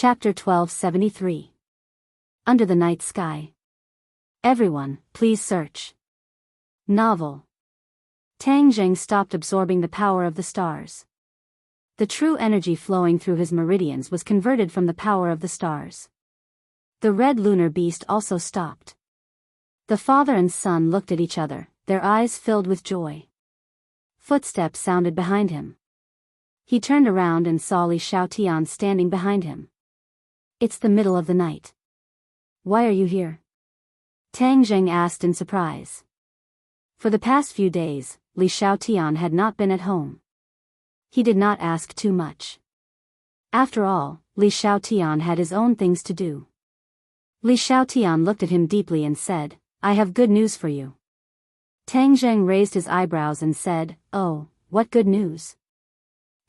Chapter 1273. Under the Night Sky. Everyone, please search. Novel. Tang Zheng stopped absorbing the power of the stars. The true energy flowing through his meridians was converted from the power of the stars. The red lunar beast also stopped. The father and son looked at each other, their eyes filled with joy. Footsteps sounded behind him. He turned around and saw Li Xiaotian standing behind him. It's the middle of the night. Why are you here? Tang Zheng asked in surprise. For the past few days, Li Xiaotian had not been at home. He did not ask too much. After all, Li Xiaotian had his own things to do. Li Xiaotian looked at him deeply and said, I have good news for you. Tang Zheng raised his eyebrows and said, Oh, what good news?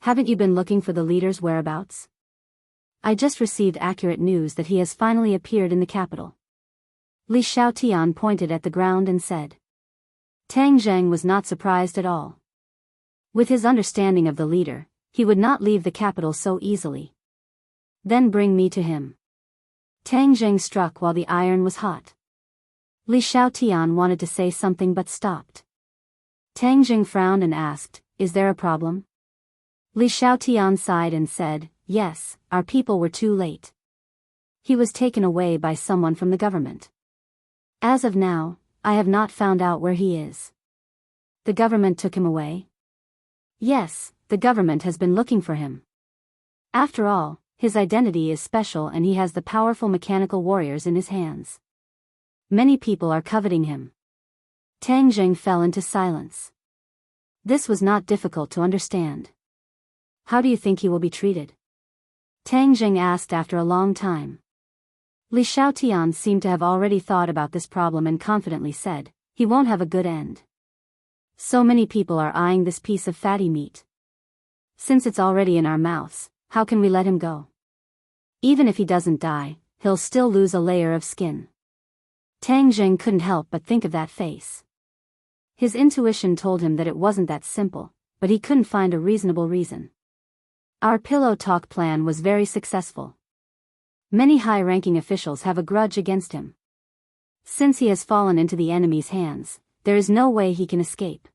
Haven't you been looking for the leader's whereabouts? I just received accurate news that he has finally appeared in the capital. Li Xiaotian pointed at the ground and said. Tang Zheng was not surprised at all. With his understanding of the leader, he would not leave the capital so easily. Then bring me to him. Tang Zheng struck while the iron was hot. Li Xiaotian wanted to say something but stopped. Tang Zheng frowned and asked, Is there a problem? Li Xiaotian sighed and said, Yes, our people were too late. He was taken away by someone from the government. As of now, I have not found out where he is. The government took him away? Yes, the government has been looking for him. After all, his identity is special and he has the powerful mechanical warriors in his hands. Many people are coveting him. Tang Zheng fell into silence. This was not difficult to understand. How do you think he will be treated? Tang Zheng asked after a long time. Li Xiaotian seemed to have already thought about this problem and confidently said, He won't have a good end. So many people are eyeing this piece of fatty meat. Since it's already in our mouths, how can we let him go? Even if he doesn't die, he'll still lose a layer of skin. Tang Zheng couldn't help but think of that face. His intuition told him that it wasn't that simple, but he couldn't find a reasonable reason. Our pillow talk plan was very successful. Many high-ranking officials have a grudge against him. Since he has fallen into the enemy's hands, there is no way he can escape.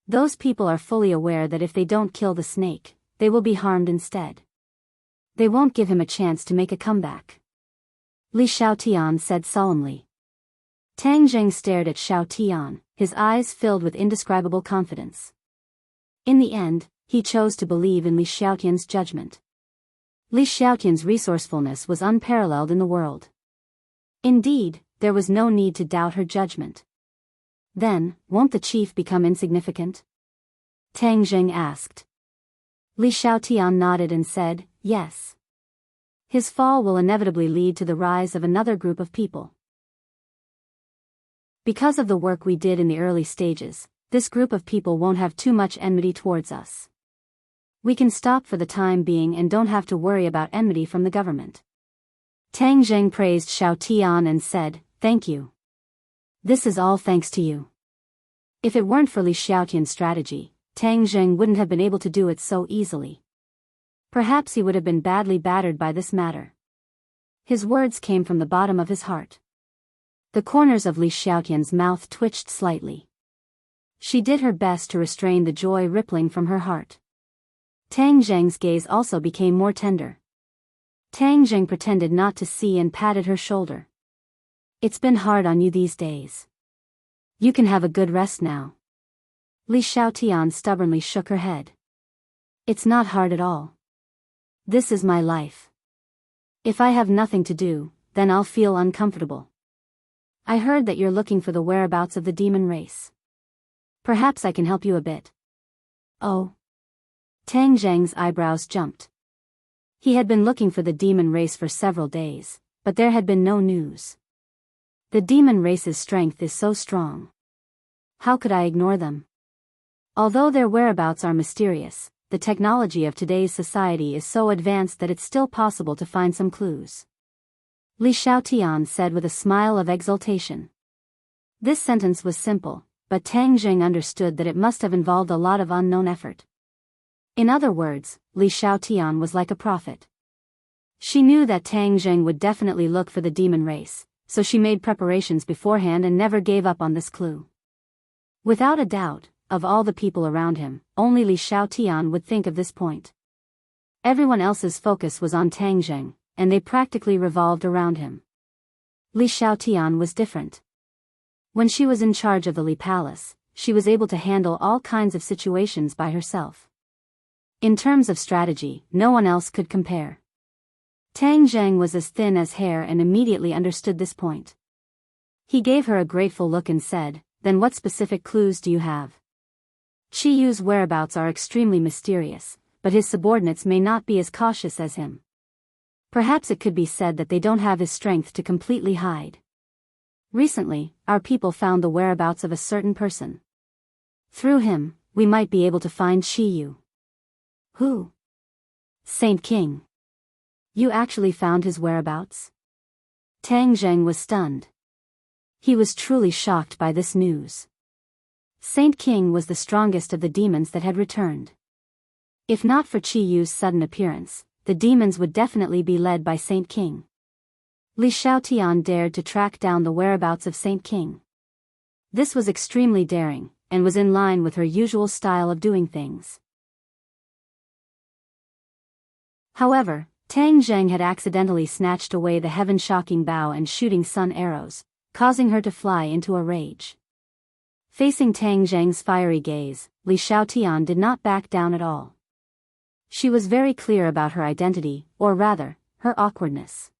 Those people are fully aware that if they don't kill the snake, they will be harmed instead. They won't give him a chance to make a comeback. Li Xiaotian said solemnly. Tang Zheng stared at Xiaotian, his eyes filled with indescribable confidence. In the end, he chose to believe in Li Xiaotian's judgment. Li Xiaotian's resourcefulness was unparalleled in the world. Indeed, there was no need to doubt her judgment. Then, won't the chief become insignificant? Tang Zheng asked. Li Xiaotian nodded and said, Yes. His fall will inevitably lead to the rise of another group of people. Because of the work we did in the early stages, this group of people won't have too much enmity towards us. We can stop for the time being and don't have to worry about enmity from the government. Tang Zheng praised Xiaotian and said, Thank you. This is all thanks to you. If it weren't for Li Xiaotian's strategy, Tang Zheng wouldn't have been able to do it so easily. Perhaps he would have been badly battered by this matter. His words came from the bottom of his heart. The corners of Li Xiaotian's mouth twitched slightly. She did her best to restrain the joy rippling from her heart. Tang Zheng's gaze also became more tender. Tang Zheng pretended not to see and patted her shoulder. It's been hard on you these days. You can have a good rest now. Li Xiaotian stubbornly shook her head. It's not hard at all. This is my life. If I have nothing to do, then I'll feel uncomfortable. I heard that you're looking for the whereabouts of the demon race. Perhaps I can help you a bit. Oh. Tang Zheng's eyebrows jumped. He had been looking for the demon race for several days, but there had been no news. The demon race's strength is so strong. How could I ignore them? Although their whereabouts are mysterious, the technology of today's society is so advanced that it's still possible to find some clues. Li Xiaotian said with a smile of exultation. This sentence was simple, but Tang Zheng understood that it must have involved a lot of unknown effort. In other words, Li Xiaotian was like a prophet. She knew that Tang Zheng would definitely look for the demon race, so she made preparations beforehand and never gave up on this clue. Without a doubt, of all the people around him, only Li Xiaotian would think of this point. Everyone else's focus was on Tang Zheng, and they practically revolved around him. Li Xiaotian was different. When she was in charge of the Li Palace, she was able to handle all kinds of situations by herself. In terms of strategy, no one else could compare. Tang Zheng was as thin as hair and immediately understood this point. He gave her a grateful look and said, "Then what specific clues do you have?" Qi Yu's whereabouts are extremely mysterious, but his subordinates may not be as cautious as him. Perhaps it could be said that they don't have his strength to completely hide. Recently, our people found the whereabouts of a certain person. Through him, we might be able to find Qi Yu. Who? Saint King. You actually found his whereabouts? Tang Zheng was stunned. He was truly shocked by this news. Saint King was the strongest of the demons that had returned. If not for Qi Yu's sudden appearance, the demons would definitely be led by Saint King. Li Xiaotian dared to track down the whereabouts of Saint King. This was extremely daring, and was in line with her usual style of doing things. However, Tang Zheng had accidentally snatched away the heaven-shocking bow and shooting sun arrows, causing her to fly into a rage. Facing Tang Zheng's fiery gaze, Li Xiaotian did not back down at all. She was very clear about her identity, or rather, her awkwardness.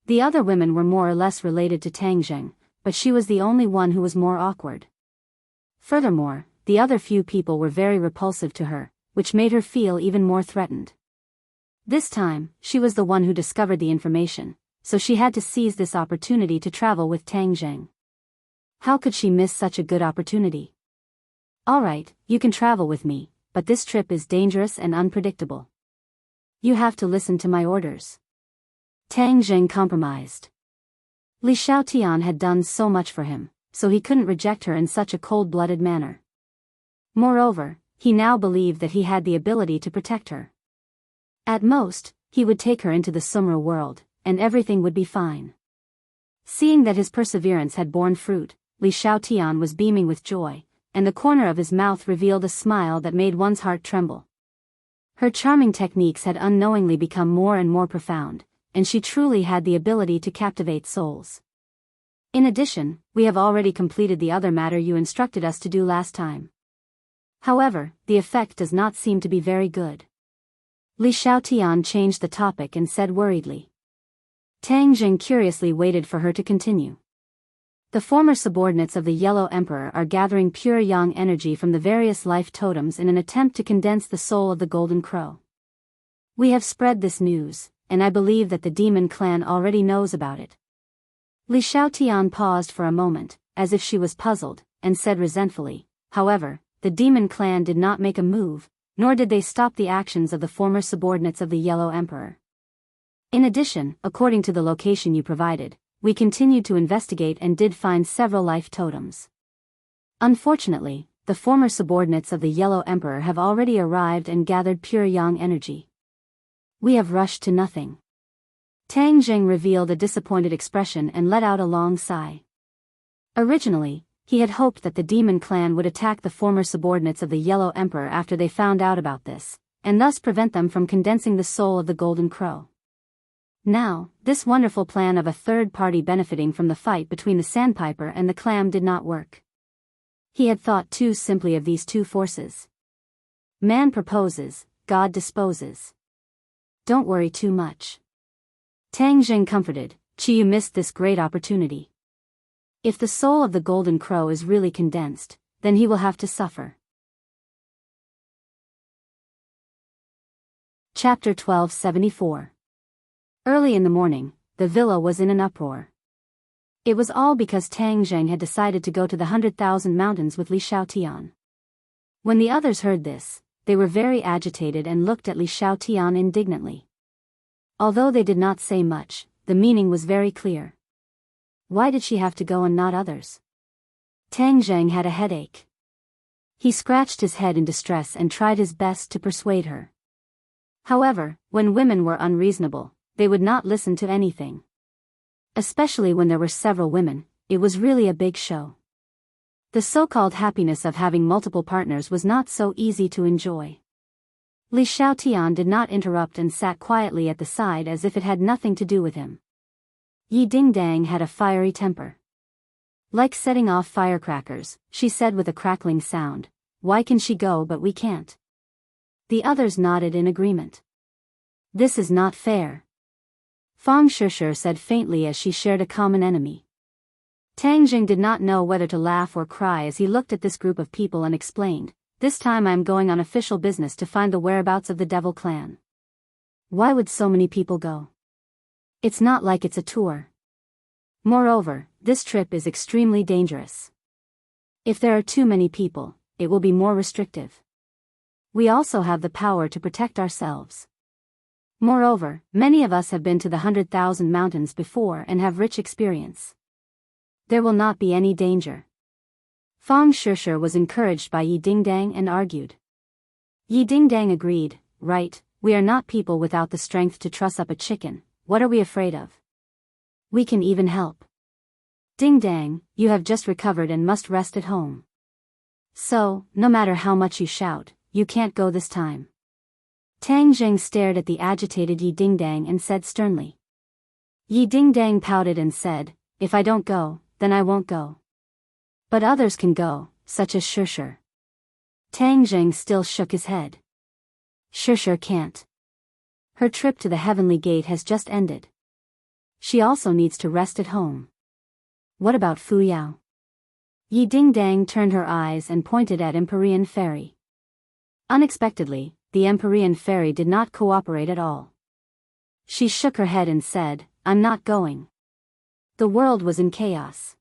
The other women were more or less related to Tang Zheng, but she was the only one who was more awkward. Furthermore, the other few people were very repulsive to her, which made her feel even more threatened. This time, she was the one who discovered the information, so she had to seize this opportunity to travel with Tang Zheng. How could she miss such a good opportunity? Alright, you can travel with me, but this trip is dangerous and unpredictable. You have to listen to my orders. Tang Zheng compromised. Li Xiaotian had done so much for him, so he couldn't reject her in such a cold-blooded manner. Moreover, he now believed that he had the ability to protect her. At most, he would take her into the Sumra world, and everything would be fine. Seeing that his perseverance had borne fruit, Li Xiaotian was beaming with joy, and the corner of his mouth revealed a smile that made one's heart tremble. Her charming techniques had unknowingly become more and more profound, and she truly had the ability to captivate souls. In addition, we have already completed the other matter you instructed us to do last time. However, the effect does not seem to be very good. Li Xiaotian changed the topic and said worriedly. Tang Zheng curiously waited for her to continue. The former subordinates of the Yellow Emperor are gathering pure yang energy from the various life totems in an attempt to condense the soul of the Golden Crow. We have spread this news, and I believe that the demon clan already knows about it. Li Xiaotian paused for a moment, as if she was puzzled, and said resentfully, however, the demon clan did not make a move, nor did they stop the actions of the former subordinates of the Yellow Emperor. In addition, according to the location you provided, we continued to investigate and did find several life totems. Unfortunately, the former subordinates of the Yellow Emperor have already arrived and gathered pure yang energy. We have rushed to nothing. Tang Zheng revealed a disappointed expression and let out a long sigh. Originally, he had hoped that the demon clan would attack the former subordinates of the Yellow Emperor after they found out about this, and thus prevent them from condensing the soul of the Golden Crow. Now, this wonderful plan of a third party benefiting from the fight between the Sandpiper and the Clam did not work. He had thought too simply of these two forces. Man proposes, God disposes. Don't worry too much. Tang Zheng comforted, Qi Yu missed this great opportunity. If the soul of the Golden Crow is really condensed, then he will have to suffer. Chapter 1274. Early in the morning, the villa was in an uproar. It was all because Tang Zheng had decided to go to the 100,000 Mountains with Li Xiaotian. When the others heard this, they were very agitated and looked at Li Xiaotian indignantly. Although they did not say much, the meaning was very clear. Why did she have to go and not others? Tang Zheng had a headache. He scratched his head in distress and tried his best to persuade her. However, when women were unreasonable, they would not listen to anything. Especially when there were several women, it was really a big show. The so-called happiness of having multiple partners was not so easy to enjoy. Li Xiaotian did not interrupt and sat quietly at the side as if it had nothing to do with him. Yi Dingdang had a fiery temper. Like setting off firecrackers, she said with a crackling sound, "Why can she go but we can't?" The others nodded in agreement. "This is not fair," Fang Shishir said faintly as she shared a common enemy. Tang Jing did not know whether to laugh or cry as he looked at this group of people and explained, "This time I am going on official business to find the whereabouts of the Devil Clan. Why would so many people go? It's not like it's a tour. Moreover, this trip is extremely dangerous. If there are too many people, it will be more restrictive. We also have the power to protect ourselves. Moreover, many of us have been to the 100,000 mountains before and have rich experience. There will not be any danger." Fang Shishir was encouraged by Yi Dingdang and argued. Yi Dingdang agreed, "Right, we are not people without the strength to truss up a chicken, what are we afraid of? We can even help. Dingdang, you have just recovered and must rest at home. So, no matter how much you shout, you can't go this time." Tang Jing stared at the agitated Yi Dingdang and said sternly. Yi Dingdang pouted and said, "If I don't go, then I won't go. But others can go, such as Shishir." Tang Jing still shook his head. "Shishir can't. Her trip to the heavenly gate has just ended. She also needs to rest at home. What about Fu Yao?" Yi Dingdang turned her eyes and pointed at Empyrean Fairy. Unexpectedly, the Empyrean Fairy did not cooperate at all. She shook her head and said, "I'm not going." The world was in chaos.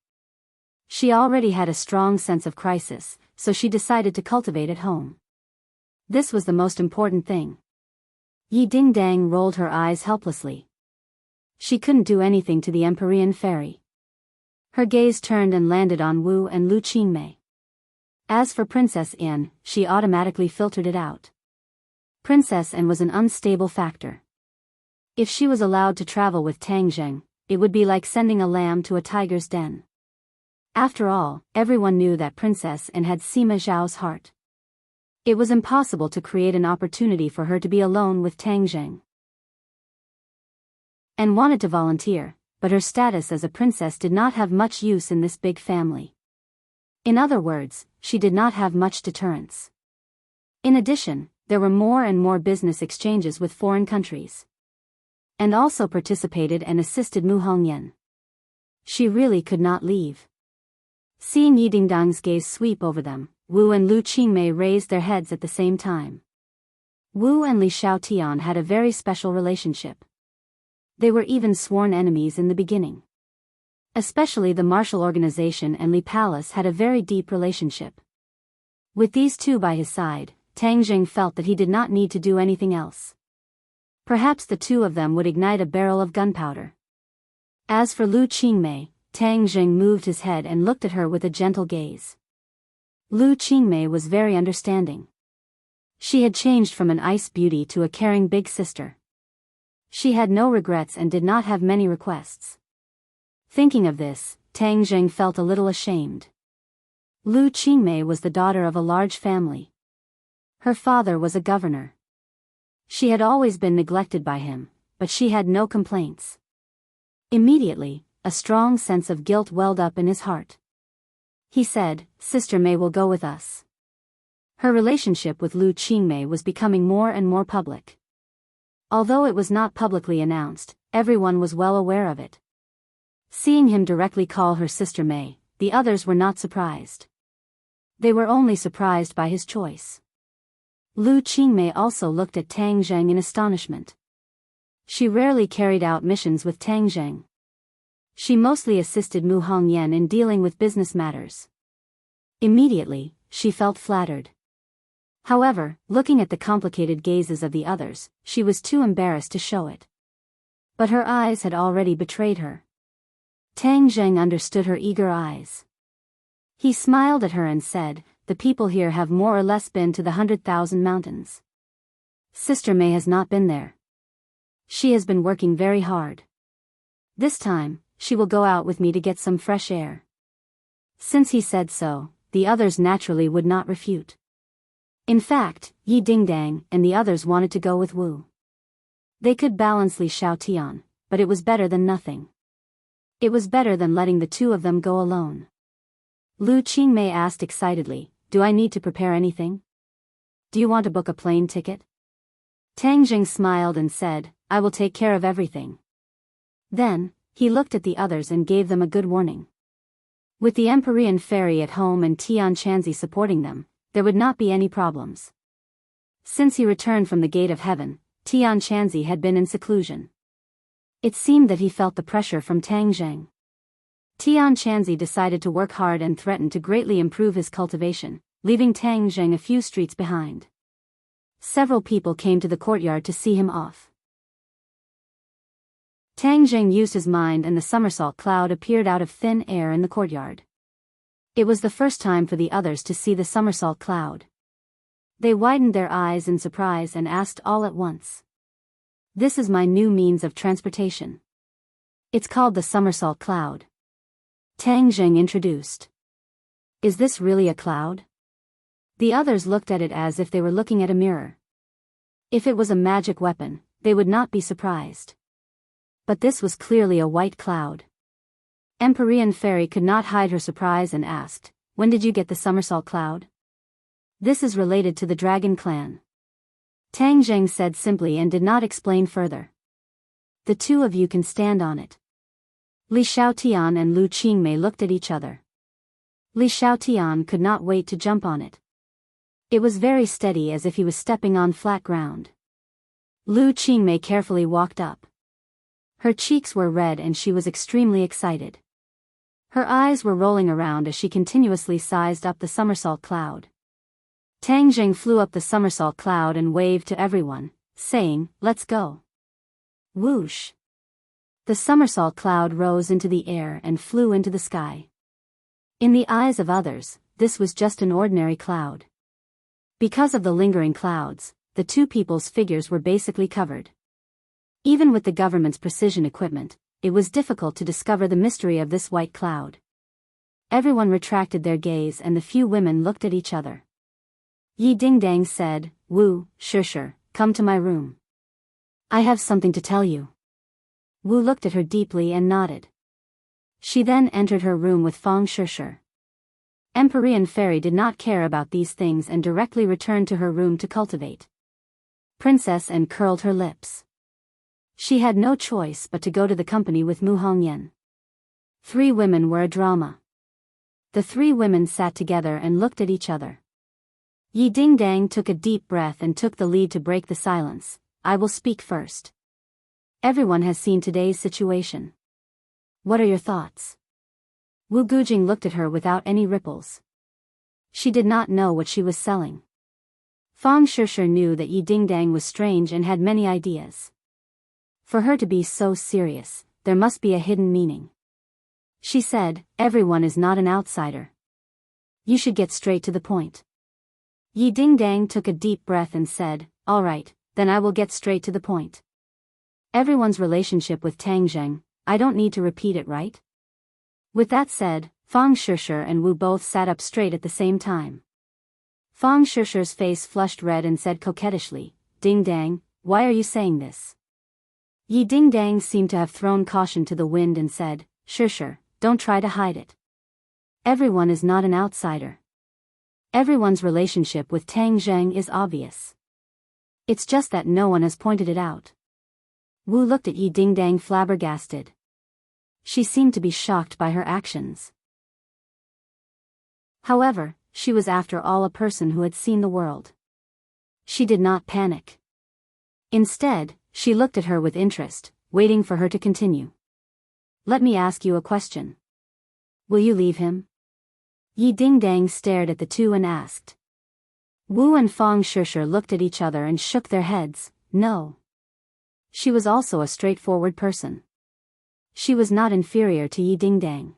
She already had a strong sense of crisis, so she decided to cultivate at home. This was the most important thing. Yi Dingdang rolled her eyes helplessly. She couldn't do anything to the Empyrean Fairy. Her gaze turned and landed on Wu and Lu Qingmei. As for Princess Yin, she automatically filtered it out. Princess Yin was an unstable factor. If she was allowed to travel with Tang Jing, it would be like sending a lamb to a tiger's den. After all, everyone knew that Princess Yin had Sima Zhao's heart. It was impossible to create an opportunity for her to be alone with Tang Jing. And wanted to volunteer, but her status as a princess did not have much use in this big family. In other words, she did not have much deterrence. In addition, there were more and more business exchanges with foreign countries. And also participated and assisted Mu Hongyan. She really could not leave. Seeing Yi Dingdang's gaze sweep over them, Wu and Lu Qingmei raised their heads at the same time. Wu and Li Xiaotian had a very special relationship. They were even sworn enemies in the beginning. Especially the martial organization and Li Palace had a very deep relationship. With these two by his side, Tang Jing felt that he did not need to do anything else. Perhaps the two of them would ignite a barrel of gunpowder. As for Lu Qingmei, Tang Jing moved his head and looked at her with a gentle gaze. Lu Qingmei was very understanding. She had changed from an ice beauty to a caring big sister. She had no regrets and did not have many requests. Thinking of this, Tang Jing felt a little ashamed. Lu Qingmei was the daughter of a large family. Her father was a governor. She had always been neglected by him, but she had no complaints. Immediately, a strong sense of guilt welled up in his heart. He said, "Sister Mei will go with us." Her relationship with Lu Qingmei was becoming more and more public. Although it was not publicly announced, everyone was well aware of it. Seeing him directly call her Sister Mei, the others were not surprised. They were only surprised by his choice. Lu Qingmei also looked at Tang Jing in astonishment. She rarely carried out missions with Tang Jing. She mostly assisted Mu Hongyan in dealing with business matters. Immediately, she felt flattered. However, looking at the complicated gazes of the others, she was too embarrassed to show it. But her eyes had already betrayed her. Tang Jing understood her eager eyes. He smiled at her and said, "The people here have more or less been to the 100,000 mountains. Sister Mei has not been there. She has been working very hard. This time, she will go out with me to get some fresh air. Since he said so, the others naturally would not refute. In fact, Yi Dingdang and the others wanted to go with Wu. They could balance Li Xiaotian, but it was better than nothing. It was better than letting the two of them go alone. Lu Qingmei asked excitedly, "Do I need to prepare anything? Do you want to book a plane ticket?" Tang Jing smiled and said, "I will take care of everything." Then, he looked at the others and gave them a good warning. With the Empyrean Fairy at home and Tian Chanzi supporting them, there would not be any problems. Since he returned from the Gate of Heaven, Tian Chanzi had been in seclusion. It seemed that he felt the pressure from Tang Zheng. Tian Chanzi decided to work hard and threatened to greatly improve his cultivation, leaving Tang Zheng a few streets behind. Several people came to the courtyard to see him off. Tang Zheng used his mind and the somersault cloud appeared out of thin air in the courtyard. It was the first time for the others to see the somersault cloud. They widened their eyes in surprise and asked all at once. "This is my new means of transportation. It's called the somersault cloud," Tang Zheng introduced. "Is this really a cloud?" The others looked at it as if they were looking at a mirror. If it was a magic weapon, they would not be surprised. But this was clearly a white cloud. Empyrean Fairy could not hide her surprise and asked, "When did you get the somersault cloud?" "This is related to the Dragon Clan," Tang Zheng said simply and did not explain further. "The two of you can stand on it." Li Xiaotian and Lu Qingmei looked at each other. Li Xiaotian could not wait to jump on it. It was very steady as if he was stepping on flat ground. Lu Qingmei carefully walked up. Her cheeks were red and she was extremely excited. Her eyes were rolling around as she continuously sized up the somersault cloud. Tang Zheng flew up the somersault cloud and waved to everyone, saying, "Let's go." Whoosh! The somersault cloud rose into the air and flew into the sky. In the eyes of others, this was just an ordinary cloud. Because of the lingering clouds, the two people's figures were basically covered. Even with the government's precision equipment, it was difficult to discover the mystery of this white cloud. Everyone retracted their gaze and the few women looked at each other. Yi Dingdang said, "Wu, Shishir, come to my room. I have something to tell you." Wu looked at her deeply and nodded. She then entered her room with Fang Shishir. Empyrean Fairy did not care about these things and directly returned to her room to cultivate. Princess and curled her lips. She had no choice but to go to the company with Mu Hongyan. 3 women were a drama. The 3 women sat together and looked at each other. Yi Dingdang took a deep breath and took the lead to break the silence. "I will speak first. Everyone has seen today's situation. What are your thoughts?" Wu Gujing looked at her without any ripples. She did not know what she was selling. Fang Shishir knew that Yi Dingdang was strange and had many ideas. For her to be so serious, there must be a hidden meaning. She said, "Everyone is not an outsider. You should get straight to the point." Yi Dingdang took a deep breath and said, "All right, then I will get straight to the point. Everyone's relationship with Tang Zheng, I don't need to repeat it, right?" With that said, Fang Shishir and Wu both sat up straight at the same time. Fang Shishir's face flushed red and said coquettishly, "Dingdang, why are you saying this?" Yi Dingdang seemed to have thrown caution to the wind and said, "Shishir, don't try to hide it. Everyone is not an outsider. Everyone's relationship with Tang Zheng is obvious. It's just that no one has pointed it out." Wu looked at Yi Dingdang flabbergasted. She seemed to be shocked by her actions. However, she was after all a person who had seen the world. She did not panic. Instead, she looked at her with interest, waiting for her to continue. "Let me ask you a question. Will you leave him?" Yi Dingdang stared at the two and asked. Wu and Fang Shishir looked at each other and shook their heads, "No." She was also a straightforward person. She was not inferior to Yi Dingdang.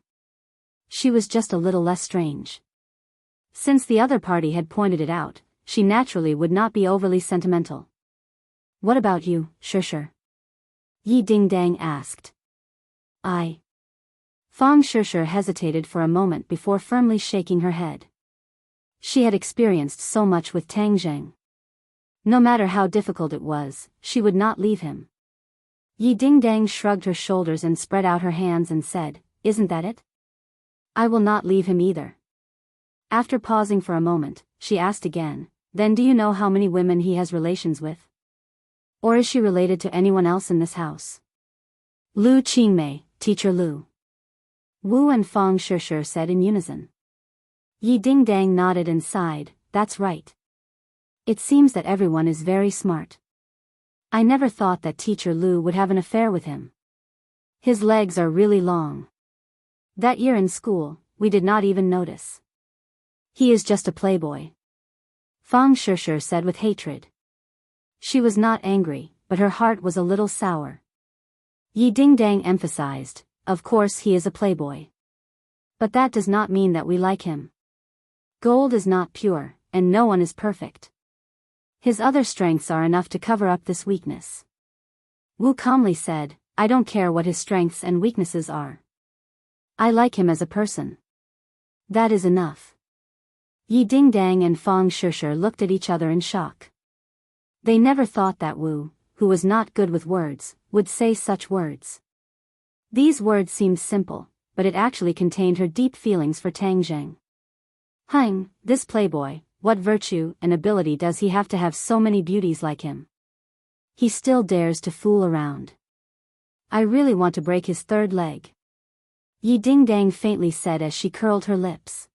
She was just a little less strange. Since the other party had pointed it out, she naturally would not be overly sentimental. "What about you, Shishir? Yi Dingdang asked. I. Fang Shishir hesitated for a moment before firmly shaking her head. She had experienced so much with Tang Zheng. No matter how difficult it was, she would not leave him. Yi Dingdang shrugged her shoulders and spread out her hands and said, "Isn't that it? I will not leave him either." After pausing for a moment, she asked again, "Then do you know how many women he has relations with? Or is she related to anyone else in this house?" "Lu Qingmei, Teacher Lu." Wu and Fang Shishir said in unison. Yi Dingdang nodded and sighed, "That's right. It seems that everyone is very smart. I never thought that Teacher Lu would have an affair with him. His legs are really long. That year in school, we did not even notice. He is just a playboy." Fang Shishir said with hatred. She was not angry, but her heart was a little sour. Yi Dingdang emphasized, "Of course he is a playboy. But that does not mean that we like him. Gold is not pure, and no one is perfect. His other strengths are enough to cover up this weakness." Wu calmly said, "I don't care what his strengths and weaknesses are. I like him as a person. That is enough." Yi Dingdang and Fang Shishir looked at each other in shock. They never thought that Wu, who was not good with words, would say such words. These words seemed simple, but it actually contained her deep feelings for Tang Zheng. This playboy, what virtue and ability does he have to have so many beauties like him? He still dares to fool around. I really want to break his third leg." Yi Dingdang faintly said as she curled her lips.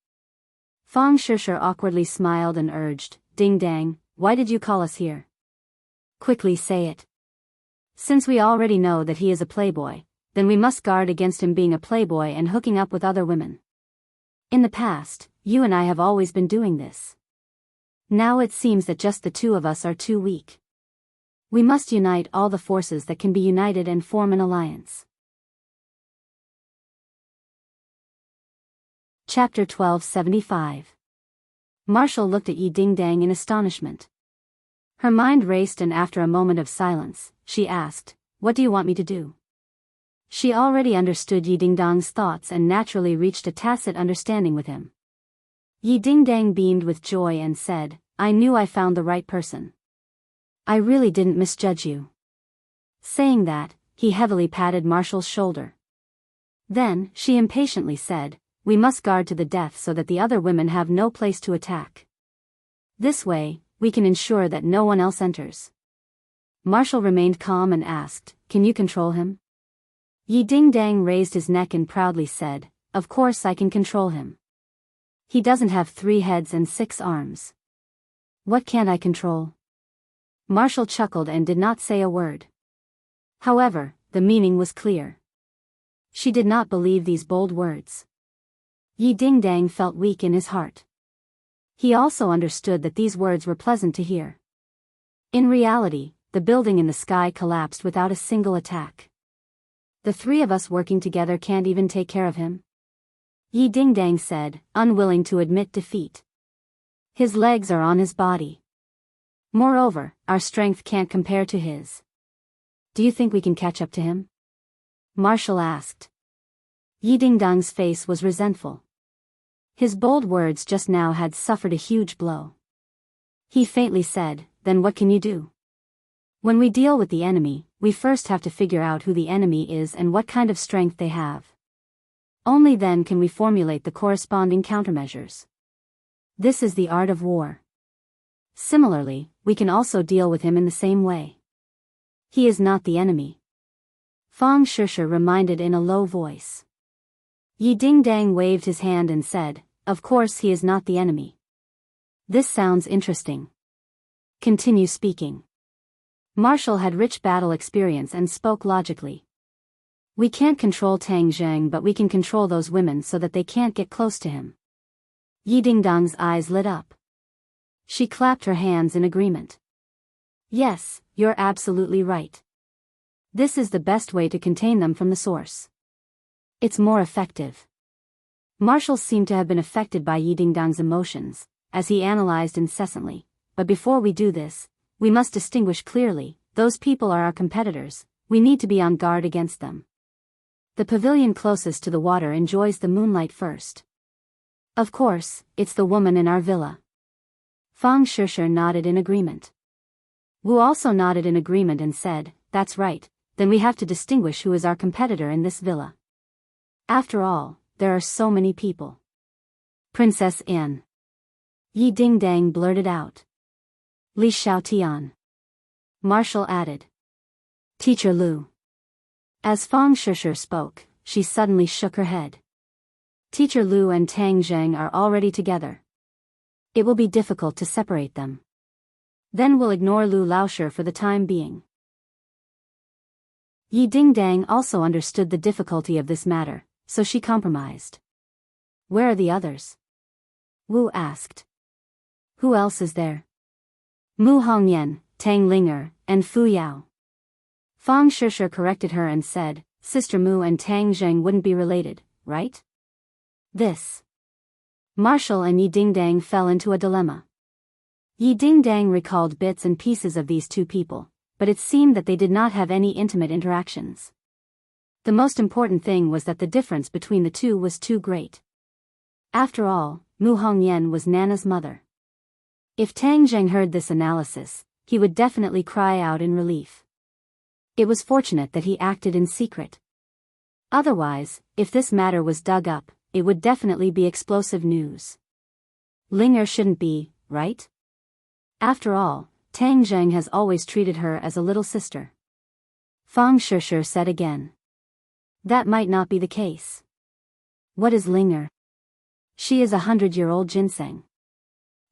Fang Shishir awkwardly smiled and urged, "Dingdang, why did you call us here? Quickly say it. Since we already know that he is a playboy, then we must guard against him being a playboy and hooking up with other women. In the past, you and I have always been doing this. Now it seems that just the two of us are too weak. We must unite all the forces that can be united and form an alliance." Chapter 1275. Marshall looked at Yi Dingdang in astonishment. Her mind raced and after a moment of silence, she asked, "What do you want me to do?" She already understood Yi Dingdang's thoughts and naturally reached a tacit understanding with him. Yi Dingdang beamed with joy and said, "I knew I found the right person. I really didn't misjudge you." Saying that, he heavily patted Marshall's shoulder. Then, she impatiently said, "We must guard to the death so that the other women have no place to attack. This way, we can ensure that no one else enters." Marshall remained calm and asked, "Can you control him?" Yi Dingdang raised his neck and proudly said, "Of course I can control him. He doesn't have 3 heads and 6 arms. What can't I control?" Marshall chuckled and did not say a word. However, the meaning was clear. She did not believe these bold words. Yi Dingdang felt weak in his heart. He also understood that these words were pleasant to hear. In reality, the building in the sky collapsed without a single attack. "The 3 of us working together can't even take care of him?" Yi Dingdang said, unwilling to admit defeat. "His legs are on his body. Moreover, our strength can't compare to his. Do you think we can catch up to him?" Marshall asked. Yi Dingdang's face was resentful. His bold words just now had suffered a huge blow. He faintly said, "Then what can you do? When we deal with the enemy, we first have to figure out who the enemy is and what kind of strength they have. Only then can we formulate the corresponding countermeasures. This is the art of war. Similarly, we can also deal with him in the same way. He is not the enemy." Fang Shishir reminded in a low voice. Yi Dingdang waved his hand and said, "Of course he is not the enemy. This sounds interesting. Continue speaking." Marshall had rich battle experience and spoke logically. "We can't control Tang Zheng, but we can control those women so that they can't get close to him." Yi Dingdang's eyes lit up. She clapped her hands in agreement. "Yes, you're absolutely right. This is the best way to contain them from the source. It's more effective." Marshall seemed to have been affected by Yi Dingdang's emotions, as he analyzed incessantly, "But before we do this, we must distinguish clearly, those people are our competitors, We need to be on guard against them. The pavilion closest to the water enjoys the moonlight first. Of course, it's the woman in our villa. Fang Shishir nodded in agreement. Wu also nodded in agreement and said, that's right, then we have to distinguish who is our competitor in this villa. After all, there are so many people. Princess An. Yi Dingdang blurted out. Li Xiaotian. Marshall added. Teacher Lu. As Fang Shishir spoke, she suddenly shook her head. Teacher Lu and Tang Zheng are already together. It will be difficult to separate them. Then we'll ignore Lu Laoshi for the time being. Yi Dingdang also understood the difficulty of this matter, so she compromised. Where are the others? Wu asked. Who else is there? Mu Hongyan, Tang Linger, and Fu Yao. Fang Shishir corrected her and said, Sister Mu and Tang Zheng wouldn't be related, right? This. Marshall and Yi Dingdang fell into a dilemma. Yi Dingdang recalled bits and pieces of these two people, but it seemed that they did not have any intimate interactions. The most important thing was that the difference between the two was too great. After all, Mu Hongyan was Nana's mother. If Tang Zheng heard this analysis, he would definitely cry out in relief. It was fortunate that he acted in secret. Otherwise, if this matter was dug up, it would definitely be explosive news. Linger shouldn't be, right? After all, Tang Zheng has always treated her as a little sister. Fang Shishir said again. That might not be the case. What is Linger? She is 100-year-old ginseng.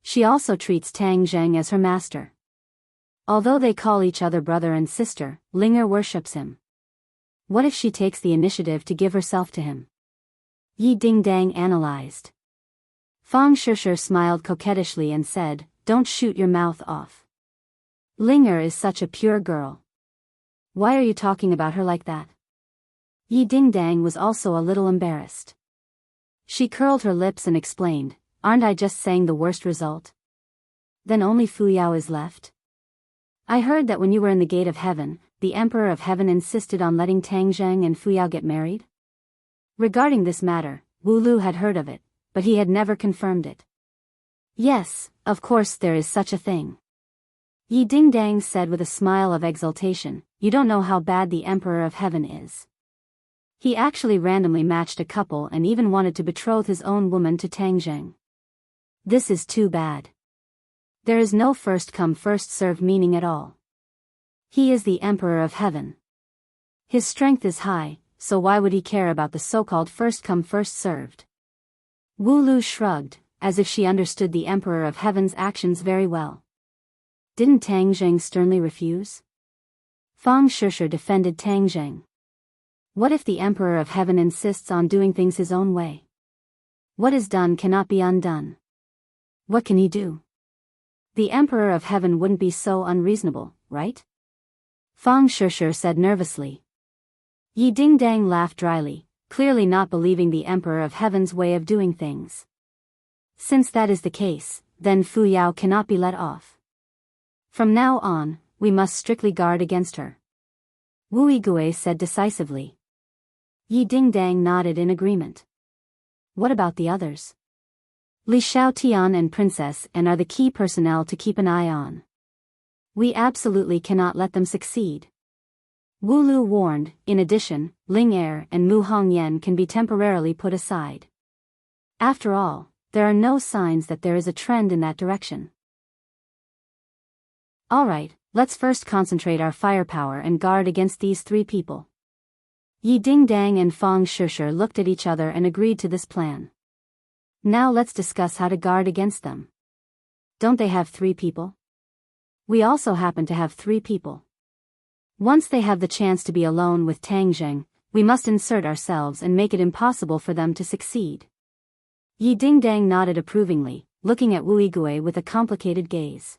She also treats Tang Zheng as her master. Although they call each other brother and sister, Linger worships him. What if she takes the initiative to give herself to him? Yi Dingdang analyzed. Fang Shishir smiled coquettishly and said, Don't shoot your mouth off. Linger is such a pure girl. Why are you talking about her like that? Yi Dingdang was also a little embarrassed. She curled her lips and explained, Aren't I just saying the worst result? Then only Fu Yao is left? I heard that when you were in the Gate of Heaven, the Emperor of Heaven insisted on letting Tang Zheng and Fu Yao get married? Regarding this matter, Wu Lu had heard of it, but he had never confirmed it. Yes, of course there is such a thing. Yi Dingdang said with a smile of exultation, You don't know how bad the Emperor of Heaven is. He actually randomly matched a couple and even wanted to betroth his own woman to Tang Zheng. This is too bad. There is no first come first served meaning at all. He is the Emperor of Heaven. His strength is high, so why would he care about the so-called first come first served? Wu Lu shrugged, as if she understood the Emperor of Heaven's actions very well. Didn't Tang Zheng sternly refuse? Fang Shishir defended Tang Zheng. What if the Emperor of Heaven insists on doing things his own way? What is done cannot be undone. What can he do? The Emperor of Heaven wouldn't be so unreasonable, right? Fang Shishir said nervously. Yi Dingdang laughed dryly, clearly not believing the Emperor of Heaven's way of doing things. Since that is the case, then Fu Yao cannot be let off. From now on, we must strictly guard against her. Wu Yigui said decisively. Yi Dingdang nodded in agreement. What about the others? Li Xiaotian and Princess An are the key personnel to keep an eye on. We absolutely cannot let them succeed. Wu Lu warned, in addition, Ling Er and Mu Hongyan can be temporarily put aside. After all, there are no signs that there is a trend in that direction. Alright, let's first concentrate our firepower and guard against these three people. Yi Dingdang and Fang Shishir looked at each other and agreed to this plan. Now let's discuss how to guard against them. Don't they have 3 people? We also happen to have 3 people. Once they have the chance to be alone with Tang Zheng, we must insert ourselves and make it impossible for them to succeed. Yi Dingdang nodded approvingly, looking at Wu Yigui with a complicated gaze.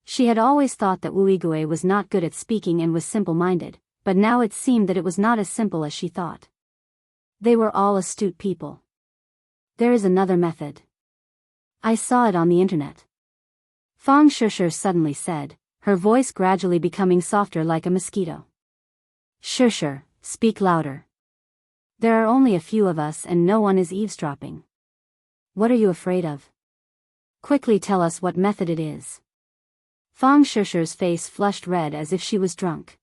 She had always thought that Wu Yigui was not good at speaking and was simple-minded, but now it seemed that it was not as simple as she thought. They were all astute people. There is another method. I saw it on the internet. Fang Shishir suddenly said, her voice gradually becoming softer like a mosquito. Sure, speak louder. There are only a few of us and no one is eavesdropping. What are you afraid of? Quickly tell us what method it is. Fang Shishi's face flushed red as if she was drunk.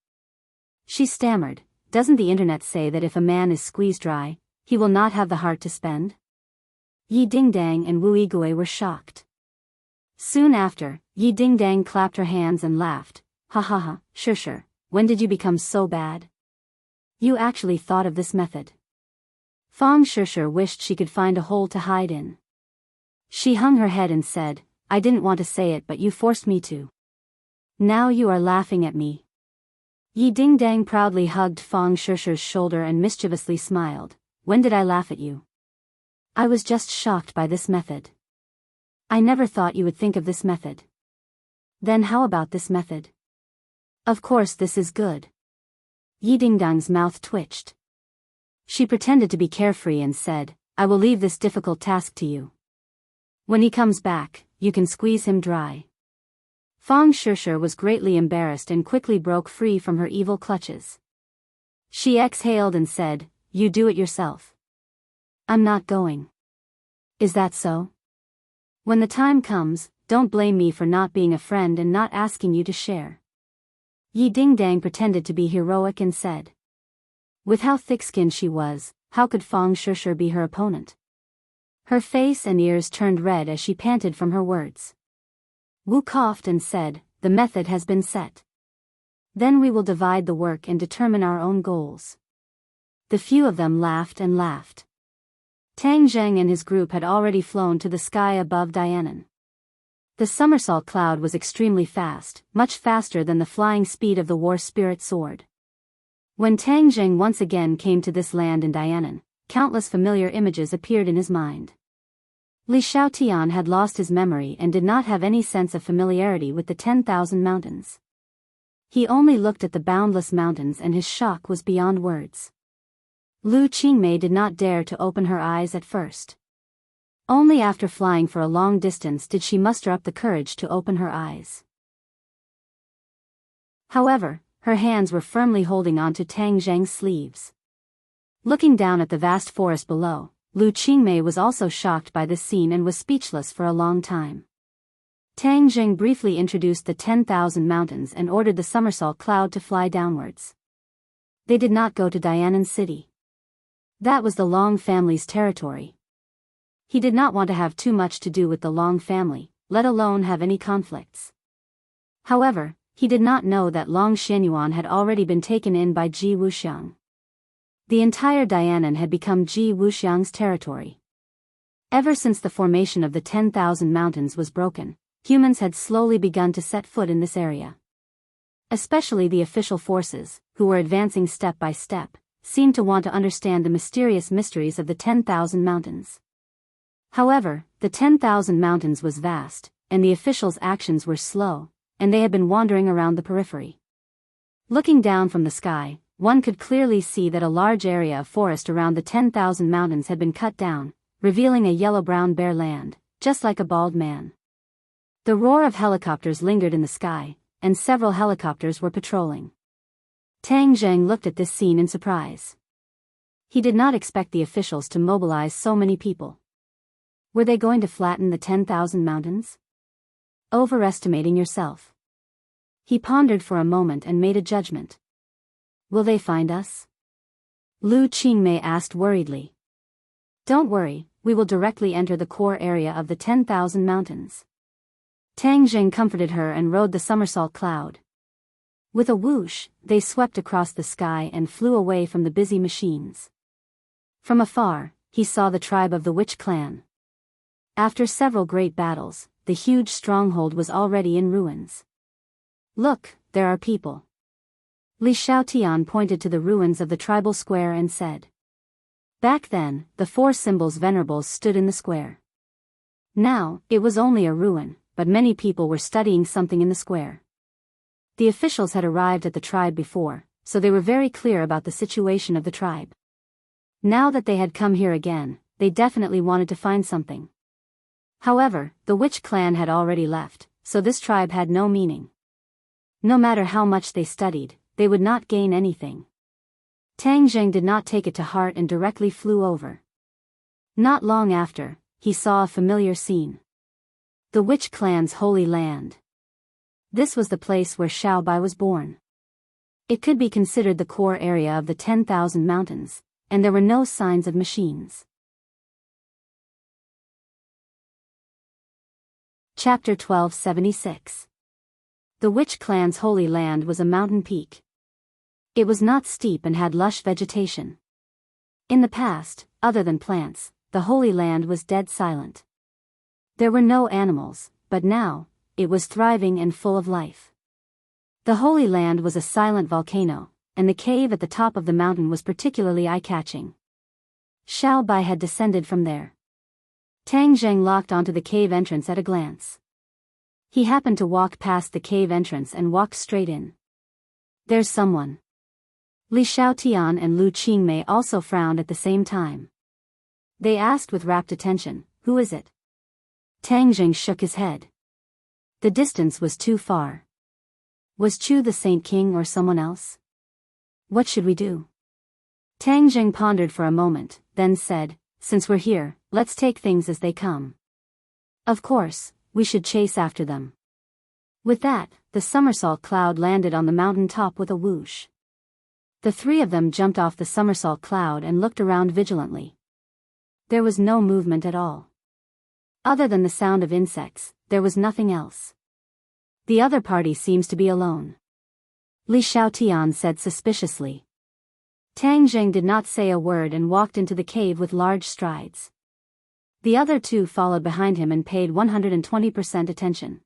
She stammered, doesn't the internet say that if a man is squeezed dry, he will not have the heart to spend? Yi Dingdang and Wu Yigui were shocked. Soon after, Yi Dingdang clapped her hands and laughed. Ha ha ha, sure, when did you become so bad? You actually thought of this method. Fang Shisher wished she could find a hole to hide in. She hung her head and said, I didn't want to say it but you forced me to. Now you are laughing at me. Yi Dingdang proudly hugged Fang Shisher's shoulder and mischievously smiled. When did I laugh at you? I was just shocked by this method. I never thought you would think of this method. Then how about this method? Of course this is good. Yi Dingdang's mouth twitched. She pretended to be carefree and said, I will leave this difficult task to you. When he comes back, you can squeeze him dry. Fang Shisher was greatly embarrassed and quickly broke free from her evil clutches. She exhaled and said, You do it yourself. I'm not going. Is that so? When the time comes, don't blame me for not being a friend and not asking you to share. Yi Dingdang pretended to be heroic and said. With how thick-skinned she was, how could Fang Shisher be her opponent? Her face and ears turned red as she panted from her words. Wu coughed and said, The method has been set. Then we will divide the work and determine our own goals. The few of them laughed and laughed. Tang Zheng and his group had already flown to the sky above Dianan. The somersault cloud was extremely fast, much faster than the flying speed of the war spirit sword. When Tang Zheng once again came to this land in Dianan, countless familiar images appeared in his mind. Li Xiaotian had lost his memory and did not have any sense of familiarity with the 10,000 mountains. He only looked at the boundless mountains and his shock was beyond words. Lu Qingmei did not dare to open her eyes at first. Only after flying for a long distance did she muster up the courage to open her eyes. However, her hands were firmly holding onto Tang Zheng's sleeves. Looking down at the vast forest below, Lu Qingmei was also shocked by this scene and was speechless for a long time. Tang Zheng briefly introduced the 10,000 mountains and ordered the somersault cloud to fly downwards. They did not go to Dianan City. That was the Long family's territory. He did not want to have too much to do with the Long family, let alone have any conflicts. However, he did not know that Long Xianyuan had already been taken in by Ji Wuxiang. The entire Dianan had become Ji Wuxiang's territory. Ever since the formation of the 10,000 mountains was broken, humans had slowly begun to set foot in this area. Especially the official forces, who were advancing step by step, seemed to want to understand the mysterious mysteries of the 10,000 mountains. However, the 10,000 mountains was vast, and the officials' actions were slow, and they had been wandering around the periphery. Looking down from the sky, one could clearly see that a large area of forest around the 10,000 mountains had been cut down, revealing a yellow-brown bare land, just like a bald man. The roar of helicopters lingered in the sky, and several helicopters were patrolling. Tang Zheng looked at this scene in surprise. He did not expect the officials to mobilize so many people. Were they going to flatten the 10,000 mountains? Overestimating yourself. He pondered for a moment and made a judgment. Will they find us? Lu Qingmei asked worriedly. Don't worry, we will directly enter the core area of the 10,000 mountains. Tang Zheng comforted her and rode the somersault cloud. With a whoosh, they swept across the sky and flew away from the busy machines. From afar, he saw the tribe of the Witch clan. After several great battles, the huge stronghold was already in ruins. Look, there are people. Li Xiaotian pointed to the ruins of the tribal square and said. Back then, the 4 symbols venerables stood in the square. Now, it was only a ruin, but many people were studying something in the square. The officials had arrived at the tribe before, so they were very clear about the situation of the tribe. Now that they had come here again, they definitely wanted to find something. However, the Witch clan had already left, so this tribe had no meaning. No matter how much they studied, they would not gain anything. Tang Zheng did not take it to heart and directly flew over. Not long after, he saw a familiar scene. The witch clan's holy land. This was the place where Xiaobai was born. It could be considered the core area of the 10,000 mountains, and there were no signs of machines. Chapter 1276. The witch clan's holy land was a mountain peak. It was not steep and had lush vegetation. In the past, other than plants, the holy land was dead silent. There were no animals, but now, it was thriving and full of life. The Holy Land was a silent volcano, and the cave at the top of the mountain was particularly eye-catching. Xiaobai had descended from there. Tang Zheng locked onto the cave entrance at a glance. He happened to walk past the cave entrance and walked straight in. There's someone. Li Xiaotian and Lu Qingmei also frowned at the same time. They asked with rapt attention, "Who is it?" Tang Zheng shook his head. The distance was too far. Was Chu the Saint King or someone else? What should we do? Tang Zheng pondered for a moment, then said, "Since we're here, let's take things as they come. Of course, we should chase after them." With that, the somersault cloud landed on the mountain top with a whoosh. The three of them jumped off the somersault cloud and looked around vigilantly. There was no movement at all. Other than the sound of insects, there was nothing else. The other party seems to be alone. Li Xiaotian said suspiciously. Tang Zheng did not say a word and walked into the cave with large strides. The other two followed behind him and paid 120% attention.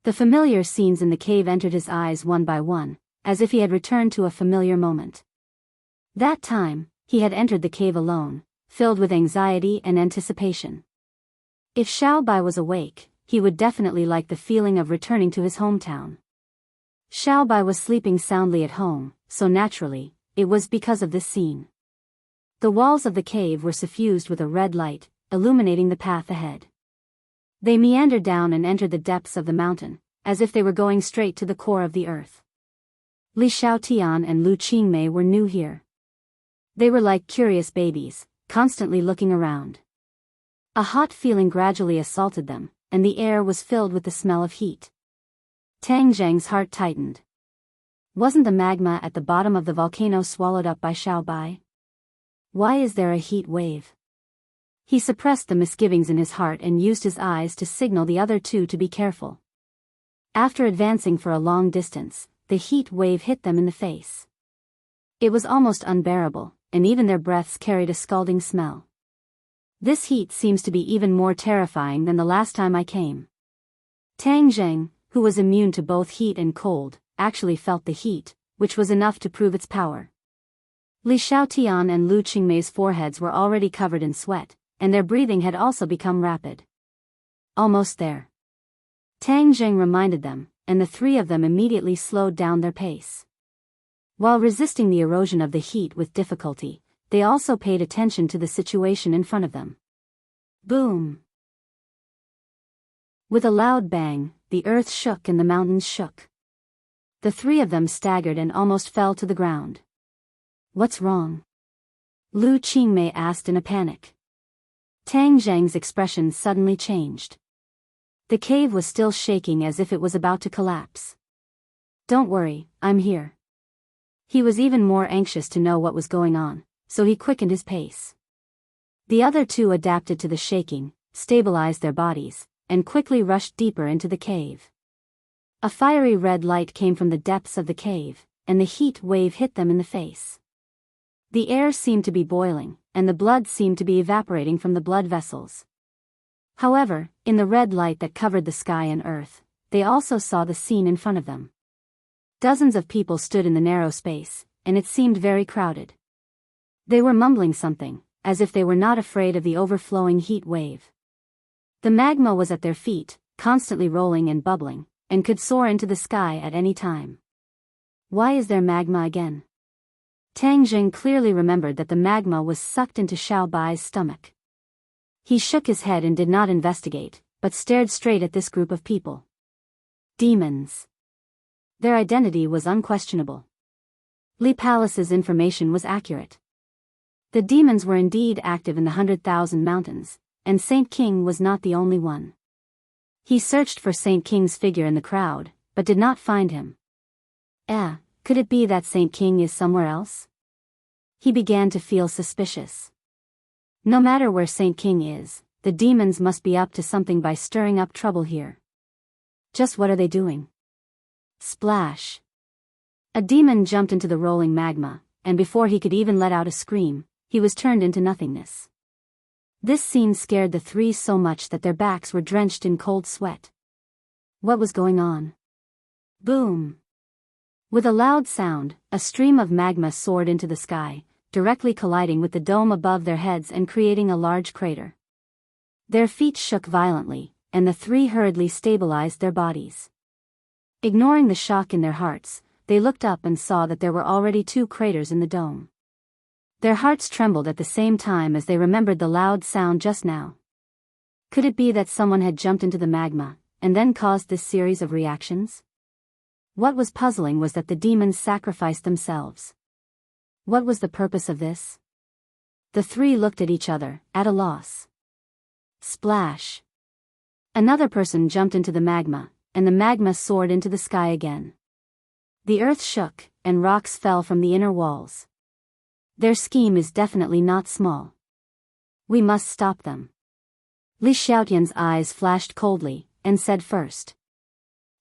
The familiar scenes in the cave entered his eyes one by one, as if he had returned to a familiar moment. That time, he had entered the cave alone, filled with anxiety and anticipation. If Xiaobai was awake, he would definitely like the feeling of returning to his hometown. Xiaobai was sleeping soundly at home, so naturally, it was because of this scene. The walls of the cave were suffused with a red light, illuminating the path ahead. They meandered down and entered the depths of the mountain, as if they were going straight to the core of the earth. Li Xiaotian and Lu Qingmei were new here. They were like curious babies, constantly looking around. A hot feeling gradually assaulted them, and the air was filled with the smell of heat. Tang Zheng's heart tightened. Wasn't the magma at the bottom of the volcano swallowed up by Xiaobai? Why is there a heat wave? He suppressed the misgivings in his heart and used his eyes to signal the other two to be careful. After advancing for a long distance, the heat wave hit them in the face. It was almost unbearable, and even their breaths carried a scalding smell. This heat seems to be even more terrifying than the last time I came. Tang Zheng, who was immune to both heat and cold, actually felt the heat, which was enough to prove its power. Li Xiaotian and Lu Qingmei's foreheads were already covered in sweat, and their breathing had also become rapid. Almost there. Tang Zheng reminded them, and the three of them immediately slowed down their pace. While resisting the erosion of the heat with difficulty, they also paid attention to the situation in front of them. Boom! With a loud bang, the earth shook and the mountains shook. The three of them staggered and almost fell to the ground. What's wrong? Lu Qingmei asked in a panic. Tang Zheng's expression suddenly changed. The cave was still shaking as if it was about to collapse. Don't worry, I'm here. He was even more anxious to know what was going on, so he quickened his pace. The other two adapted to the shaking, stabilized their bodies, and quickly rushed deeper into the cave. A fiery red light came from the depths of the cave, and the heat wave hit them in the face. The air seemed to be boiling, and the blood seemed to be evaporating from the blood vessels. However, in the red light that covered the sky and earth, they also saw the scene in front of them. Dozens of people stood in the narrow space, and it seemed very crowded. They were mumbling something, as if they were not afraid of the overflowing heat wave. The magma was at their feet, constantly rolling and bubbling, and could soar into the sky at any time. Why is there magma again? Tang Zheng clearly remembered that the magma was sucked into Xiaobai's stomach. He shook his head and did not investigate, but stared straight at this group of people. Demons. Their identity was unquestionable. Li Palace's information was accurate. The demons were indeed active in the 100,000 mountains, and Saint King was not the only one. He searched for Saint King's figure in the crowd, but did not find him. Could it be that Saint King is somewhere else? He began to feel suspicious. No matter where Saint King is, the demons must be up to something by stirring up trouble here. Just what are they doing? Splash! A demon jumped into the rolling magma, and before he could even let out a scream, he was turned into nothingness. This scene scared the three so much that their backs were drenched in cold sweat. What was going on? Boom! With a loud sound, a stream of magma soared into the sky, directly colliding with the dome above their heads and creating a large crater. Their feet shook violently, and the three hurriedly stabilized their bodies. Ignoring the shock in their hearts, they looked up and saw that there were already 2 craters in the dome. Their hearts trembled at the same time as they remembered the loud sound just now. Could it be that someone had jumped into the magma, and then caused this series of reactions? What was puzzling was that the demons sacrificed themselves. What was the purpose of this? The three looked at each other, at a loss. Splash! Another person jumped into the magma, and the magma soared into the sky again. The earth shook, and rocks fell from the inner walls. Their scheme is definitely not small. We must stop them. Li Xiaotian's eyes flashed coldly, and said first.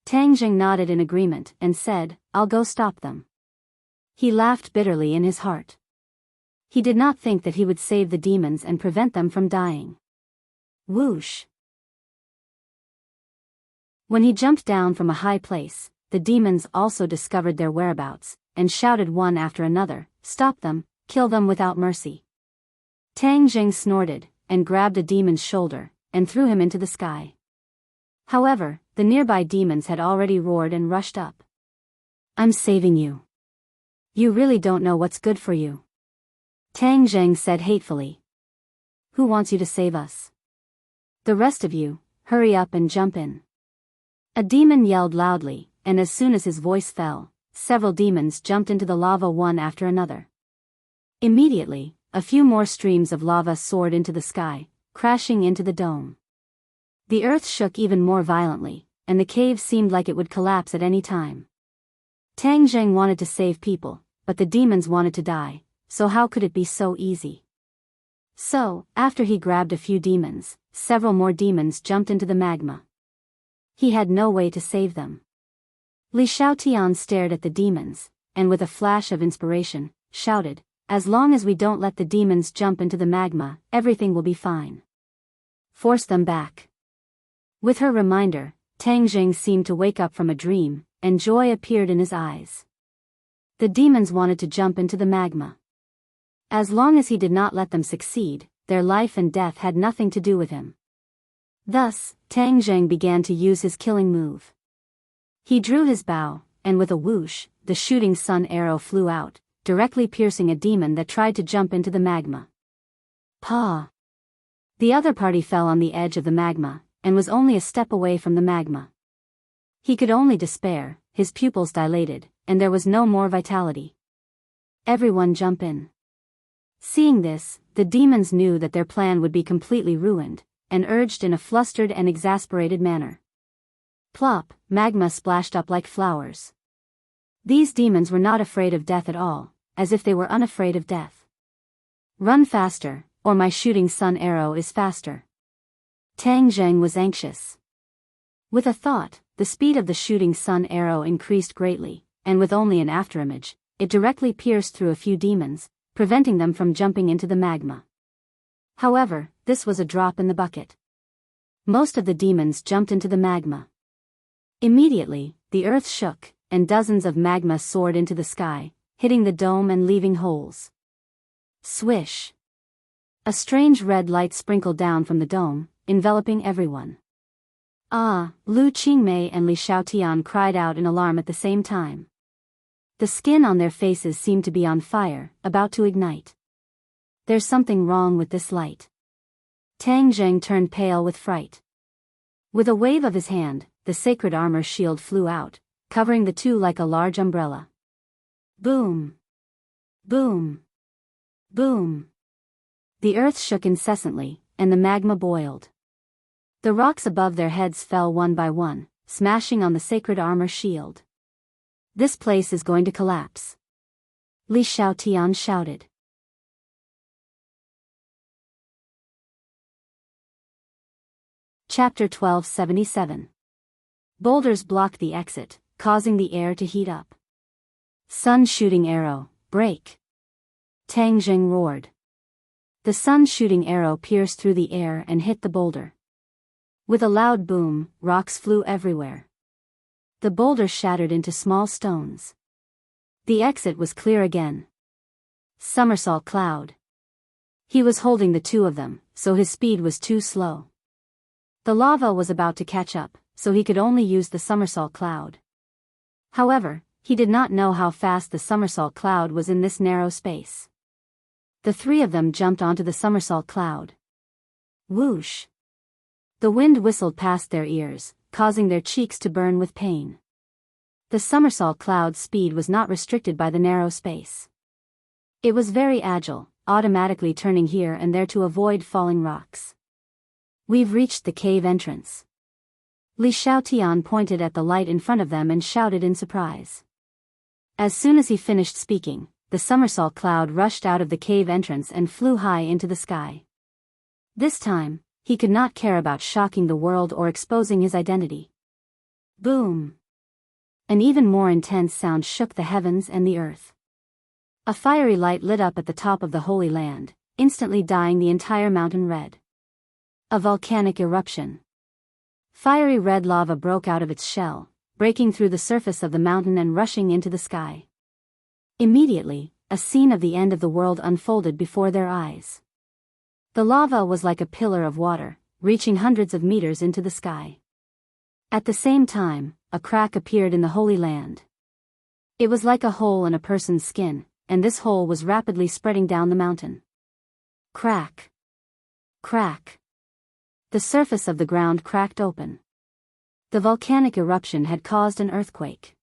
Tang Jing nodded in agreement and said, I'll go stop them. He laughed bitterly in his heart. He did not think that he would save the demons and prevent them from dying. Whoosh! When he jumped down from a high place, the demons also discovered their whereabouts, and shouted one after another, Stop them, kill them without mercy. Tang Jing snorted, and grabbed a demon's shoulder, and threw him into the sky. However, the nearby demons had already roared and rushed up. I'm saving you. You really don't know what's good for you. Tang Jing said hatefully. Who wants you to save us? The rest of you, hurry up and jump in. A demon yelled loudly, and as soon as his voice fell, several demons jumped into the lava one after another. Immediately, a few more streams of lava soared into the sky, crashing into the dome. The earth shook even more violently, and the cave seemed like it would collapse at any time. Tang Jing wanted to save people, but the demons wanted to die, so how could it be so easy? So, after he grabbed a few demons, several more demons jumped into the magma. He had no way to save them. Li Xiaotian stared at the demons, and with a flash of inspiration, shouted, As long as we don't let the demons jump into the magma, everything will be fine. Force them back. With her reminder, Tang Jing seemed to wake up from a dream, and joy appeared in his eyes. The demons wanted to jump into the magma. As long as he did not let them succeed, their life and death had nothing to do with him. Thus, Tang Jing began to use his killing move. He drew his bow, and with a whoosh, the shooting sun arrow flew out, directly piercing a demon that tried to jump into the magma. Paw! The other party fell on the edge of the magma, and was only a step away from the magma. He could only despair, his pupils dilated, and there was no more vitality. Everyone jump in. Seeing this, the demons knew that their plan would be completely ruined, and urged in a flustered and exasperated manner. Plop, magma splashed up like flowers. These demons were not afraid of death at all, as if they were unafraid of death. Run faster, or my shooting sun arrow is faster. Tang Jing was anxious. With a thought, the speed of the shooting sun arrow increased greatly, and with only an afterimage, it directly pierced through a few demons, preventing them from jumping into the magma. However, this was a drop in the bucket. Most of the demons jumped into the magma. Immediately, the earth shook, and dozens of magma soared into the sky, hitting the dome and leaving holes. Swish! A strange red light sprinkled down from the dome, enveloping everyone. Ah! Lu Qingmei and Li Xiaotian cried out in alarm at the same time. The skin on their faces seemed to be on fire, about to ignite. There's something wrong with this light. Tang Jing turned pale with fright. With a wave of his hand, the sacred armor shield flew out, covering the two like a large umbrella. Boom! Boom! Boom! The earth shook incessantly, and the magma boiled. The rocks above their heads fell one by one, smashing on the sacred armor shield. This place is going to collapse. Li Xiaotian shouted. Chapter 1277. Boulders blocked the exit, causing the air to heat up. Sun-shooting arrow, break! Tang Zheng roared. The sun-shooting arrow pierced through the air and hit the boulder. With a loud boom, rocks flew everywhere. The boulder shattered into small stones. The exit was clear again. Somersault Cloud. He was holding the two of them, so his speed was too slow. The lava was about to catch up, so he could only use the somersault cloud. However, he did not know how fast the somersault cloud was in this narrow space. The three of them jumped onto the somersault cloud. Whoosh! The wind whistled past their ears, causing their cheeks to burn with pain. The somersault cloud's speed was not restricted by the narrow space. It was very agile, automatically turning here and there to avoid falling rocks. We've reached the cave entrance. Li Xiaotian pointed at the light in front of them and shouted in surprise. As soon as he finished speaking, the somersault cloud rushed out of the cave entrance and flew high into the sky. This time, he could not care about shocking the world or exposing his identity. Boom! An even more intense sound shook the heavens and the earth. A fiery light lit up at the top of the Holy Land, instantly dyeing the entire mountain red. A volcanic eruption. Fiery red lava broke out of its shell, breaking through the surface of the mountain and rushing into the sky. Immediately, a scene of the end of the world unfolded before their eyes. The lava was like a pillar of water, reaching hundreds of meters into the sky. At the same time, a crack appeared in the Holy Land. It was like a hole in a person's skin, and this hole was rapidly spreading down the mountain. Crack! Crack! The surface of the ground cracked open. The volcanic eruption had caused an earthquake.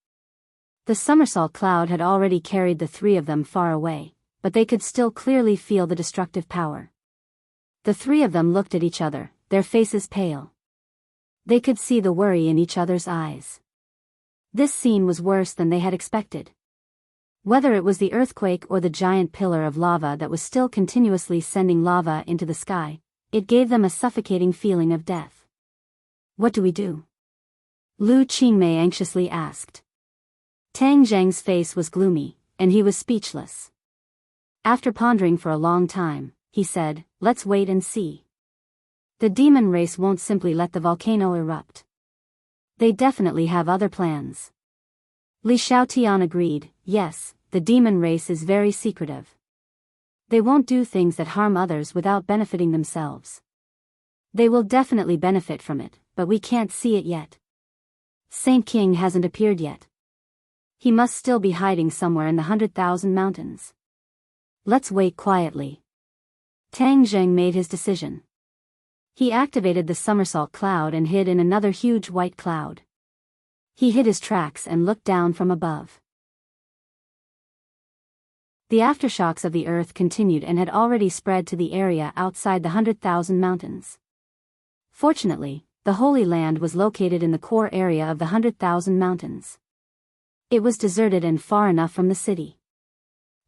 The somersault cloud had already carried the three of them far away, but they could still clearly feel the destructive power. The three of them looked at each other, their faces pale. They could see the worry in each other's eyes. This scene was worse than they had expected. Whether it was the earthquake or the giant pillar of lava that was still continuously sending lava into the sky, it gave them a suffocating feeling of death. What do we do? Lu Qingmei anxiously asked. Tang Zheng's face was gloomy, and he was speechless. After pondering for a long time, he said, "Let's wait and see. The demon race won't simply let the volcano erupt. They definitely have other plans." Li Xiaotian agreed, "Yes, the demon race is very secretive. They won't do things that harm others without benefiting themselves. They will definitely benefit from it, but we can't see it yet. Saint King hasn't appeared yet. He must still be hiding somewhere in the 100,000 mountains. Let's wait quietly." Tang Zheng made his decision. He activated the somersault cloud and hid in another huge white cloud. He hid his tracks and looked down from above. The aftershocks of the earth continued and had already spread to the area outside the 100,000 mountains. Fortunately, the Holy Land was located in the core area of the 100,000 mountains. It was deserted and far enough from the city.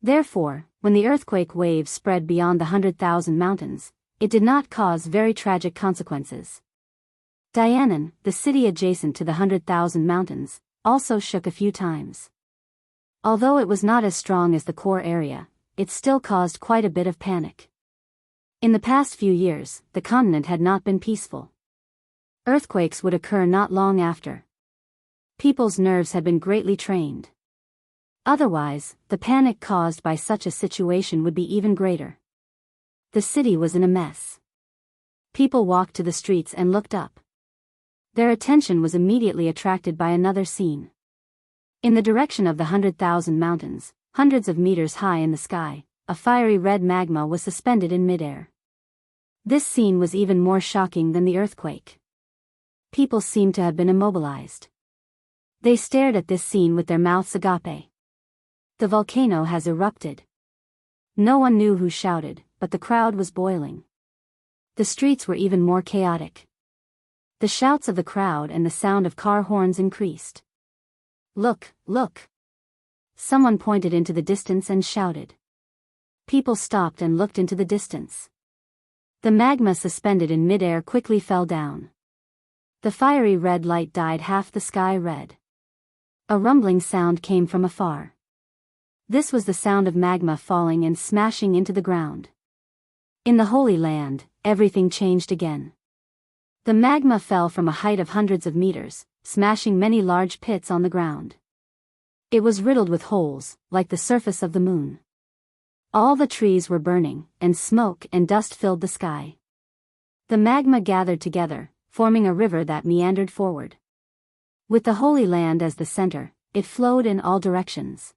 Therefore, when the earthquake waves spread beyond the 100,000 mountains, it did not cause very tragic consequences. Dianan, the city adjacent to the 100,000 mountains, also shook a few times. Although it was not as strong as the core area, it still caused quite a bit of panic. In the past few years, the continent had not been peaceful. Earthquakes would occur not long after. People's nerves had been greatly trained. Otherwise, the panic caused by such a situation would be even greater. The city was in a mess. People walked to the streets and looked up. Their attention was immediately attracted by another scene. In the direction of the 100,000 mountains, hundreds of meters high in the sky, a fiery red magma was suspended in midair. This scene was even more shocking than the earthquake. People seemed to have been immobilized. They stared at this scene with their mouths agape. The volcano has erupted. No one knew who shouted, but the crowd was boiling. The streets were even more chaotic. The shouts of the crowd and the sound of car horns increased. "Look, look!" Someone pointed into the distance and shouted. People stopped and looked into the distance. The magma suspended in midair quickly fell down. The fiery red light dyed half the sky red. A rumbling sound came from afar. This was the sound of magma falling and smashing into the ground. In the Holy Land, everything changed again. The magma fell from a height of hundreds of meters, smashing many large pits on the ground. It was riddled with holes, like the surface of the moon. All the trees were burning, and smoke and dust filled the sky. The magma gathered together, forming a river that meandered forward. With the Holy Land as the center, it flowed in all directions.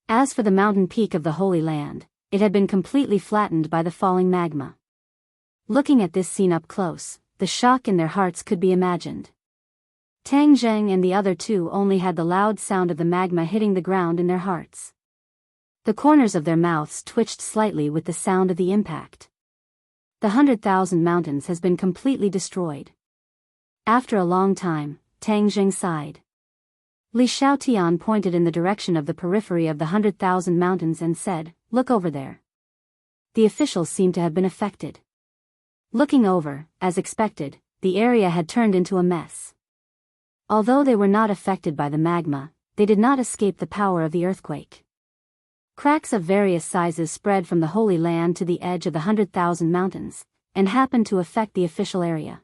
As for the mountain peak of the Holy Land, it had been completely flattened by the falling magma. Looking at this scene up close, the shock in their hearts could be imagined. Tang Zheng and the other two only had the loud sound of the magma hitting the ground in their hearts. The corners of their mouths twitched slightly with the sound of the impact. The 100,000 mountains has been completely destroyed. After a long time, Tang Zheng sighed. Li Xiaotian pointed in the direction of the periphery of the 100,000 mountains and said, "Look over there." The officials seemed to have been affected. Looking over, as expected, the area had turned into a mess. Although they were not affected by the magma, they did not escape the power of the earthquake. Cracks of various sizes spread from the Holy Land to the edge of the 100,000 mountains, and happened to affect the official area.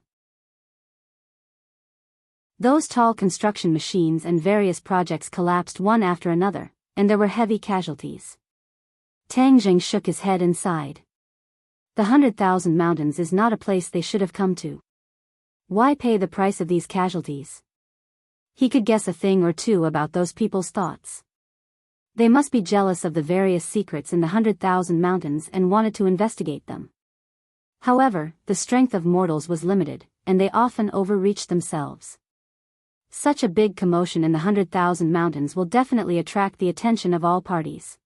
Those tall construction machines and various projects collapsed one after another, and there were heavy casualties. Tang Zheng shook his head and sighed. The 100,000 mountains is not a place they should have come to. Why pay the price of these casualties? He could guess a thing or two about those people's thoughts. They must be jealous of the various secrets in the 100,000 mountains and wanted to investigate them. However, the strength of mortals was limited, and they often overreached themselves. Such a big commotion in the 100,000 mountains will definitely attract the attention of all parties.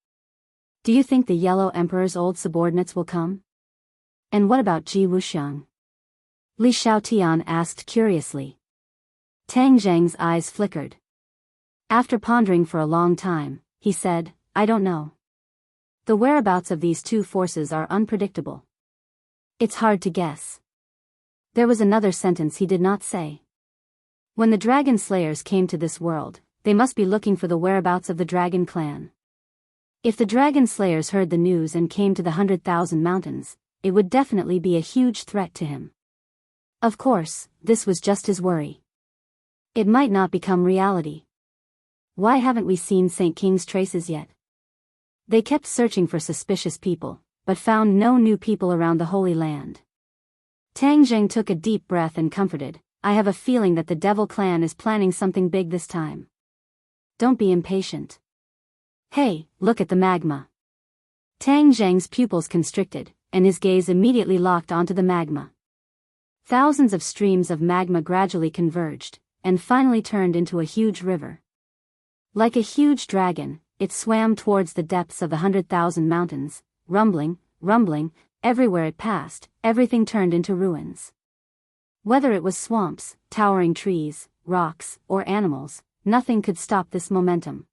Do you think the Yellow Emperor's old subordinates will come? And what about Ji Wuxiang? Li Xiaotian asked curiously. Tang Zheng's eyes flickered. After pondering for a long time, he said, "I don't know. The whereabouts of these two forces are unpredictable. It's hard to guess." There was another sentence he did not say. When the Dragon Slayers came to this world, they must be looking for the whereabouts of the Dragon Clan. If the Dragon Slayers heard the news and came to the 100,000 mountains, it would definitely be a huge threat to him. Of course, this was just his worry. It might not become reality. Why haven't we seen St. King's traces yet? They kept searching for suspicious people, but found no new people around the Holy Land. Tang Zheng took a deep breath and comforted, "I have a feeling that the Devil Clan is planning something big this time. Don't be impatient. Hey, look at the magma." Tang Zheng's pupils constricted, and his gaze immediately locked onto the magma. Thousands of streams of magma gradually converged, and finally turned into a huge river. Like a huge dragon, it swam towards the depths of the 100,000 mountains, rumbling, everywhere it passed, everything turned into ruins. Whether it was swamps, towering trees, rocks, or animals, nothing could stop this momentum.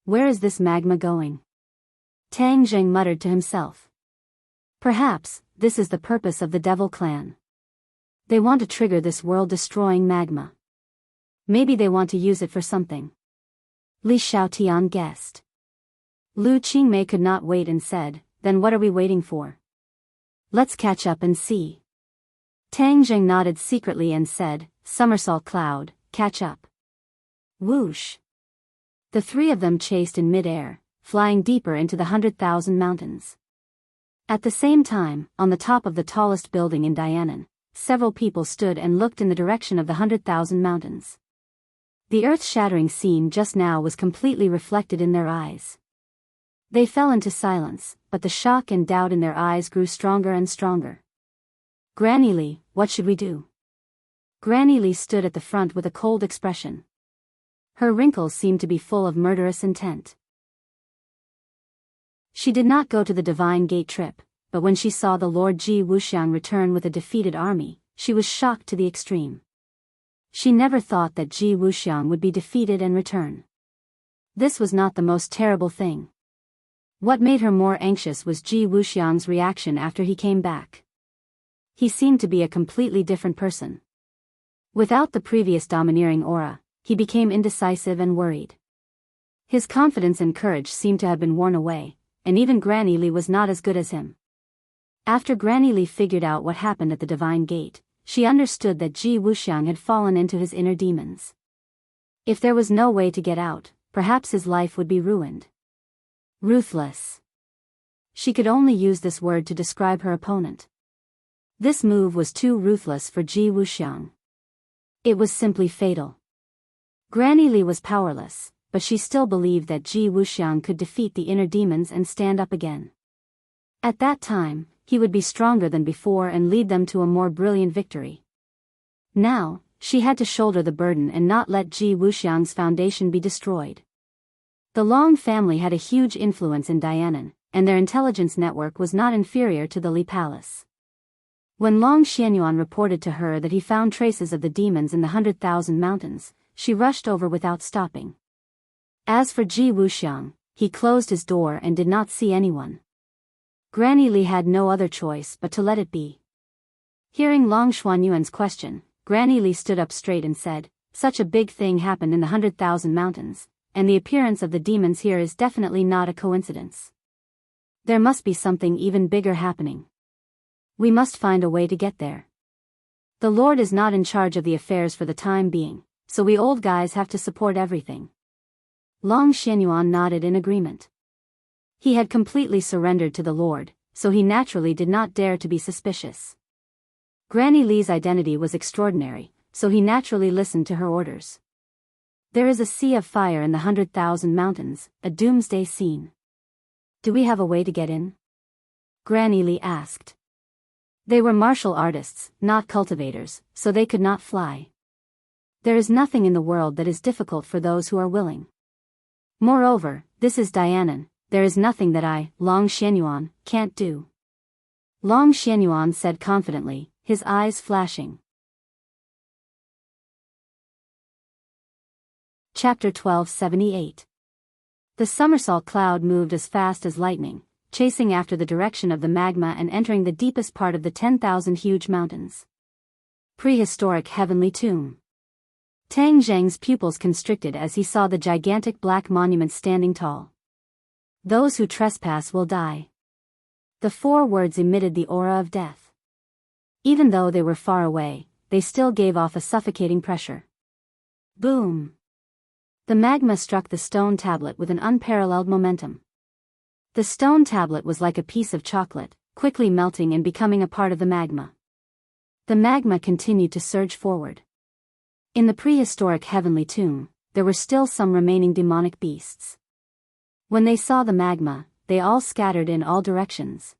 Where is this magma going? Tang Zheng muttered to himself. Perhaps, this is the purpose of the Devil Clan. They want to trigger this world-destroying magma. Maybe they want to use it for something. Li Xiaotian guessed. Lu Qingmei could not wait and said, "Then what are we waiting for? Let's catch up and see." Tang Zheng nodded secretly and said, "Somersault cloud, catch up." Whoosh! The three of them chased in mid-air, flying deeper into the 100,000 mountains. At the same time, on the top of the tallest building in Dianan, several people stood and looked in the direction of the 100,000 mountains. The earth-shattering scene just now was completely reflected in their eyes. They fell into silence, but the shock and doubt in their eyes grew stronger and stronger. "Granny Li, what should we do?" Granny Li stood at the front with a cold expression. Her wrinkles seemed to be full of murderous intent. She did not go to the Divine Gate trip, but when she saw the Lord Ji Wuxiang return with a defeated army, she was shocked to the extreme. She never thought that Ji Wuxiang would be defeated and return. This was not the most terrible thing. What made her more anxious was Ji Wuxiang's reaction after he came back. He seemed to be a completely different person. Without the previous domineering aura, he became indecisive and worried. His confidence and courage seemed to have been worn away, and even Granny Li was not as good as him. After Granny Li figured out what happened at the Divine Gate, she understood that Ji Wuxiang had fallen into his inner demons. If there was no way to get out, perhaps his life would be ruined. Ruthless. She could only use this word to describe her opponent. This move was too ruthless for Ji Wuxiang. It was simply fatal. Granny Li was powerless, but she still believed that Ji Wuxiang could defeat the inner demons and stand up again. At that time, he would be stronger than before and lead them to a more brilliant victory. Now, she had to shoulder the burden and not let Ji Wuxiang's foundation be destroyed. The Long family had a huge influence in Dianan, and their intelligence network was not inferior to the Li Palace. When Long Xianyuan reported to her that he found traces of the demons in the 100,000 mountains, she rushed over without stopping. As for Ji Wuxiang, he closed his door and did not see anyone. Granny Li had no other choice but to let it be. Hearing Long Xuanyuan's question, Granny Li stood up straight and said, "Such a big thing happened in the 100,000 mountains, and the appearance of the demons here is definitely not a coincidence. There must be something even bigger happening. We must find a way to get there. The Lord is not in charge of the affairs for the time being, so we old guys have to support everything." Long Xianyuan nodded in agreement. He had completely surrendered to the Lord, so he naturally did not dare to be suspicious. Granny Li's identity was extraordinary, so he naturally listened to her orders. There is a sea of fire in the 100,000 mountains, a doomsday scene. Do we have a way to get in? Granny Li asked. They were martial artists, not cultivators, so they could not fly. There is nothing in the world that is difficult for those who are willing. Moreover, this is Dianan, there is nothing that I, Long Xianyuan, can't do. Long Xianyuan said confidently, his eyes flashing. Chapter 1278. The somersault cloud moved as fast as lightning, chasing after the direction of the magma and entering the deepest part of the 10,000 huge mountains. Prehistoric heavenly tomb. Tang Zheng's pupils constricted as he saw the gigantic black monument standing tall. Those who trespass will die. The 4 words emitted the aura of death. Even though they were far away, they still gave off a suffocating pressure. Boom! The magma struck the stone tablet with an unparalleled momentum. The stone tablet was like a piece of chocolate, quickly melting and becoming a part of the magma. The magma continued to surge forward. In the prehistoric heavenly tomb, there were still some remaining demonic beasts. When they saw the magma, they all scattered in all directions.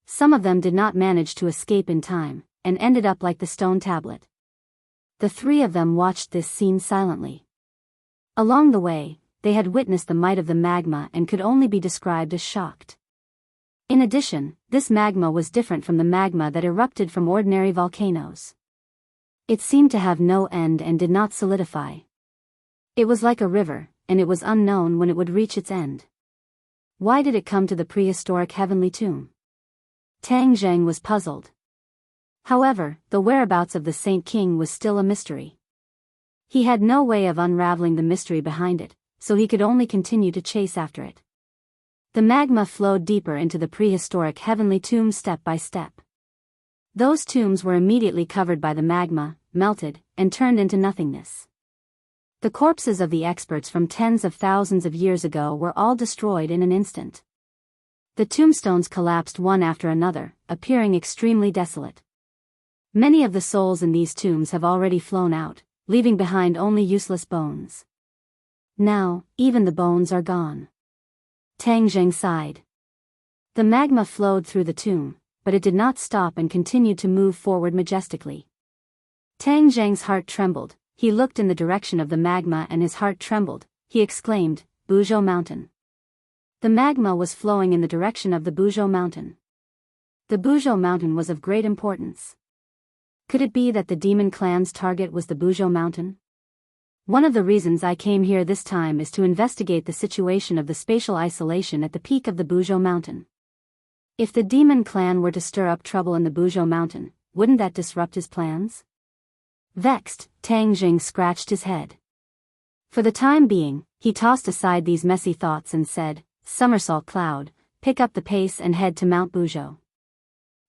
Some of them did not manage to escape in time, and ended up like the stone tablet. The 3 of them watched this scene silently. Along the way, they had witnessed the might of the magma and could only be described as shocked. In addition, this magma was different from the magma that erupted from ordinary volcanoes. It seemed to have no end and did not solidify. It was like a river, and it was unknown when it would reach its end. Why did it come to the prehistoric heavenly tomb? Tang Zheng was puzzled. However, the whereabouts of the Saint King was still a mystery. He had no way of unraveling the mystery behind it, so he could only continue to chase after it. The magma flowed deeper into the prehistoric heavenly tomb step by step. Those tombs were immediately covered by the magma, melted, and turned into nothingness. The corpses of the experts from tens of thousands of years ago were all destroyed in an instant. The tombstones collapsed one after another, appearing extremely desolate. Many of the souls in these tombs have already flown out, leaving behind only useless bones. Now, even the bones are gone. Tang Zheng sighed. The magma flowed through the tomb, but it did not stop and continued to move forward majestically. Tang Zheng's heart trembled. He looked in the direction of the magma and his heart trembled. He exclaimed, "Buzhou Mountain." The magma was flowing in the direction of the Buzhou mountain. The Buzhou mountain was of great importance. Could it be that the demon clan's target was the Buzhou mountain? One of the reasons I came here this time is to investigate the situation of the spatial isolation at the peak of the Buzhou mountain. If the demon clan were to stir up trouble in the Buzhou mountain, wouldn't that disrupt his plans? Vexed, Tang Jing scratched his head. For the time being, he tossed aside these messy thoughts and said, "Somersault Cloud, pick up the pace and head to Mount Buzhou."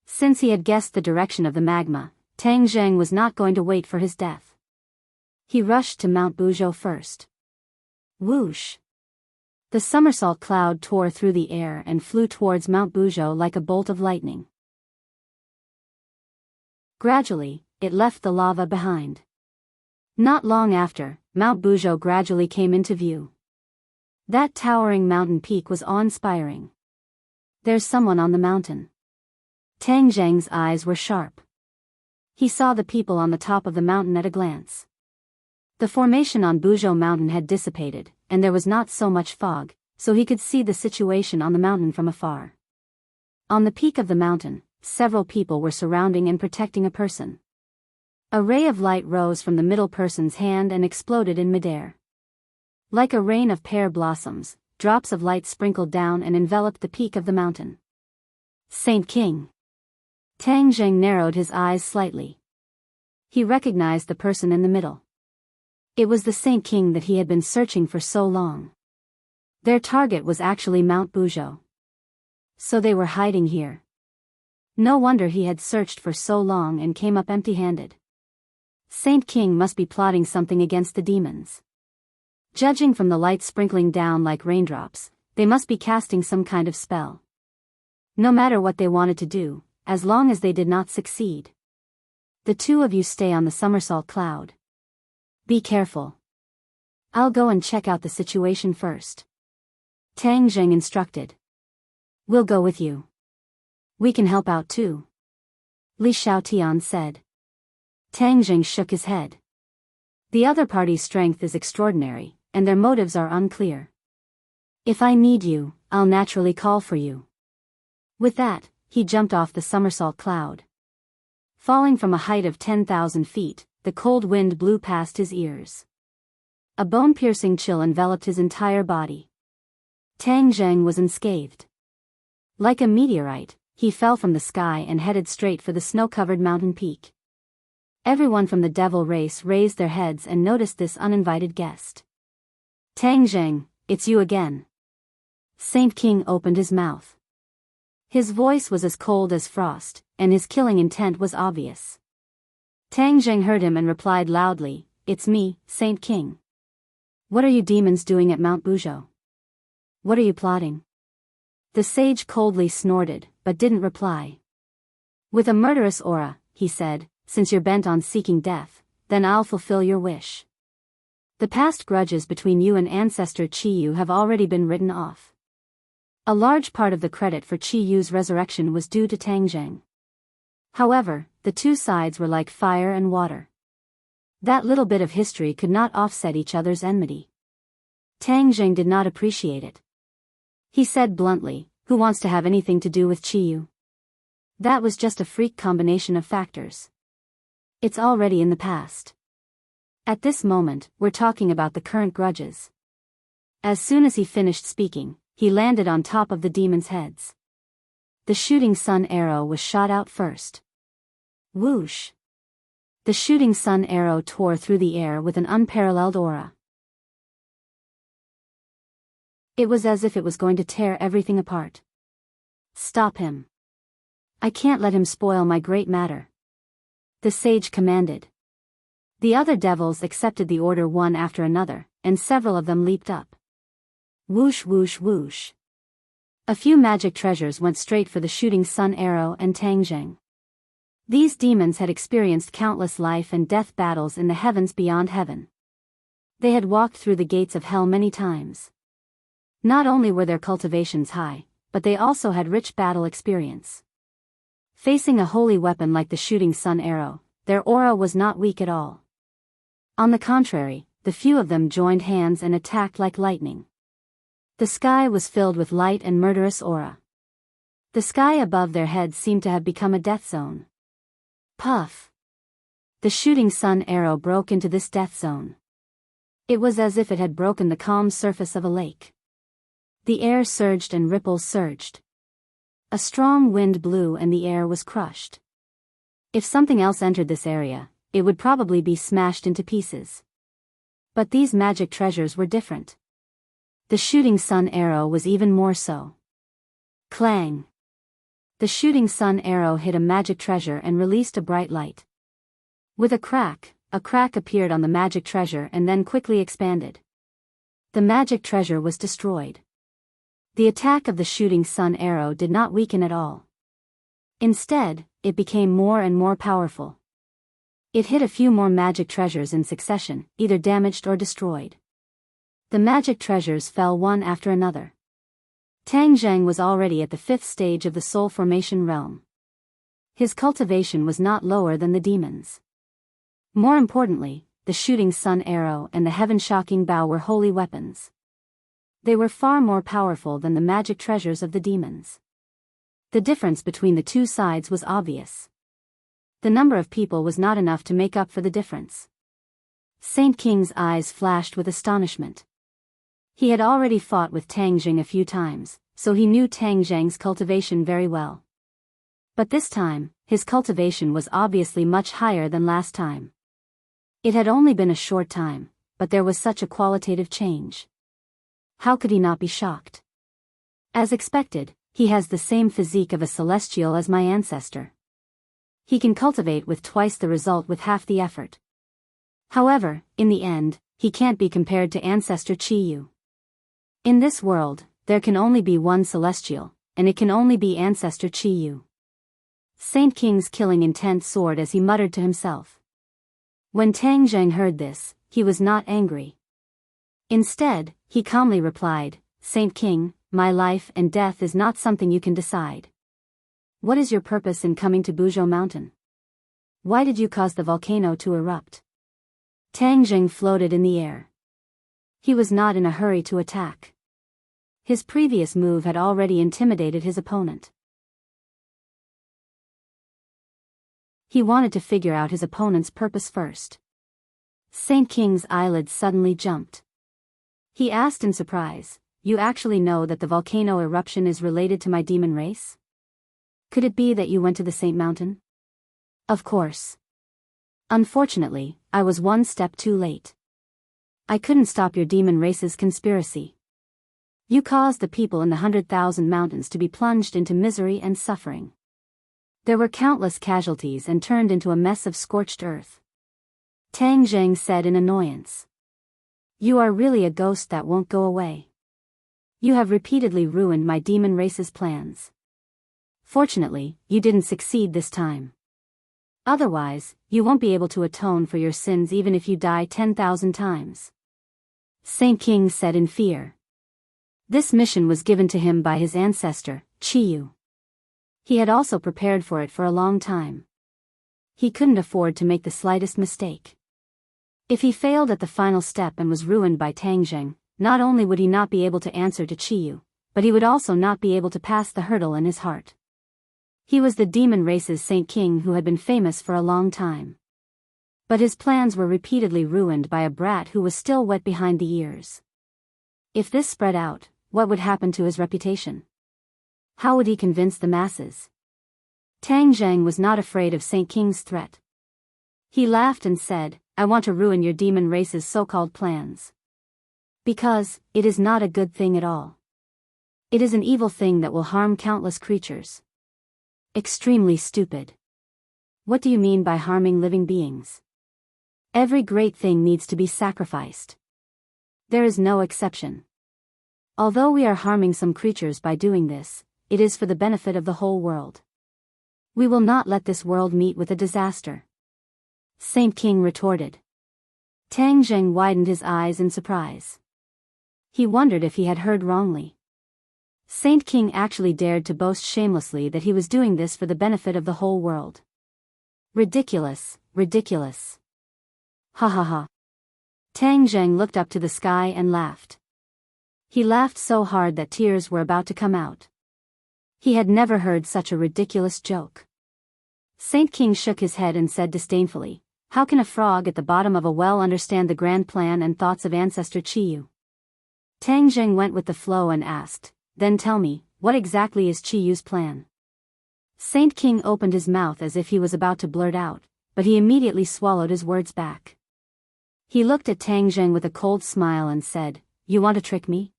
Since he had guessed the direction of the magma, Tang Zheng was not going to wait for his death. He rushed to Mount Buzhou first. Whoosh! The somersault cloud tore through the air and flew towards Mount Buzhou like a bolt of lightning. Gradually, it left the lava behind. Not long after, Mount Buzhou gradually came into view. That towering mountain peak was awe-inspiring. There's someone on the mountain. Tang Zheng's eyes were sharp. He saw the people on the top of the mountain at a glance. The formation on Buzhou mountain had dissipated, and there was not so much fog, so he could see the situation on the mountain from afar. On the peak of the mountain, several people were surrounding and protecting a person. A ray of light rose from the middle person's hand and exploded in midair. Like a rain of pear blossoms, drops of light sprinkled down and enveloped the peak of the mountain. Saint King. Tang Zheng narrowed his eyes slightly. He recognized the person in the middle. It was the Saint King that he had been searching for so long. Their target was actually Mount Buzhou. So they were hiding here. No wonder he had searched for so long and came up empty-handed. Saint King must be plotting something against the demons. Judging from the light sprinkling down like raindrops, they must be casting some kind of spell. No matter what they wanted to do, as long as they did not succeed. The two of you stay on the somersault cloud. Be careful. I'll go and check out the situation first. Tang Zheng instructed. We'll go with you. We can help out too. Li Xiaotian said. Tang Zheng shook his head. The other party's strength is extraordinary, and their motives are unclear. If I need you, I'll naturally call for you. With that, he jumped off the somersault cloud. Falling from a height of 10,000 feet, the cold wind blew past his ears. A bone-piercing chill enveloped his entire body. Tang Zheng was unscathed. Like a meteorite, he fell from the sky and headed straight for the snow-covered mountain peak. Everyone from the devil race raised their heads and noticed this uninvited guest. Tang Zheng, it's you again. Saint King opened his mouth. His voice was as cold as frost, and his killing intent was obvious. Tang Zheng heard him and replied loudly, "It's me, Saint King. What are you demons doing at Mount Buzhou? What are you plotting?" The sage coldly snorted, but didn't reply. With a murderous aura, he said, "Since you're bent on seeking death, then I'll fulfill your wish. The past grudges between you and ancestor Qi Yu have already been written off." A large part of the credit for Qi Yu's resurrection was due to Tang Zheng. However, the two sides were like fire and water. That little bit of history could not offset each other's enmity. Tang Zheng did not appreciate it. He said bluntly, "Who wants to have anything to do with Qi Yu? That was just a freak combination of factors. It's already in the past. At this moment, we're talking about the current grudges." As soon as he finished speaking, he landed on top of the demons' heads. The shooting sun arrow was shot out first. Whoosh! The shooting sun arrow tore through the air with an unparalleled aura. It was as if it was going to tear everything apart. "Stop him. I can't let him spoil my great matter," the sage commanded. The other devils accepted the order one after another, and several of them leaped up. Whoosh whoosh whoosh. A few magic treasures went straight for the shooting sun arrow and Tang Zheng. These demons had experienced countless life and death battles in the heavens beyond heaven. They had walked through the gates of hell many times. Not only were their cultivations high, but they also had rich battle experience. Facing a holy weapon like the shooting sun arrow, their aura was not weak at all. On the contrary, the few of them joined hands and attacked like lightning. The sky was filled with light and murderous aura. The sky above their heads seemed to have become a death zone. Puff! The shooting sun arrow broke into this death zone. It was as if it had broken the calm surface of a lake. The air surged and ripples surged. A strong wind blew and the air was crushed. If something else entered this area, it would probably be smashed into pieces. But these magic treasures were different. The shooting sun arrow was even more so. Clang! The shooting sun arrow hit a magic treasure and released a bright light. With a crack appeared on the magic treasure and then quickly expanded. The magic treasure was destroyed. The attack of the shooting sun arrow did not weaken at all. Instead, it became more and more powerful. It hit a few more magic treasures in succession, either damaged or destroyed. The magic treasures fell one after another. Tang Zheng was already at the 5th stage of the soul formation realm. His cultivation was not lower than the demons. More importantly, the shooting sun arrow and the heaven-shocking bow were holy weapons. They were far more powerful than the magic treasures of the demons. The difference between the two sides was obvious. The number of people was not enough to make up for the difference. Saint King's eyes flashed with astonishment. He had already fought with Tang Zheng a few times, so he knew Tang Zheng's cultivation very well. But this time, his cultivation was obviously much higher than last time. It had only been a short time, but there was such a qualitative change. How could he not be shocked? As expected, he has the same physique of a celestial as my ancestor. He can cultivate with twice the result with half the effort. However, in the end, he can't be compared to Ancestor Chi-Yu. In this world, there can only be one celestial, and it can only be Ancestor Chi-Yu. Saint King's killing intent soared as he muttered to himself. When Tang Zheng heard this, he was not angry. Instead, he calmly replied, "Saint King, my life and death is not something you can decide. What is your purpose in coming to Buzhou Mountain? Why did you cause the volcano to erupt?" Tang Zheng floated in the air. He was not in a hurry to attack. His previous move had already intimidated his opponent. He wanted to figure out his opponent's purpose first. Saint King's eyelids suddenly jumped. He asked in surprise, "You actually know that the volcano eruption is related to my demon race? Could it be that you went to the Saint Mountain?" "Of course. Unfortunately, I was one step too late. I couldn't stop your demon race's conspiracy. You caused the people in the 100,000 mountains to be plunged into misery and suffering. There were countless casualties and turned into a mess of scorched earth." Tang Zheng said in annoyance. "You are really a ghost that won't go away. You have repeatedly ruined my demon race's plans. Fortunately, you didn't succeed this time. Otherwise, you won't be able to atone for your sins even if you die 10,000 times." Saint King said in fear. This mission was given to him by his ancestor, Chi-Yu. He had also prepared for it for a long time. He couldn't afford to make the slightest mistake. If he failed at the final step and was ruined by Tang Zheng, not only would he not be able to answer to Chi-Yu, but he would also not be able to pass the hurdle in his heart. He was the demon race's Saint King who had been famous for a long time. But his plans were repeatedly ruined by a brat who was still wet behind the ears. If this spread out, what would happen to his reputation? How would he convince the masses? Tang Zheng was not afraid of Saint King's threat. He laughed and said, "I want to ruin your demon race's so-called plans. Because, it is not a good thing at all. It is an evil thing that will harm countless creatures. Extremely stupid. What do you mean by harming living beings? Every great thing needs to be sacrificed. There is no exception. Although we are harming some creatures by doing this, it is for the benefit of the whole world. We will not let this world meet with a disaster." Saint King retorted. Tang Zheng widened his eyes in surprise. He wondered if he had heard wrongly. Saint King actually dared to boast shamelessly that he was doing this for the benefit of the whole world. Ridiculous, ridiculous. Ha ha ha. Tang Zheng looked up to the sky and laughed. He laughed so hard that tears were about to come out. He had never heard such a ridiculous joke. Saint King shook his head and said disdainfully, "How can a frog at the bottom of a well understand the grand plan and thoughts of ancestor Chiyu?" Tang Zheng went with the flow and asked, "Then tell me, what exactly is Chiyu's plan?" Saint King opened his mouth as if he was about to blurt out, but he immediately swallowed his words back. He looked at Tang Zheng with a cold smile and said, "You want to trick me?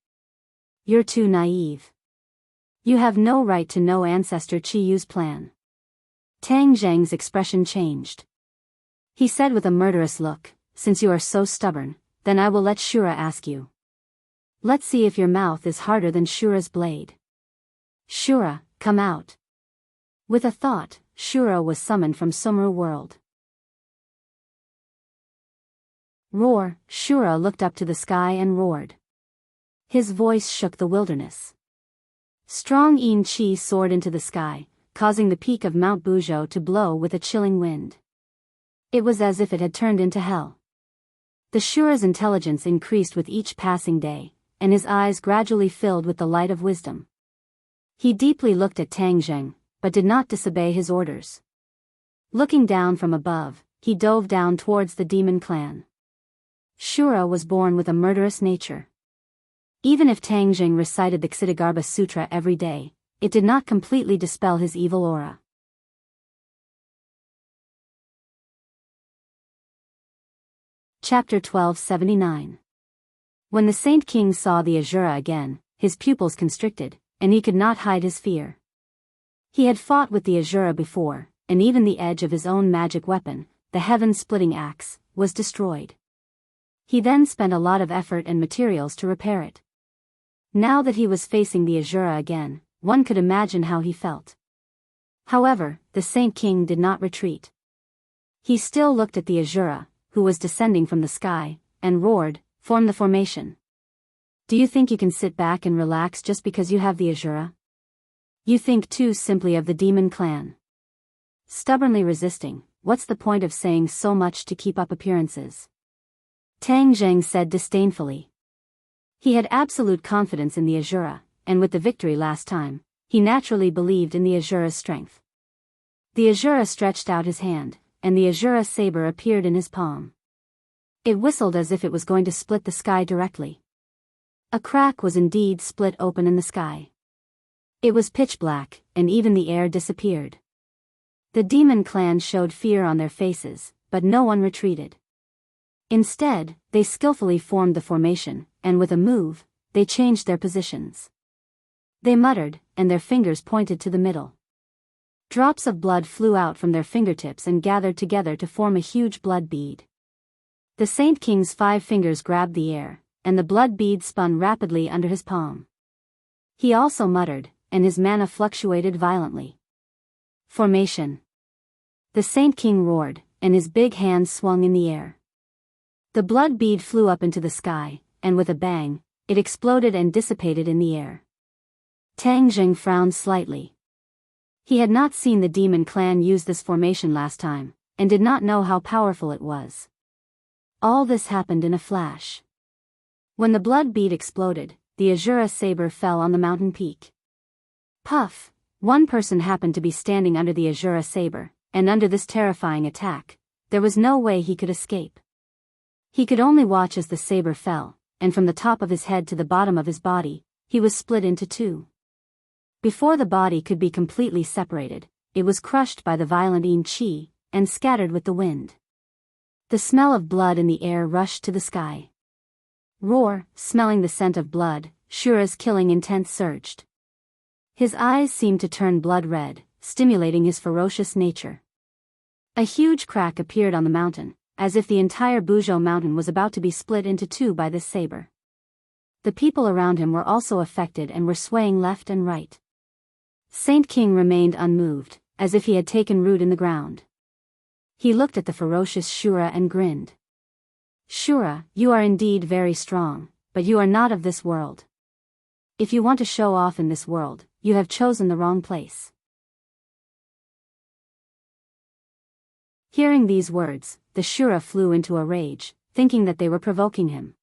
You're too naive. You have no right to know ancestor Chiyu's plan." Tang Zheng's expression changed. He said with a murderous look, "Since you are so stubborn, then I will let Shura ask you. Let's see if your mouth is harder than Shura's blade. Shura, come out." With a thought, Shura was summoned from Sumru world. Roar! Shura looked up to the sky and roared. His voice shook the wilderness. Strong Yin Qi soared into the sky, causing the peak of Mount Buzhou to blow with a chilling wind. It was as if it had turned into hell. The Shura's intelligence increased with each passing day, and his eyes gradually filled with the light of wisdom. He deeply looked at Tang Zheng, but did not disobey his orders. Looking down from above, he dove down towards the demon clan. Shura was born with a murderous nature. Even if Tang Zheng recited the Ksitigarbha Sutra every day, it did not completely dispel his evil aura. Chapter 1279. When the Saint King saw the Azura again, his pupils constricted, and he could not hide his fear. He had fought with the Azura before, and even the edge of his own magic weapon, the heaven-splitting axe, was destroyed. He then spent a lot of effort and materials to repair it. Now that he was facing the Azura again, one could imagine how he felt. However, the Saint King did not retreat. He still looked at the Azura, who was descending from the sky, and roared, "Form the formation. Do you think you can sit back and relax just because you have the Azura? You think too simply of the demon clan. Stubbornly resisting, what's the point of saying so much to keep up appearances?" Tang Zheng said disdainfully. He had absolute confidence in the Azura, and with the victory last time, he naturally believed in the Azura's strength. The Azura stretched out his hand, and the Azura saber appeared in his palm. It whistled as if it was going to split the sky directly. A crack was indeed split open in the sky. It was pitch black, and even the air disappeared. The demon clan showed fear on their faces, but no one retreated. Instead, they skillfully formed the formation, and with a move, they changed their positions. They muttered, and their fingers pointed to the middle. Drops of blood flew out from their fingertips and gathered together to form a huge blood bead. The Saint King's 5 fingers grabbed the air, and the blood bead spun rapidly under his palm. He also muttered, and his mana fluctuated violently. Formation. The Saint King roared, and his big hands swung in the air. The blood bead flew up into the sky, and with a bang, it exploded and dissipated in the air. Tang Zheng frowned slightly. He had not seen the demon clan use this formation last time, and did not know how powerful it was. All this happened in a flash. When the blood bead exploded, the Azura saber fell on the mountain peak. Puff! One person happened to be standing under the Azura saber, and under this terrifying attack, there was no way he could escape. He could only watch as the saber fell, and from the top of his head to the bottom of his body, he was split into 2. Before the body could be completely separated, it was crushed by the violent Yin Qi, and scattered with the wind. The smell of blood in the air rushed to the sky. Roar! Smelling the scent of blood, Shura's killing intent surged. His eyes seemed to turn blood red, stimulating his ferocious nature. A huge crack appeared on the mountain, as if the entire Buzhou mountain was about to be split into 2 by this saber. The people around him were also affected and were swaying left and right. Saint King remained unmoved, as if he had taken root in the ground. He looked at the ferocious Shura and grinned. "Shura, you are indeed very strong, but you are not of this world. If you want to show off in this world, you have chosen the wrong place." Hearing these words, the Shura flew into a rage, thinking that they were provoking him.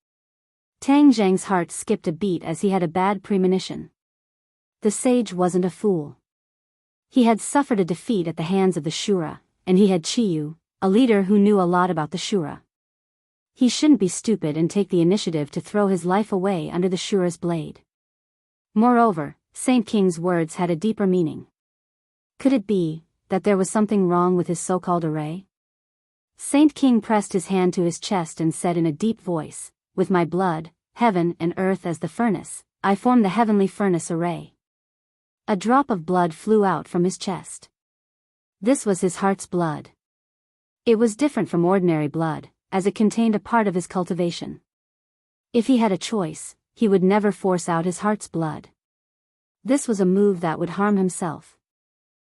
Tang Zhang's heart skipped a beat as he had a bad premonition. The sage wasn't a fool. He had suffered a defeat at the hands of the Shura, and he had Chiyu, a leader who knew a lot about the Shura. He shouldn't be stupid and take the initiative to throw his life away under the Shura's blade. Moreover, Saint King's words had a deeper meaning. Could it be that there was something wrong with his so-called array? Saint King pressed his hand to his chest and said in a deep voice, "With my blood, heaven and earth as the furnace, I form the heavenly furnace array." A drop of blood flew out from his chest. This was his heart's blood. It was different from ordinary blood, as it contained a part of his cultivation. If he had a choice, he would never force out his heart's blood. This was a move that would harm himself.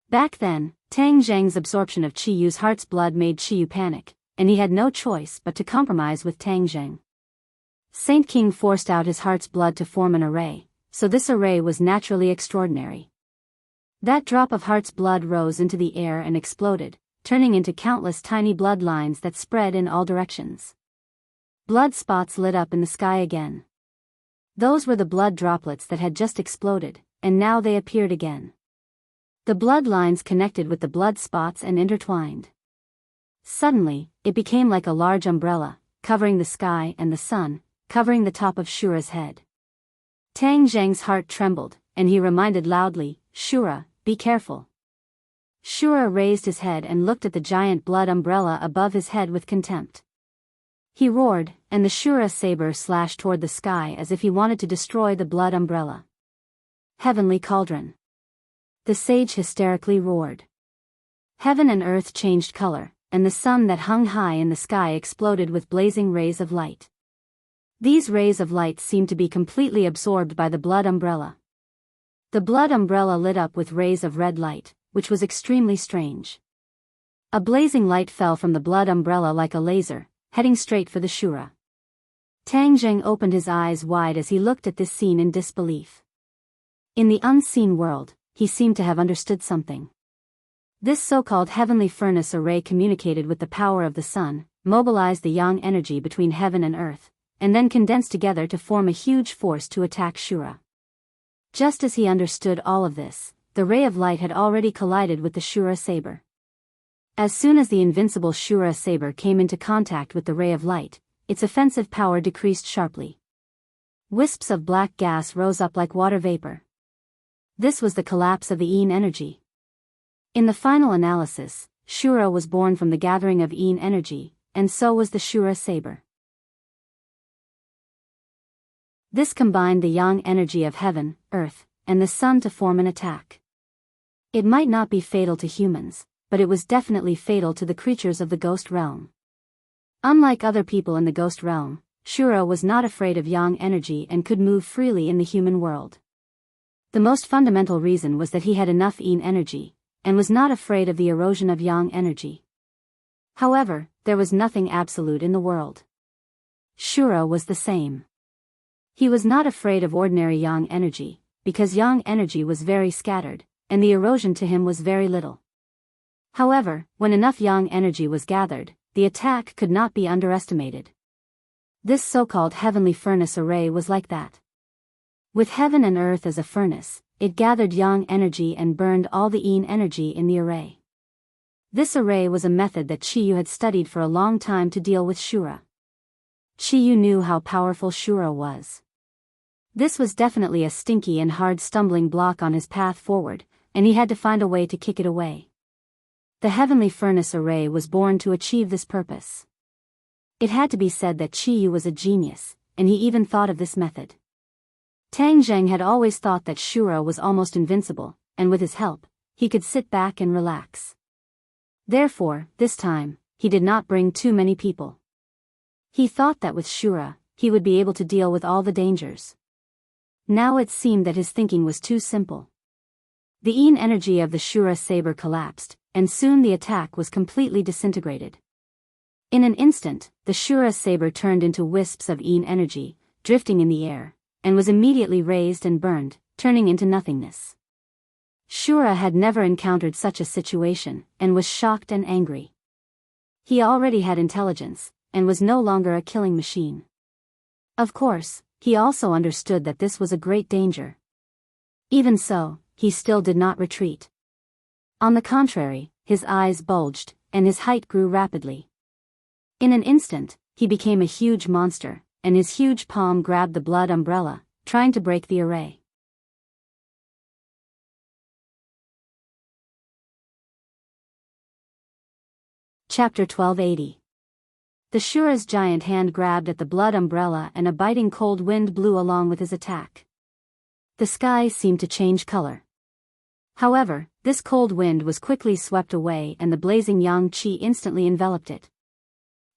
Back then, Tang Zhang's absorption of Chiyu's heart's blood made Chiyu panic, and he had no choice but to compromise with Tang Zhang. Saint King forced out his heart's blood to form an array, so this array was naturally extraordinary. That drop of heart's blood rose into the air and exploded, turning into countless tiny bloodlines that spread in all directions. Blood spots lit up in the sky again. Those were the blood droplets that had just exploded, and now they appeared again. The blood lines connected with the blood spots and intertwined. Suddenly, it became like a large umbrella, covering the sky and the sun, covering the top of Shura's head. Tang Zhang's heart trembled, and he reminded loudly, "Shura, be careful." Shura raised his head and looked at the giant blood umbrella above his head with contempt. He roared, and the Shura saber slashed toward the sky as if he wanted to destroy the blood umbrella. Heavenly cauldron. The sage hysterically roared. Heaven and earth changed color, and the sun that hung high in the sky exploded with blazing rays of light. These rays of light seemed to be completely absorbed by the blood umbrella. The blood umbrella lit up with rays of red light, which was extremely strange. A blazing light fell from the blood umbrella like a laser, heading straight for the Shura. Tang Zhang opened his eyes wide as he looked at this scene in disbelief. In the unseen world, he seemed to have understood something. This so-called heavenly furnace array communicated with the power of the sun, mobilized the yang energy between heaven and earth, and then condensed together to form a huge force to attack Shura. Just as he understood all of this, the ray of light had already collided with the Shura saber. As soon as the invincible Shura saber came into contact with the ray of light, its offensive power decreased sharply. Wisps of black gas rose up like water vapor. This was the collapse of the yin energy. In the final analysis, Shura was born from the gathering of yin energy, and so was the Shura saber. This combined the yang energy of heaven, earth, and the sun to form an attack. It might not be fatal to humans, but it was definitely fatal to the creatures of the ghost realm. Unlike other people in the ghost realm, Shura was not afraid of yang energy and could move freely in the human world. The most fundamental reason was that he had enough yin energy, and was not afraid of the erosion of yang energy. However, there was nothing absolute in the world. Shura was the same. He was not afraid of ordinary yang energy, because yang energy was very scattered, and the erosion to him was very little. However, when enough yang energy was gathered, the attack could not be underestimated. This so-called heavenly furnace array was like that. With heaven and earth as a furnace, it gathered yang energy and burned all the yin energy in the array. This array was a method that Chiyu had studied for a long time to deal with Shura. Chiyu knew how powerful Shura was. This was definitely a stinky and hard stumbling block on his path forward, and he had to find a way to kick it away. The heavenly furnace array was born to achieve this purpose. It had to be said that Chiyu was a genius, and he even thought of this method. Tang Zhang had always thought that Shura was almost invincible, and with his help, he could sit back and relax. Therefore, this time, he did not bring too many people. He thought that with Shura, he would be able to deal with all the dangers. Now it seemed that his thinking was too simple. The yin energy of the Shura saber collapsed, and soon the attack was completely disintegrated. In an instant, the Shura saber turned into wisps of yin energy, drifting in the air, and was immediately raised and burned, turning into nothingness. Shura had never encountered such a situation, and was shocked and angry. He already had intelligence, and was no longer a killing machine. Of course, he also understood that this was a great danger. Even so, he still did not retreat. On the contrary, his eyes bulged, and his height grew rapidly. In an instant, he became a huge monster, and his huge palm grabbed the blood umbrella, trying to break the array. Chapter 1280. The Shura's giant hand grabbed at the blood umbrella and a biting cold wind blew along with his attack. The sky seemed to change color. However, this cold wind was quickly swept away and the blazing yang qi instantly enveloped it.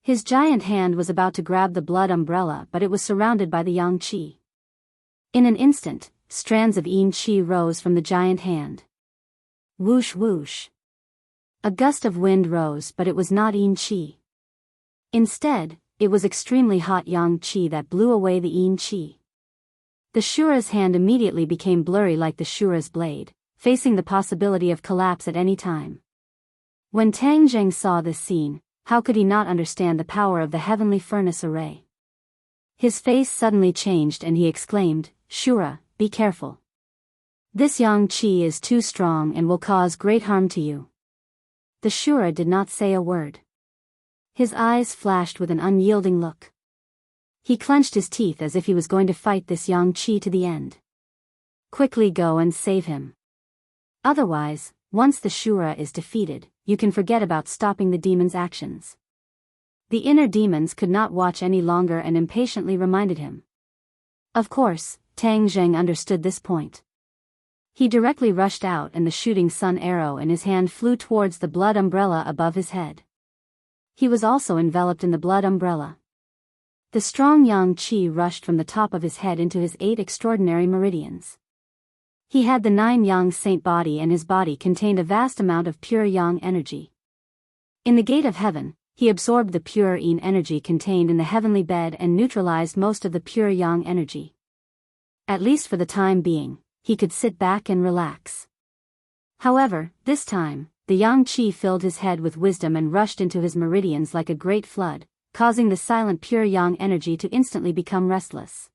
His giant hand was about to grab the blood umbrella but it was surrounded by the yang qi. In an instant, strands of yin qi rose from the giant hand. Whoosh whoosh. A gust of wind rose but it was not yin qi. Instead, it was extremely hot yang qi that blew away the yin qi. The Shura's hand immediately became blurry like the Shura's blade, facing the possibility of collapse at any time. When Tang Zheng saw this scene, how could he not understand the power of the heavenly furnace array? His face suddenly changed and he exclaimed, "Shura, be careful. This yang qi is too strong and will cause great harm to you." The Shura did not say a word. His eyes flashed with an unyielding look. He clenched his teeth as if he was going to fight this yang qi to the end. Quickly go and save him. Otherwise, once the Shura is defeated, you can forget about stopping the demon's actions. The inner demons could not watch any longer and impatiently reminded him. Of course, Tang Zheng understood this point. He directly rushed out and the shooting sun arrow in his hand flew towards the blood umbrella above his head. He was also enveloped in the blood umbrella. The strong yang qi rushed from the top of his head into his 8 extraordinary meridians. He had the 9 yang saint body and his body contained a vast amount of pure yang energy. In the gate of heaven, he absorbed the pure yin energy contained in the heavenly bed and neutralized most of the pure yang energy. At least for the time being, he could sit back and relax. However, this time, the yang qi filled his head with wisdom and rushed into his meridians like a great flood, causing the silent pure yang energy to instantly become restless.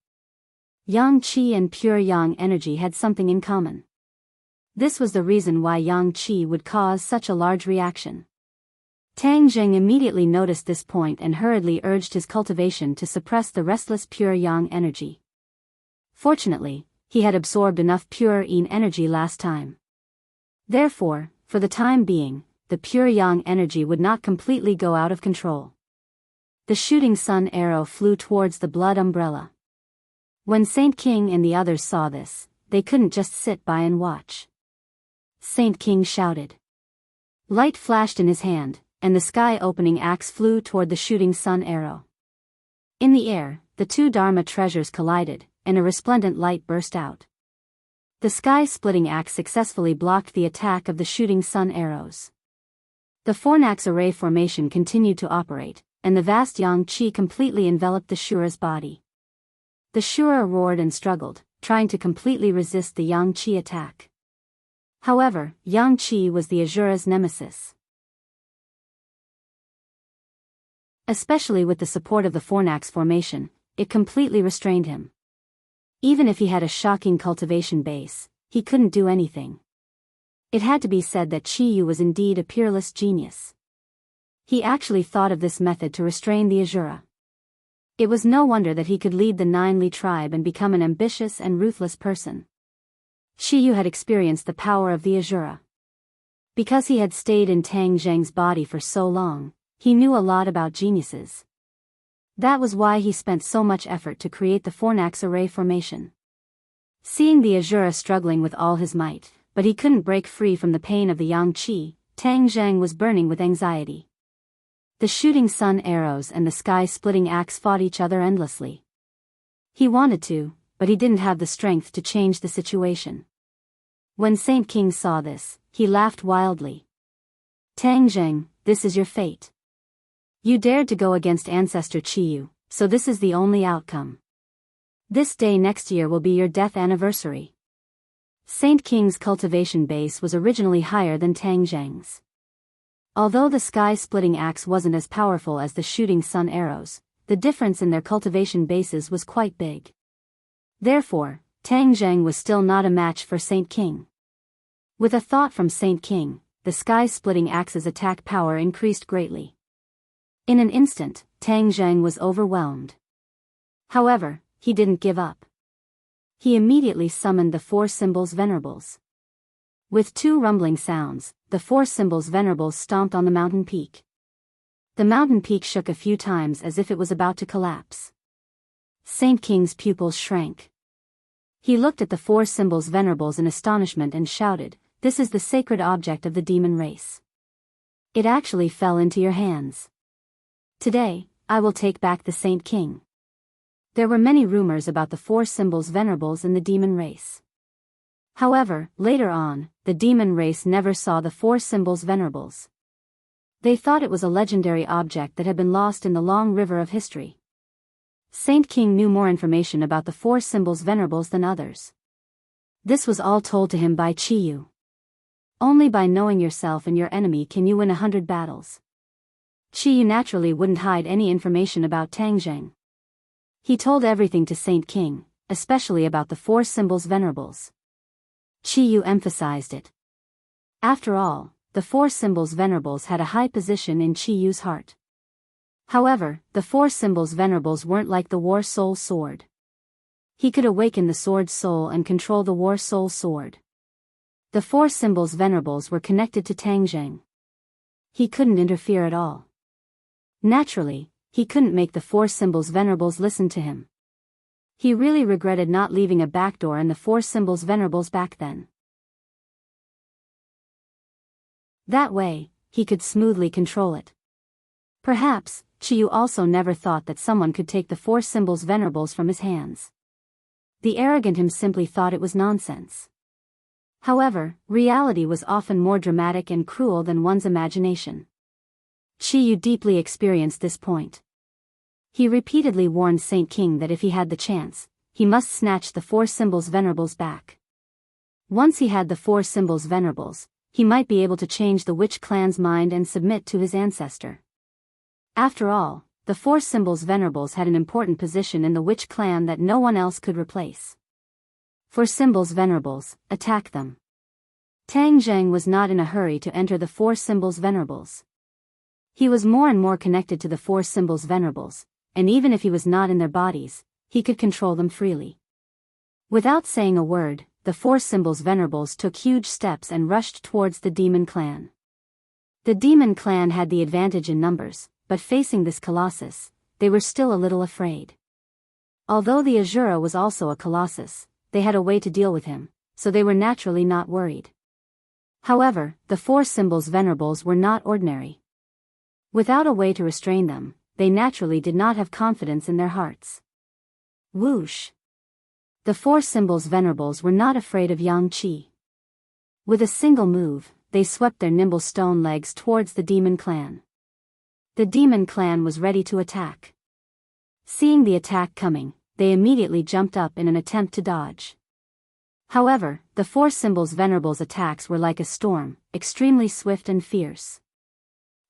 Yang qi and pure yang energy had something in common. This was the reason why yang qi would cause such a large reaction. Tang Zheng immediately noticed this point and hurriedly urged his cultivation to suppress the restless pure yang energy. Fortunately, he had absorbed enough pure yin energy last time. Therefore, for the time being, the pure yang energy would not completely go out of control. The shooting sun arrow flew towards the blood umbrella. When Saint King and the others saw this, they couldn't just sit by and watch. Saint King shouted. Light flashed in his hand, and the sky-opening axe flew toward the shooting sun arrow. In the air, the 2 Dharma treasures collided, and a resplendent light burst out. The sky-splitting axe successfully blocked the attack of the shooting sun arrows. The fornax array formation continued to operate, and the vast yang qi completely enveloped the Shura's body. The Shura roared and struggled, trying to completely resist the yang qi attack. However, yang qi was the Asura's nemesis. Especially with the support of the fornax formation, it completely restrained him. Even if he had a shocking cultivation base, he couldn't do anything. It had to be said that Chiyu was indeed a peerless genius. He actually thought of this method to restrain the Asura. It was no wonder that he could lead the 9 Li tribe and become an ambitious and ruthless person. Chiyu had experienced the power of the Asura. Because he had stayed in Tang Zheng's body for so long, he knew a lot about geniuses. That was why he spent so much effort to create the fornax array formation. Seeing the Asura struggling with all his might, but he couldn't break free from the pain of the yang qi, Tang Zheng was burning with anxiety. The shooting sun arrows and the sky-splitting axe fought each other endlessly. He wanted to, but he didn't have the strength to change the situation. When Saint King saw this, he laughed wildly. Tang Zheng, this is your fate. You dared to go against Ancestor Chiyu, so this is the only outcome. This day next year will be your death anniversary. Saint King's cultivation base was originally higher than Tang Zheng's. Although the sky-splitting axe wasn't as powerful as the shooting sun arrows, the difference in their cultivation bases was quite big. Therefore, Tang Zheng was still not a match for Saint King. With a thought from Saint King, the sky-splitting axe's attack power increased greatly. In an instant, Tang Zheng was overwhelmed. However, he didn't give up. He immediately summoned the four symbols venerables. With two rumbling sounds, the four symbols venerables stomped on the mountain peak. The mountain peak shook a few times as if it was about to collapse. Saint King's pupils shrank. He looked at the four symbols venerables in astonishment and shouted, "This is the sacred object of the demon race. It actually fell into your hands. Today, I will take back the Saint King." There were many rumors about the four symbols venerables in the demon race. However, later on, the demon race never saw the four symbols venerables. They thought it was a legendary object that had been lost in the long river of history. Saint King knew more information about the four symbols venerables than others. This was all told to him by Chiyu. Only by knowing yourself and your enemy can you win 100 battles. Chiyu naturally wouldn't hide any information about Tang Zheng. He told everything to Saint King, especially about the four symbols venerables. Chiyu emphasized it. After all, the four symbols venerables had a high position in Chiyu's heart. However, the four symbols venerables weren't like the war soul sword. He could awaken the sword's soul and control the war soul sword. The four symbols venerables were connected to Tang Zheng. He couldn't interfere at all. Naturally, he couldn't make the four symbols venerables listen to him. He really regretted not leaving a backdoor in the four symbols venerables back then. That way, he could smoothly control it. Perhaps, Chiyu also never thought that someone could take the four symbols venerables from his hands. The arrogant him simply thought it was nonsense. However, reality was often more dramatic and cruel than one's imagination. Chiyu deeply experienced this point. He repeatedly warned Saint King that if he had the chance, he must snatch the four symbols venerables back. Once he had the four symbols venerables, he might be able to change the witch clan's mind and submit to his ancestor. After all, the four symbols venerables had an important position in the witch clan that no one else could replace. For symbols venerables, attack them. Tang Zheng was not in a hurry to enter the four symbols venerables. He was more and more connected to the four symbols venerables, and even if he was not in their bodies, he could control them freely. Without saying a word, the four symbols venerables took huge steps and rushed towards the demon clan. The demon clan had the advantage in numbers, but facing this colossus, they were still a little afraid. Although the Azura was also a colossus, they had a way to deal with him, so they were naturally not worried. However, the four symbols venerables were not ordinary. Without a way to restrain them, they naturally did not have confidence in their hearts. Whoosh! The four symbols venerables were not afraid of Yang Qi. With a single move, they swept their nimble stone legs towards the demon clan. The demon clan was ready to attack. Seeing the attack coming, they immediately jumped up in an attempt to dodge. However, the four symbols venerables' attacks were like a storm, extremely swift and fierce.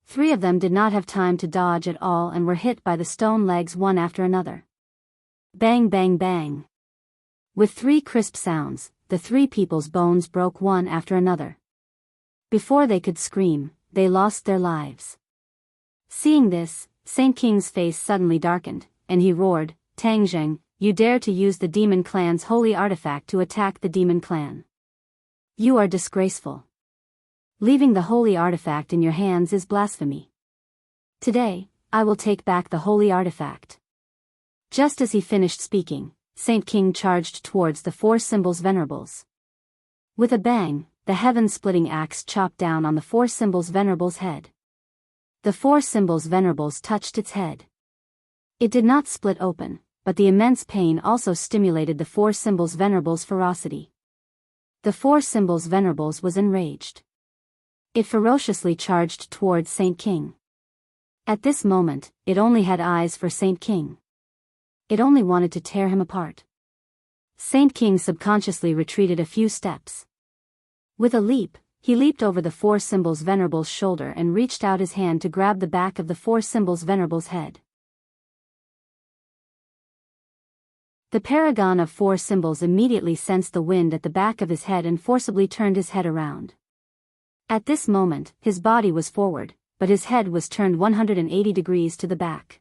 3 of them did not have time to dodge at all and were hit by the stone legs one after another. Bang bang bang. With 3 crisp sounds, the 3 people's bones broke one after another. Before they could scream, they lost their lives. Seeing this, Saint King's face suddenly darkened, and he roared, "Tang Zheng, you dare to use the demon clan's holy artifact to attack the demon clan. You are disgraceful. Leaving the holy artifact in your hands is blasphemy. Today, I will take back the holy artifact." Just as he finished speaking, Saint King charged towards the 4 symbols venerables. With a bang, the heaven-splitting axe chopped down on the 4 symbols venerables' head. The 4 symbols venerables touched its head. It did not split open, but the immense pain also stimulated the 4 symbols venerables' ferocity. The 4 symbols venerables was enraged. It ferociously charged towards Saint King. At this moment, it only had eyes for Saint King. It only wanted to tear him apart. Saint King subconsciously retreated a few steps. With a leap, he leaped over the 4 symbols venerable's shoulder and reached out his hand to grab the back of the 4 symbols venerable's head. The paragon of four symbols immediately sensed the wind at the back of his head and forcibly turned his head around. At this moment, his body was forward, but his head was turned 180 degrees to the back.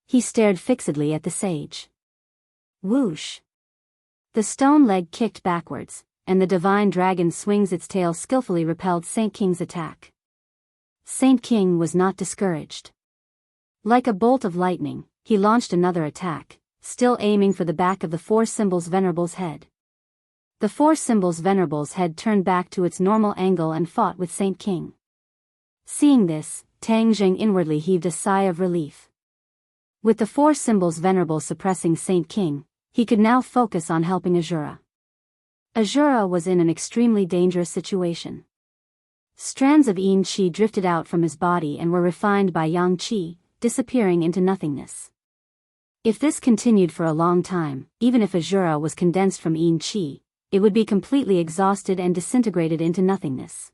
He stared fixedly at the sage. Whoosh! The stone leg kicked backwards, and the divine dragon swings its tail skillfully repelled Saint King's attack. Saint King was not discouraged. Like a bolt of lightning, he launched another attack, still aiming for the back of the four symbols' venerable's head. The four symbols' venerable's head turned back to its normal angle and fought with Saint King. Seeing this, Tang Zheng inwardly heaved a sigh of relief. With the four symbols' venerable suppressing Saint King, he could now focus on helping Azura. Azura was in an extremely dangerous situation. Strands of Yin Qi drifted out from his body and were refined by Yang Qi, disappearing into nothingness. If this continued for a long time, even if Azura was condensed from Yin Qi, it would be completely exhausted and disintegrated into nothingness.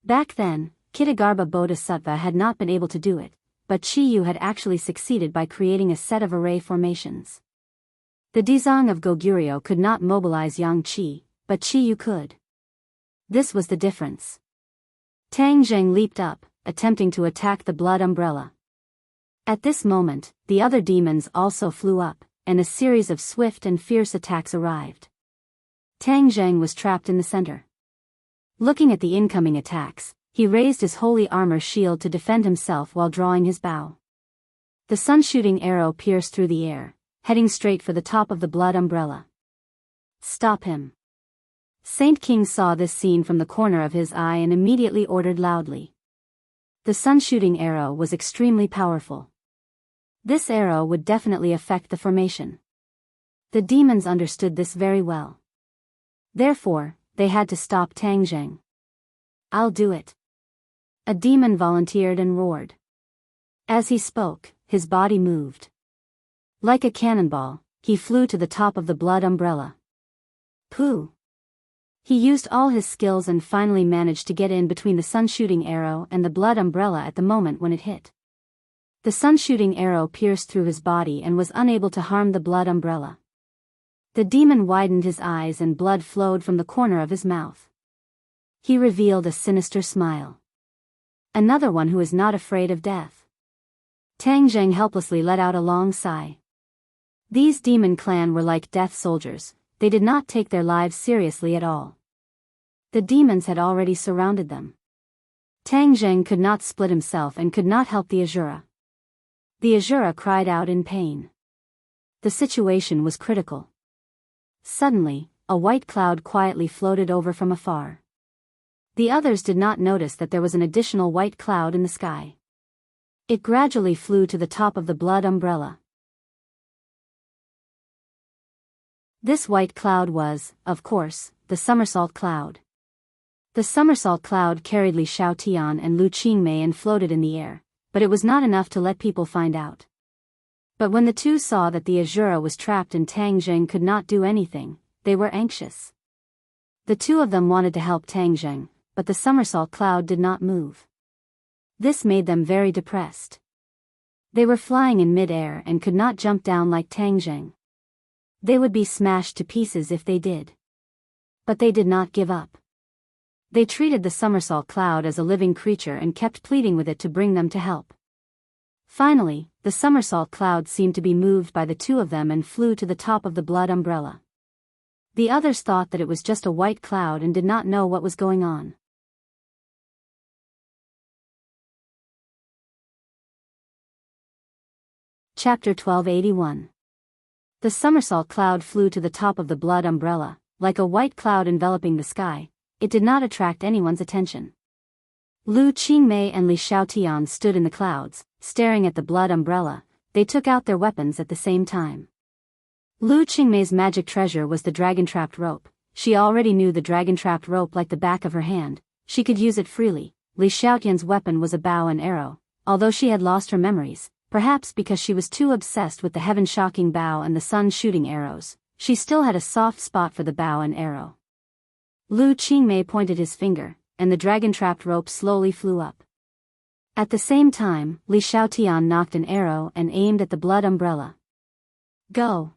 Back then, Kitagarbha Bodhisattva had not been able to do it, but Chiyu had actually succeeded by creating a set of array formations. The Dizang of Goguryeo could not mobilize Yang Qi, but Chiyu could. This was the difference. Tang Zheng leaped up, attempting to attack the blood umbrella. At this moment, the other demons also flew up, and a series of swift and fierce attacks arrived. Tang Zheng was trapped in the center. Looking at the incoming attacks, he raised his holy armor shield to defend himself while drawing his bow. The sun-shooting arrow pierced through the air, heading straight for the top of the blood umbrella. Stop him! Saint King saw this scene from the corner of his eye and immediately ordered loudly. The sun-shooting arrow was extremely powerful. This arrow would definitely affect the formation. The demons understood this very well. Therefore, they had to stop Tang Zheng. I'll do it. A demon volunteered and roared. As he spoke, his body moved. Like a cannonball, he flew to the top of the blood umbrella. Pooh! He used all his skills and finally managed to get in between the sun-shooting arrow and the blood umbrella at the moment when it hit. The sun-shooting arrow pierced through his body and was unable to harm the blood umbrella. The demon widened his eyes and blood flowed from the corner of his mouth. He revealed a sinister smile. Another one who is not afraid of death. Tang Zheng helplessly let out a long sigh. These demon clan were like death soldiers, they did not take their lives seriously at all. The demons had already surrounded them. Tang Zheng could not split himself and could not help the Azura. The Azura cried out in pain. The situation was critical. Suddenly, a white cloud quietly floated over from afar. The others did not notice that there was an additional white cloud in the sky. It gradually flew to the top of the blood umbrella. This white cloud was, of course, the somersault cloud. The somersault cloud carried Li Xiaotian and Lu Qingmei and floated in the air, but it was not enough to let people find out. But when the two saw that the Azura was trapped and Tang Zheng could not do anything, they were anxious. The two of them wanted to help Tang Zheng, but the somersault cloud did not move. This made them very depressed. They were flying in mid-air and could not jump down like Tang Zheng. They would be smashed to pieces if they did. But they did not give up. They treated the somersault cloud as a living creature and kept pleading with it to bring them to help. Finally, the somersault cloud seemed to be moved by the two of them and flew to the top of the blood umbrella. The others thought that it was just a white cloud and did not know what was going on. Chapter 1281. The somersault cloud flew to the top of the blood umbrella, like a white cloud enveloping the sky. It did not attract anyone's attention. Lu Qingmei and Li Xiaotian stood in the clouds, staring at the blood umbrella. They took out their weapons at the same time. Lu Qingmei's magic treasure was the dragon-trapped rope. She already knew the dragon-trapped rope like the back of her hand. She could use it freely. Li Xiaotian's weapon was a bow and arrow, although she had lost her memories, perhaps because she was too obsessed with the heaven-shocking bow and the sun-shooting arrows. She still had a soft spot for the bow and arrow. Lu Qingmei pointed his finger, and the dragon-trapped rope slowly flew up. At the same time, Li Xiaotian knocked an arrow and aimed at the blood umbrella. Go!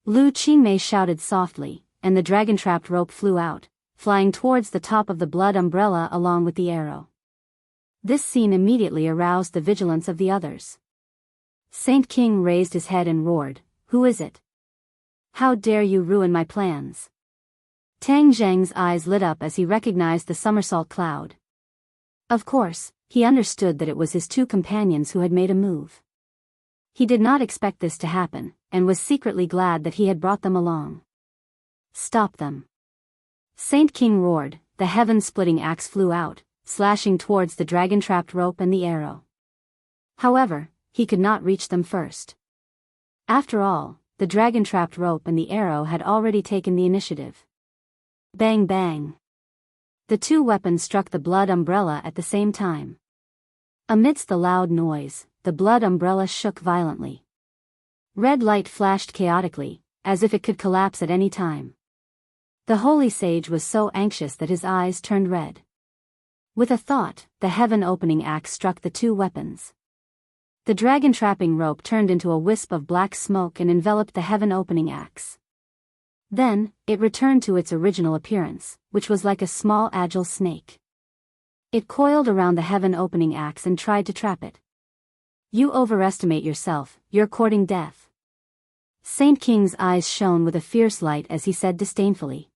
Lu Qingmei shouted softly, and the dragon-trapped rope flew out, flying towards the top of the blood umbrella along with the arrow. This scene immediately aroused the vigilance of the others. Saint King raised his head and roared, "Who is it? How dare you ruin my plans?" Tang Zheng's eyes lit up as he recognized the somersault cloud. Of course, he understood that it was his two companions who had made a move. He did not expect this to happen, and was secretly glad that he had brought them along. "Stop them!" Saint King roared. The heaven-splitting axe flew out, slashing towards the dragon-trapped rope and the arrow. However, he could not reach them first. After all, the dragon-trapped rope and the arrow had already taken the initiative. Bang bang! The two weapons struck the blood umbrella at the same time. Amidst the loud noise, the blood umbrella shook violently. Red light flashed chaotically, as if it could collapse at any time. The holy sage was so anxious that his eyes turned red. With a thought, the heaven-opening axe struck the two weapons. The dragon-trapping rope turned into a wisp of black smoke and enveloped the heaven-opening axe. Then, it returned to its original appearance, which was like a small agile snake. It coiled around the heaven-opening axe and tried to trap it. "You overestimate yourself, you're courting death." Saint King's eyes shone with a fierce light as he said disdainfully.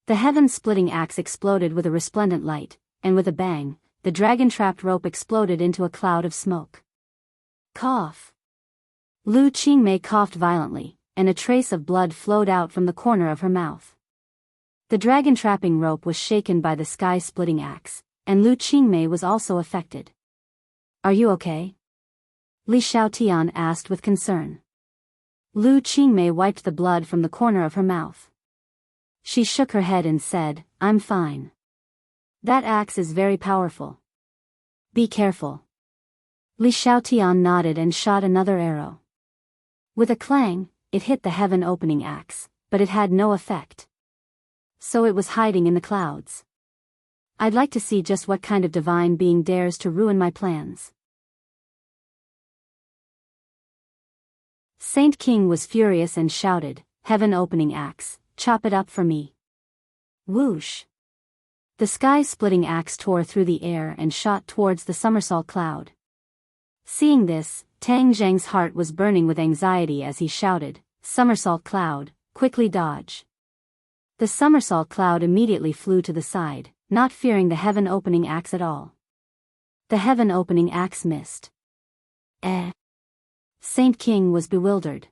The heaven-splitting axe exploded with a resplendent light, and with a bang, the dragon-trapped rope exploded into a cloud of smoke. Cough! Lu Qingmei coughed violently, and a trace of blood flowed out from the corner of her mouth. The dragon-trapping rope was shaken by the sky-splitting axe, and Lu Qingmei was also affected. "Are you okay?" Li Xiaotian asked with concern. Lu Qingmei wiped the blood from the corner of her mouth. She shook her head and said, "I'm fine. That axe is very powerful. Be careful." Li Xiaotian nodded and shot another arrow. With a clang, it hit the heaven-opening axe, but it had no effect. So it was hiding in the clouds. "I'd like to see just what kind of divine being dares to ruin my plans." Saint King was furious and shouted, "Heaven-opening axe, chop it up for me." Whoosh! The sky-splitting axe tore through the air and shot towards the somersault cloud. Seeing this, Tang Zheng's heart was burning with anxiety as he shouted, "Somersault cloud, quickly dodge." The somersault cloud immediately flew to the side, not fearing the heaven-opening axe at all. The heaven-opening axe missed. Saint King was bewildered.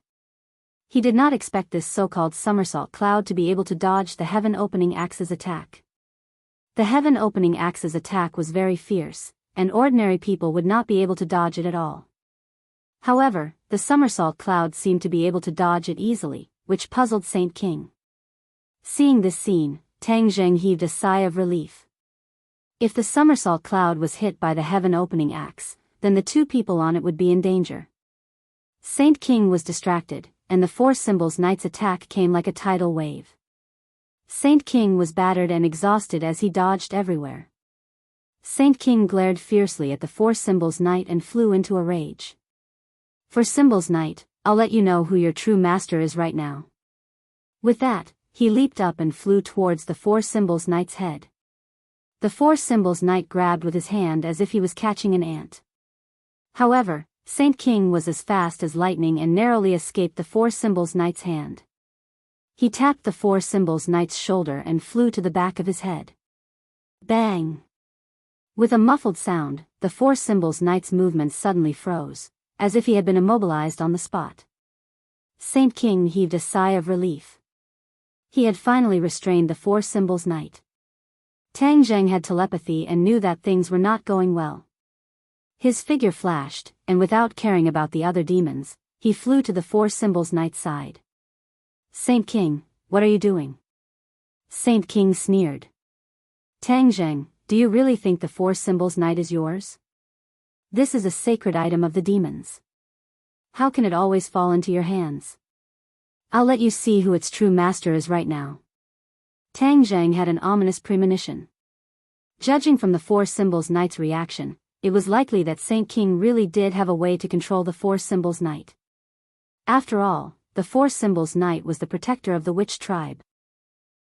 He did not expect this so-called somersault cloud to be able to dodge the heaven-opening axe's attack. The heaven-opening axe's attack was very fierce, and ordinary people would not be able to dodge it at all. However, the somersault cloud seemed to be able to dodge it easily, which puzzled Saint King. Seeing this scene, Tang Zheng heaved a sigh of relief. If the somersault cloud was hit by the heaven-opening axe, then the two people on it would be in danger. Saint King was distracted, and the Four Symbols Knight's attack came like a tidal wave. Saint King was battered and exhausted as he dodged everywhere. Saint King glared fiercely at the Four Symbols Knight and flew into a rage. "For Symbols Knight, I'll let you know who your true master is right now." With that, he leaped up and flew towards the Four Symbols Knight's head. The Four Symbols Knight grabbed with his hand as if he was catching an ant. However, Saint King was as fast as lightning and narrowly escaped the Four Symbols Knight's hand. He tapped the Four Symbols Knight's shoulder and flew to the back of his head. Bang! With a muffled sound, the Four Symbols Knight's movements suddenly froze, as if he had been immobilized on the spot. Saint King heaved a sigh of relief. He had finally restrained the Four Symbols Knight. Tang Zheng had telepathy and knew that things were not going well. His figure flashed, and without caring about the other demons, he flew to the Four Symbols Knight's side. "Saint King, what are you doing?" Saint King sneered. "Tang Zheng, do you really think the Four Symbols Knight is yours? This is a sacred item of the demons. How can it always fall into your hands? I'll let you see who its true master is right now." Tang Zheng had an ominous premonition. Judging from the Four Symbols Knight's reaction, it was likely that Saint King really did have a way to control the Four Symbols Knight. After all, the Four Symbols Knight was the protector of the witch tribe.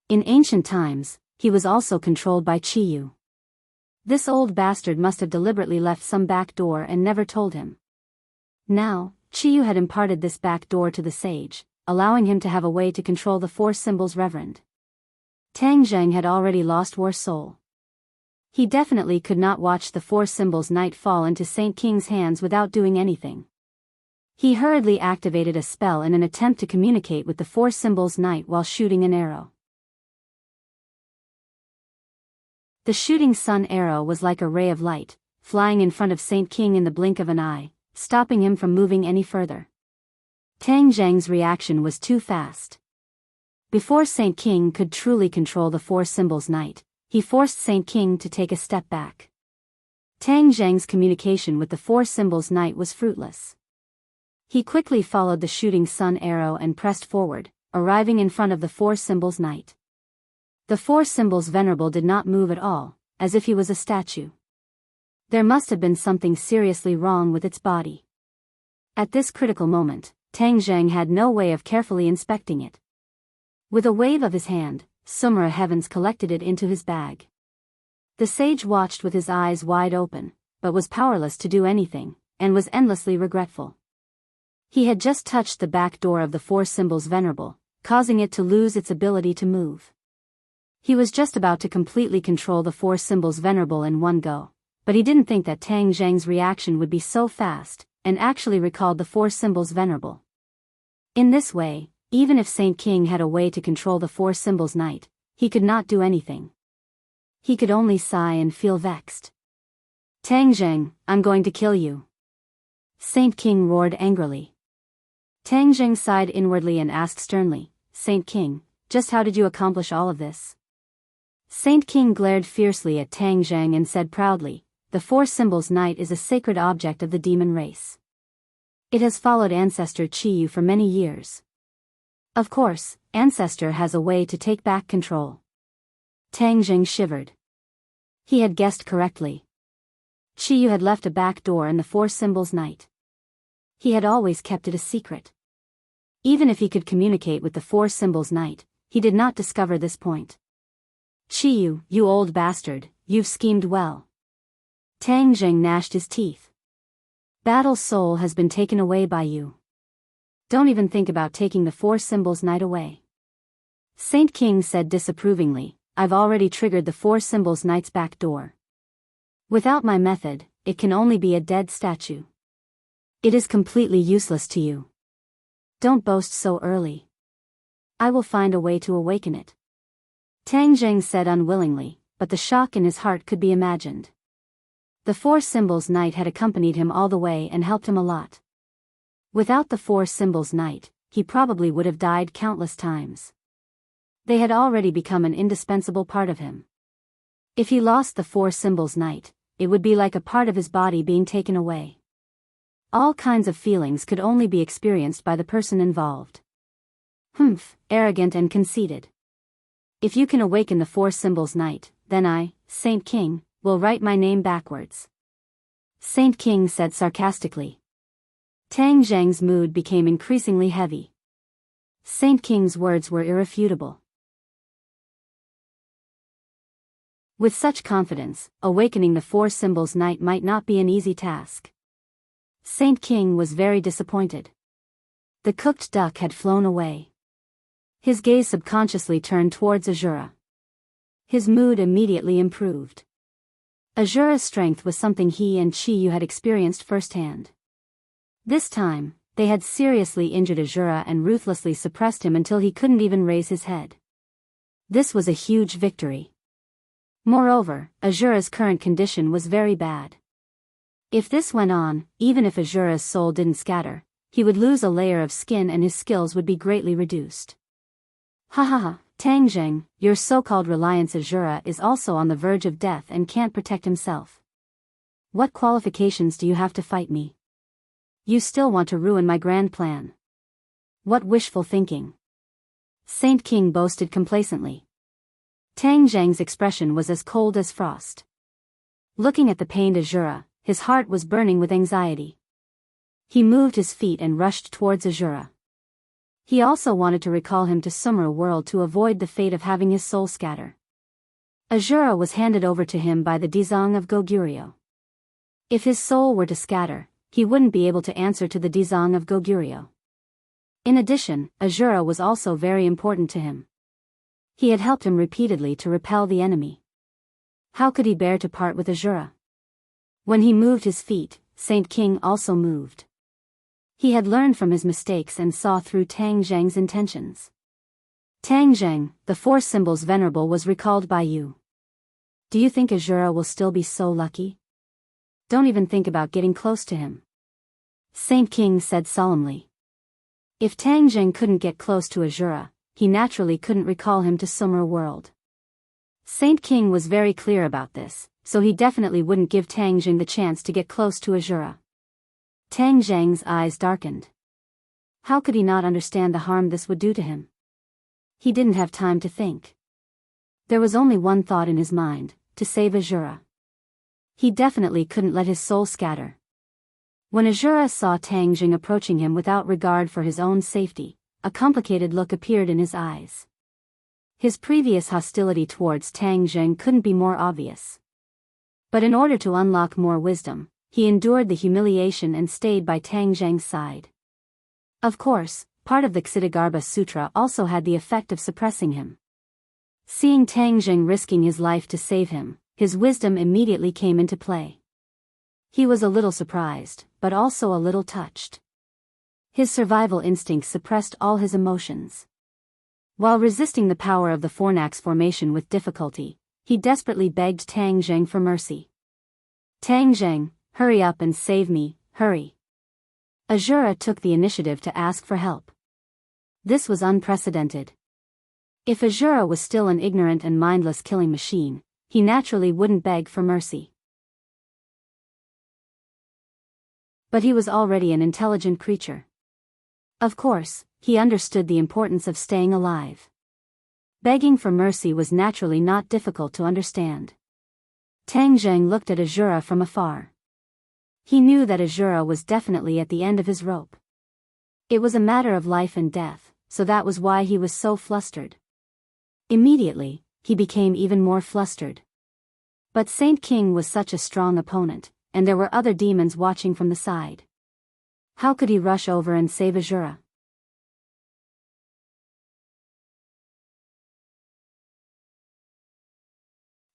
In ancient times, he was also controlled by Chiyu. This old bastard must have deliberately left some back door and never told him. Now, Chiyu had imparted this back door to the sage, allowing him to have a way to control the Four Symbols Reverend. Tang Zheng had already lost war soul. He definitely could not watch the Four Symbols Knight fall into Saint King's hands without doing anything. He hurriedly activated a spell in an attempt to communicate with the Four Symbols Knight while shooting an arrow. The shooting sun arrow was like a ray of light, flying in front of Saint King in the blink of an eye, stopping him from moving any further. Tang Zheng's reaction was too fast. Before Saint King could truly control the Four Symbols Knight, he forced Saint King to take a step back. Tang Zheng's communication with the Four Symbols Knight was fruitless. He quickly followed the shooting sun arrow and pressed forward, arriving in front of the Four Symbols Knight. The Four Symbols Venerable did not move at all, as if he was a statue. There must have been something seriously wrong with its body. At this critical moment, Tang Zheng had no way of carefully inspecting it. With a wave of his hand, Sumera Heavens collected it into his bag. The sage watched with his eyes wide open, but was powerless to do anything, and was endlessly regretful. He had just touched the back door of the Four Symbols Venerable, causing it to lose its ability to move. He was just about to completely control the Four Symbols Venerable in one go, but he didn't think that Tang Zheng's reaction would be so fast, and actually recalled the Four Symbols Venerable. In this way, even if Saint King had a way to control the Four Symbols Knight, he could not do anything. He could only sigh and feel vexed. "Tang Zheng, I'm going to kill you!" Saint King roared angrily. Tang Zheng sighed inwardly and asked sternly, "Saint King, just how did you accomplish all of this?" Saint King glared fiercely at Tang Zheng and said proudly, "The Four Symbols Knight is a sacred object of the demon race. It has followed Ancestor Chiyu for many years. Of course, Ancestor has a way to take back control." Tang Zheng shivered. He had guessed correctly. Chiyu had left a back door in the Four Symbols Knight. He had always kept it a secret. Even if he could communicate with the Four Symbols Knight, he did not discover this point. "Chiyu, you old bastard, you've schemed well." Tang Zheng gnashed his teeth. "Battle's soul has been taken away by you. Don't even think about taking the Four Symbols Knight away." Saint King said disapprovingly, "I've already triggered the Four Symbols Knight's back door. Without my method, it can only be a dead statue. It is completely useless to you. Don't boast so early. I will find a way to awaken it." Tang Zheng said unwillingly, but the shock in his heart could be imagined. The Four Symbols Knight had accompanied him all the way and helped him a lot. Without the Four Symbols Knight, he probably would have died countless times. They had already become an indispensable part of him. If he lost the Four Symbols Knight, it would be like a part of his body being taken away. All kinds of feelings could only be experienced by the person involved. "Humph, arrogant and conceited. If you can awaken the Four Symbols Knight, then I, Saint King, will write my name backwards," Saint King said sarcastically. Tang Zheng's mood became increasingly heavy. Saint King's words were irrefutable. With such confidence, awakening the Four Symbols Knight might not be an easy task. Saint King was very disappointed. The cooked duck had flown away. His gaze subconsciously turned towards Azura. His mood immediately improved. Azura's strength was something he and Chiyu had experienced firsthand. This time, they had seriously injured Azura and ruthlessly suppressed him until he couldn't even raise his head. This was a huge victory. Moreover, Azura's current condition was very bad. If this went on, even if Azura's soul didn't scatter, he would lose a layer of skin and his skills would be greatly reduced. "Ha ha ha, Tang Zheng, your so-called Reliance Azura is also on the verge of death and can't protect himself. What qualifications do you have to fight me? You still want to ruin my grand plan. What wishful thinking." Saint King boasted complacently. Tang Zheng's expression was as cold as frost. Looking at the pained Azura, his heart was burning with anxiety. He moved his feet and rushed towards Azura. He also wanted to recall him to Summer world to avoid the fate of having his soul scatter. Azura was handed over to him by the Dizang of Goguryeo. If his soul were to scatter, he wouldn't be able to answer to the Dizang of Goguryeo. In addition, Azura was also very important to him. He had helped him repeatedly to repel the enemy. How could he bear to part with Azura? When he moved his feet, Saint King also moved. He had learned from his mistakes and saw through Tang Zheng's intentions. Tang Zheng, the four symbols venerable, was recalled by you. Do you think Azura will still be so lucky? Don't even think about getting close to him. Saint King said solemnly. If Tang Zheng couldn't get close to Azura, he naturally couldn't recall him to Summer world. Saint King was very clear about this, so he definitely wouldn't give Tang Zheng the chance to get close to Azura. Tang Zheng's eyes darkened. How could he not understand the harm this would do to him? He didn't have time to think. There was only one thought in his mind, to save Azura. He definitely couldn't let his soul scatter. When Azura saw Tang Zheng approaching him without regard for his own safety, a complicated look appeared in his eyes. His previous hostility towards Tang Zheng couldn't be more obvious. But in order to unlock more wisdom, he endured the humiliation and stayed by Tang Zheng's side. Of course, part of the Ksitigarbha Sutra also had the effect of suppressing him. Seeing Tang Zheng risking his life to save him, his wisdom immediately came into play. He was a little surprised, but also a little touched. His survival instinct suppressed all his emotions. While resisting the power of the Fornax formation with difficulty, he desperately begged Tang Zheng for mercy. Tang Zheng, hurry up and save me, hurry. Azura took the initiative to ask for help. This was unprecedented. If Azura was still an ignorant and mindless killing machine, he naturally wouldn't beg for mercy. But he was already an intelligent creature. Of course, he understood the importance of staying alive. Begging for mercy was naturally not difficult to understand. Tang Zheng looked at Azura from afar. He knew that Azura was definitely at the end of his rope. It was a matter of life and death, so that was why he was so flustered. Immediately, he became even more flustered. But Saint King was such a strong opponent, and there were other demons watching from the side. How could he rush over and save Azura?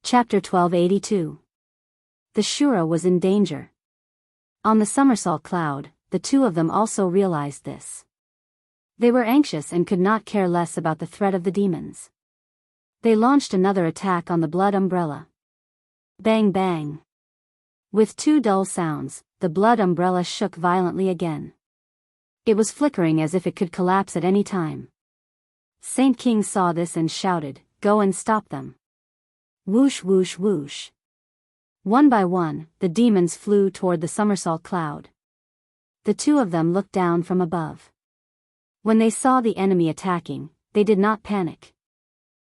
Chapter 1282. The Shura was in danger. On the somersault cloud, the two of them also realized this. They were anxious and could not care less about the threat of the demons. They launched another attack on the blood umbrella. Bang bang. With two dull sounds, the blood umbrella shook violently again. It was flickering as if it could collapse at any time. Saint King saw this and shouted, "Go and stop them." Whoosh whoosh whoosh. One by one, the demons flew toward the somersault cloud. The two of them looked down from above. When they saw the enemy attacking, they did not panic.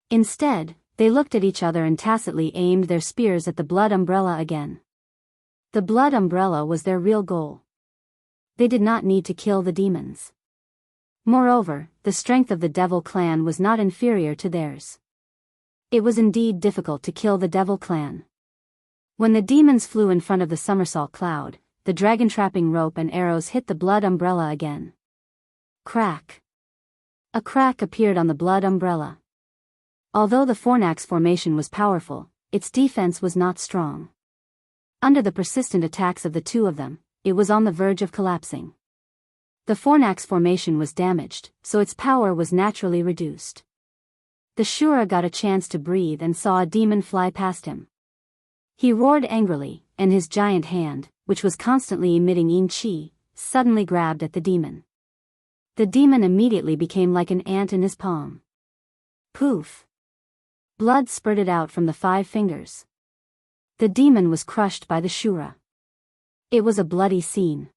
Instead, they looked at each other and tacitly aimed their spears at the blood umbrella again. The blood umbrella was their real goal. They did not need to kill the demons. Moreover, the strength of the Devil clan was not inferior to theirs. It was indeed difficult to kill the Devil clan. When the demons flew in front of the somersault cloud, the dragon-trapping rope and arrows hit the blood umbrella again. Crack. A crack appeared on the blood umbrella. Although the Fornax formation was powerful, its defense was not strong. Under the persistent attacks of the two of them, it was on the verge of collapsing. The Fornax formation was damaged, so its power was naturally reduced. The Shura got a chance to breathe and saw a demon fly past him. He roared angrily, and his giant hand, which was constantly emitting yin qi, suddenly grabbed at the demon. The demon immediately became like an ant in his palm. Poof! Blood spurted out from the 5 fingers. The demon was crushed by the Shura. It was a bloody scene.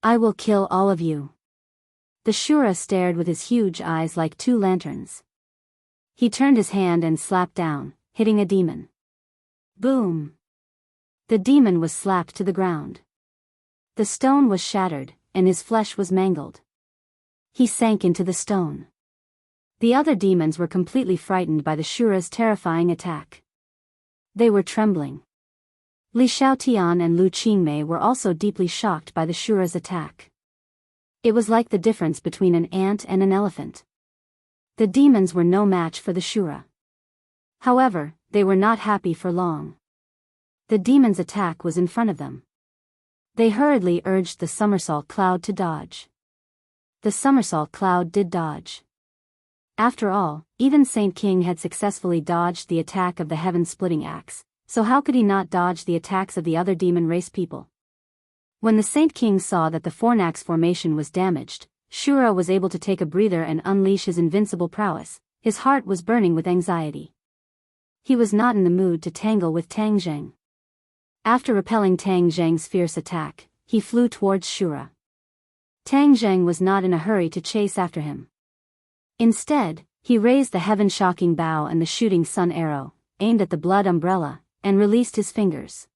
"I will kill all of you." The Shura stared with his huge eyes like 2 lanterns. He turned his hand and slapped down, hitting a demon. Boom! The demon was slapped to the ground. The stone was shattered, and his flesh was mangled. He sank into the stone. The other demons were completely frightened by the Shura's terrifying attack. They were trembling. Li Xiaotian and Lu Qingmei were also deeply shocked by the Shura's attack. It was like the difference between an ant and an elephant. The demons were no match for the Shura. However, they were not happy for long. The demon's attack was in front of them. They hurriedly urged the somersault cloud to dodge. The somersault cloud did dodge. After all, even Saint King had successfully dodged the attack of the heaven-splitting axe, so how could he not dodge the attacks of the other demon race people? When the Saint King saw that the Fornax formation was damaged, Shura was able to take a breather and unleash his invincible prowess. His heart was burning with anxiety. He was not in the mood to tangle with Tang Zheng. After repelling Tang Zheng's fierce attack, he flew towards Shura. Tang Zheng was not in a hurry to chase after him. Instead, he raised the heaven-shocking bow and the shooting sun arrow, aimed at the blood umbrella, and released his fingers.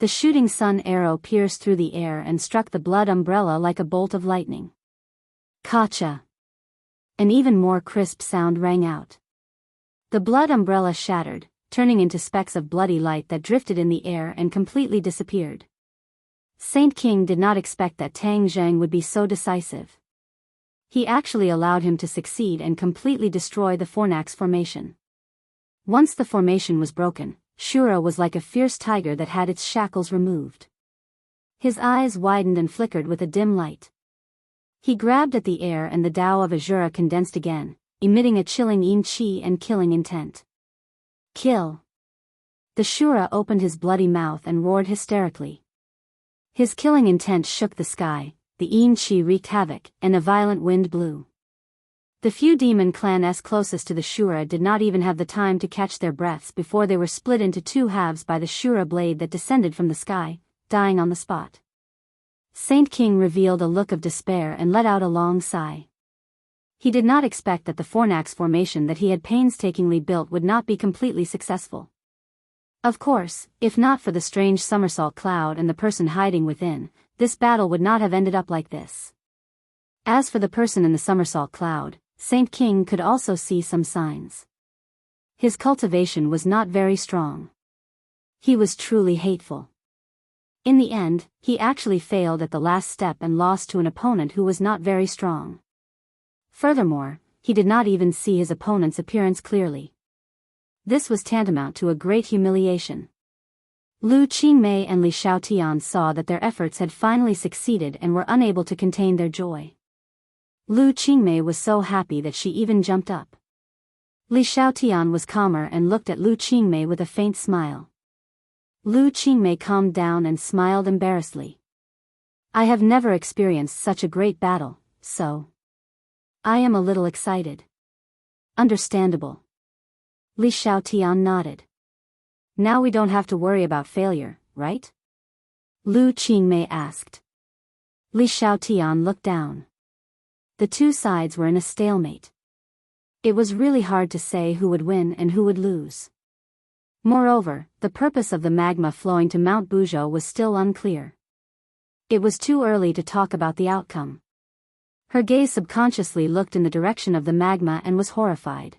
The shooting sun arrow pierced through the air and struck the blood umbrella like a bolt of lightning. Kacha! An even more crisp sound rang out. The blood umbrella shattered, turning into specks of bloody light that drifted in the air and completely disappeared. Saint King did not expect that Tang Zheng would be so decisive. He actually allowed him to succeed and completely destroy the Fornax formation. Once the formation was broken, Shura was like a fierce tiger that had its shackles removed. His eyes widened and flickered with a dim light. He grabbed at the air and the Tao of Azura condensed again, emitting a chilling yin qi and killing intent. Kill! The Shura opened his bloody mouth and roared hysterically. His killing intent shook the sky, the yin qi wreaked havoc, and a violent wind blew. The few demon clans closest to the Shura did not even have the time to catch their breaths before they were split into two halves by the Shura blade that descended from the sky, dying on the spot. Saint King revealed a look of despair and let out a long sigh. He did not expect that the Fornax formation that he had painstakingly built would not be completely successful. Of course, if not for the strange somersault cloud and the person hiding within, this battle would not have ended up like this. As for the person in the somersault cloud, Saint King could also see some signs. His cultivation was not very strong. He was truly hateful. In the end, he actually failed at the last step and lost to an opponent who was not very strong. Furthermore, he did not even see his opponent's appearance clearly. This was tantamount to a great humiliation. Lu Qingmei and Li Xiaotian saw that their efforts had finally succeeded and were unable to contain their joy. Lu Qingmei was so happy that she even jumped up. Li Xiaotian was calmer and looked at Lu Qingmei with a faint smile. Lu Qingmei calmed down and smiled embarrassedly. I have never experienced such a great battle, so I am a little excited. Understandable. Li Xiaotian nodded. Now we don't have to worry about failure, right? Lu Qingmei asked. Li Xiaotian looked down. The two sides were in a stalemate. It was really hard to say who would win and who would lose. Moreover, the purpose of the magma flowing to Mount Buzhou was still unclear. It was too early to talk about the outcome. Her gaze subconsciously looked in the direction of the magma and was horrified.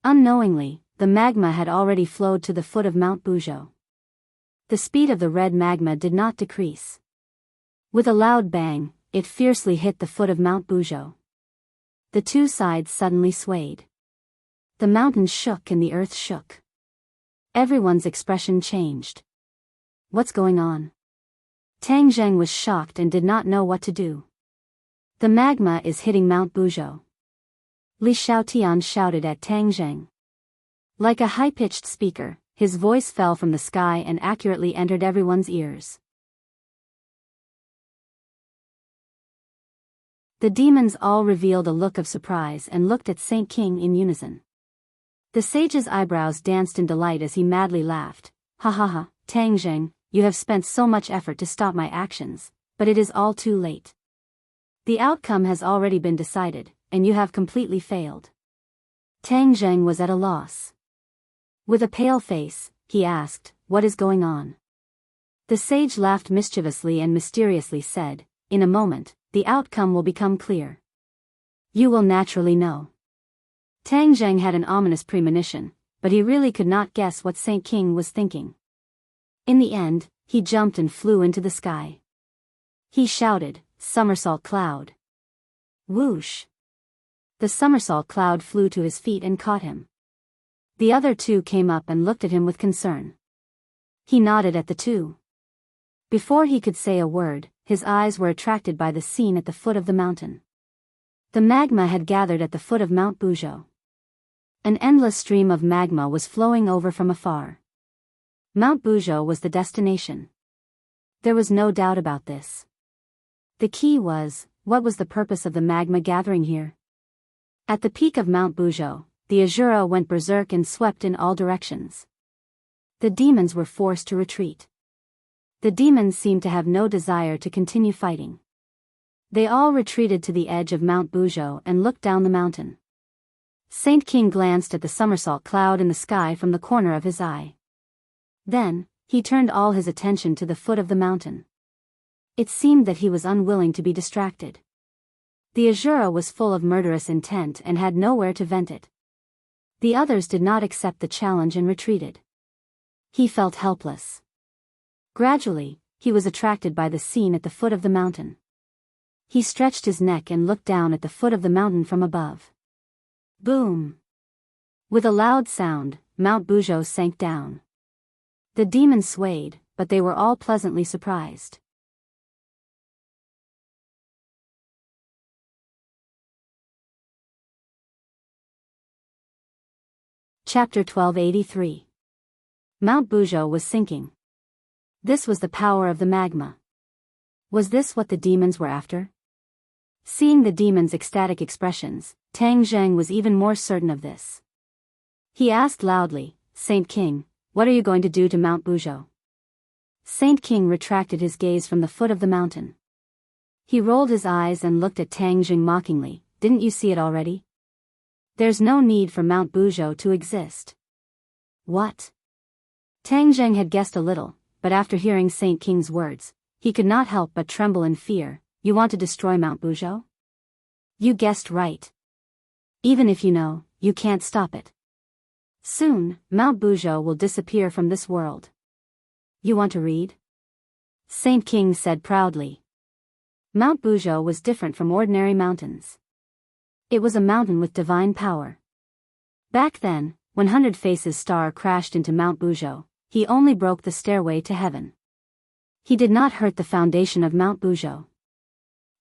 Unknowingly, the magma had already flowed to the foot of Mount Buzhou. The speed of the red magma did not decrease. With a loud bang, it fiercely hit the foot of Mount Buzhou. The two sides suddenly swayed. The mountains shook and the earth shook. Everyone's expression changed. What's going on? Tang Zheng was shocked and did not know what to do. The magma is hitting Mount Buzhou. Li Xiaotian shouted at Tang Zheng. Like a high-pitched speaker, his voice fell from the sky and accurately entered everyone's ears. The demons all revealed a look of surprise and looked at Saint King in unison. The sage's eyebrows danced in delight as he madly laughed. Ha ha ha, Tang Zheng, you have spent so much effort to stop my actions, but it is all too late. The outcome has already been decided, and you have completely failed. Tang Zheng was at a loss. With a pale face, he asked, what is going on? The sage laughed mischievously and mysteriously said, "In a moment, the outcome will become clear. You will naturally know." Tang Zheng had an ominous premonition, but he really could not guess what Saint King was thinking. In the end, he jumped and flew into the sky. He shouted, "Somersault cloud!" Whoosh! The somersault cloud flew to his feet and caught him. The other two came up and looked at him with concern. He nodded at the two. Before he could say a word, his eyes were attracted by the scene at the foot of the mountain. The magma had gathered at the foot of Mount Buzhou. An endless stream of magma was flowing over from afar. Mount Buzhou was the destination. There was no doubt about this. The key was, what was the purpose of the magma gathering here? At the peak of Mount Buzhou, the Azura went berserk and swept in all directions. The demons were forced to retreat. The demons seemed to have no desire to continue fighting. They all retreated to the edge of Mount Buzhou and looked down the mountain. Saint King glanced at the somersault cloud in the sky from the corner of his eye. Then, he turned all his attention to the foot of the mountain. It seemed that he was unwilling to be distracted. The Azura was full of murderous intent and had nowhere to vent it. The others did not accept the challenge and retreated. He felt helpless. Gradually, he was attracted by the scene at the foot of the mountain. He stretched his neck and looked down at the foot of the mountain from above. Boom! With a loud sound, Mount Buzhou sank down. The demons swayed, but they were all pleasantly surprised. Chapter 1283. Mount Buzhou was sinking. This was the power of the magma. Was this what the demons were after? Seeing the demons' ecstatic expressions, Tang Zheng was even more certain of this. He asked loudly, "Saint King, what are you going to do to Mount Buzhou?" Saint King retracted his gaze from the foot of the mountain. He rolled his eyes and looked at Tang Zheng mockingly. "Didn't you see it already? There's no need for Mount Buzhou to exist." What? Tang Zheng had guessed a little, but after hearing Saint King's words, he could not help but tremble in fear. "You want to destroy Mount Buzhou? You guessed right. Even if you know, you can't stop it. Soon, Mount Buzhou will disappear from this world. You want to read?" Saint King said proudly. Mount Buzhou was different from ordinary mountains. It was a mountain with divine power. Back then, when Hundred Faces' star crashed into Mount Buzhou, he only broke the stairway to heaven. He did not hurt the foundation of Mount Buzhou.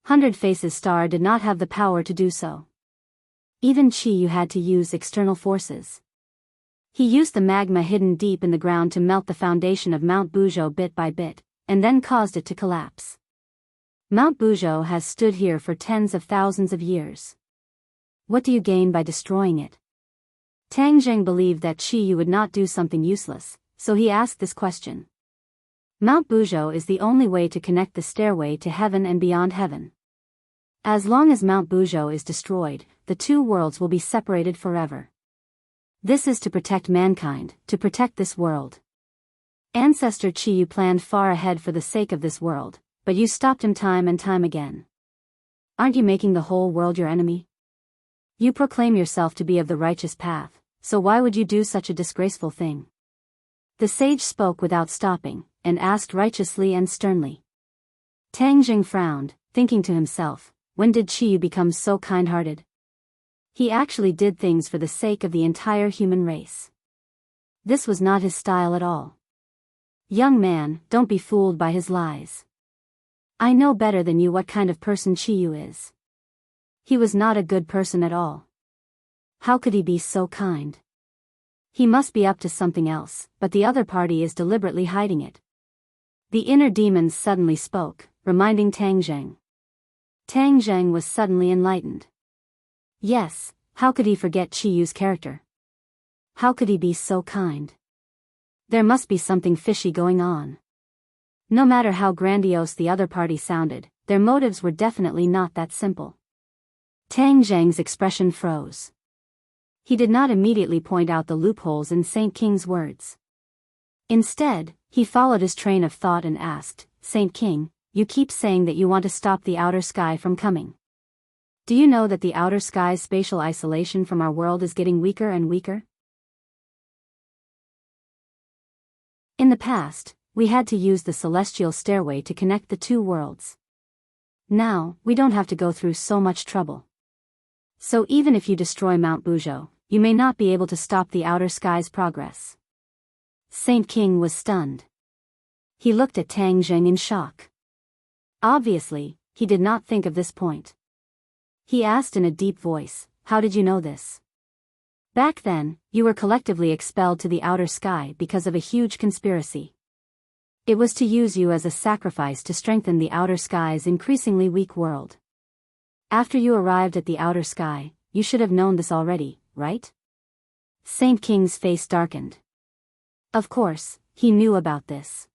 Hundred Faces' star did not have the power to do so. Even Qiyu had to use external forces. He used the magma hidden deep in the ground to melt the foundation of Mount Buzhou bit by bit, and then caused it to collapse. Mount Buzhou has stood here for tens of thousands of years. What do you gain by destroying it? Tang Zheng believed that Qiyu would not do something useless, so he asked this question. Mount Buzhou is the only way to connect the stairway to heaven and beyond heaven. As long as Mount Buzhou is destroyed, the two worlds will be separated forever. This is to protect mankind, to protect this world. Ancestor Qiyu planned far ahead for the sake of this world, but you stopped him time and time again. Aren't you making the whole world your enemy? You proclaim yourself to be of the righteous path, so why would you do such a disgraceful thing? The sage spoke without stopping, and asked righteously and sternly. Tang Zheng frowned, thinking to himself, when did Qiyu become so kind-hearted? He actually did things for the sake of the entire human race. This was not his style at all. Young man, don't be fooled by his lies. I know better than you what kind of person Qiyu is. He was not a good person at all. How could he be so kind? He must be up to something else, but the other party is deliberately hiding it. The inner demons suddenly spoke, reminding Tang Zheng. Tang Zheng was suddenly enlightened. Yes, how could he forget Qiyu's character? How could he be so kind? There must be something fishy going on. No matter how grandiose the other party sounded, their motives were definitely not that simple. Tang Zheng's expression froze. He did not immediately point out the loopholes in Saint King's words. Instead, He followed his train of thought and asked, Saint King, you keep saying that you want to stop the outer sky from coming. Do you know that the outer sky's spatial isolation from our world is getting weaker and weaker? In the past, we had to use the celestial stairway to connect the two worlds. Now, we don't have to go through so much trouble. So even if you destroy Mount Bujo, you may not be able to stop the outer sky's progress. Saint King was stunned. He looked at Tang Zheng in shock. Obviously, he did not think of this point. He asked in a deep voice, how did you know this? Back then, you were collectively expelled to the outer sky because of a huge conspiracy. It was to use you as a sacrifice to strengthen the outer sky's increasingly weak world. After you arrived at the outer sky, you should have known this already, right? Saint King's face darkened. Of course, he knew about this.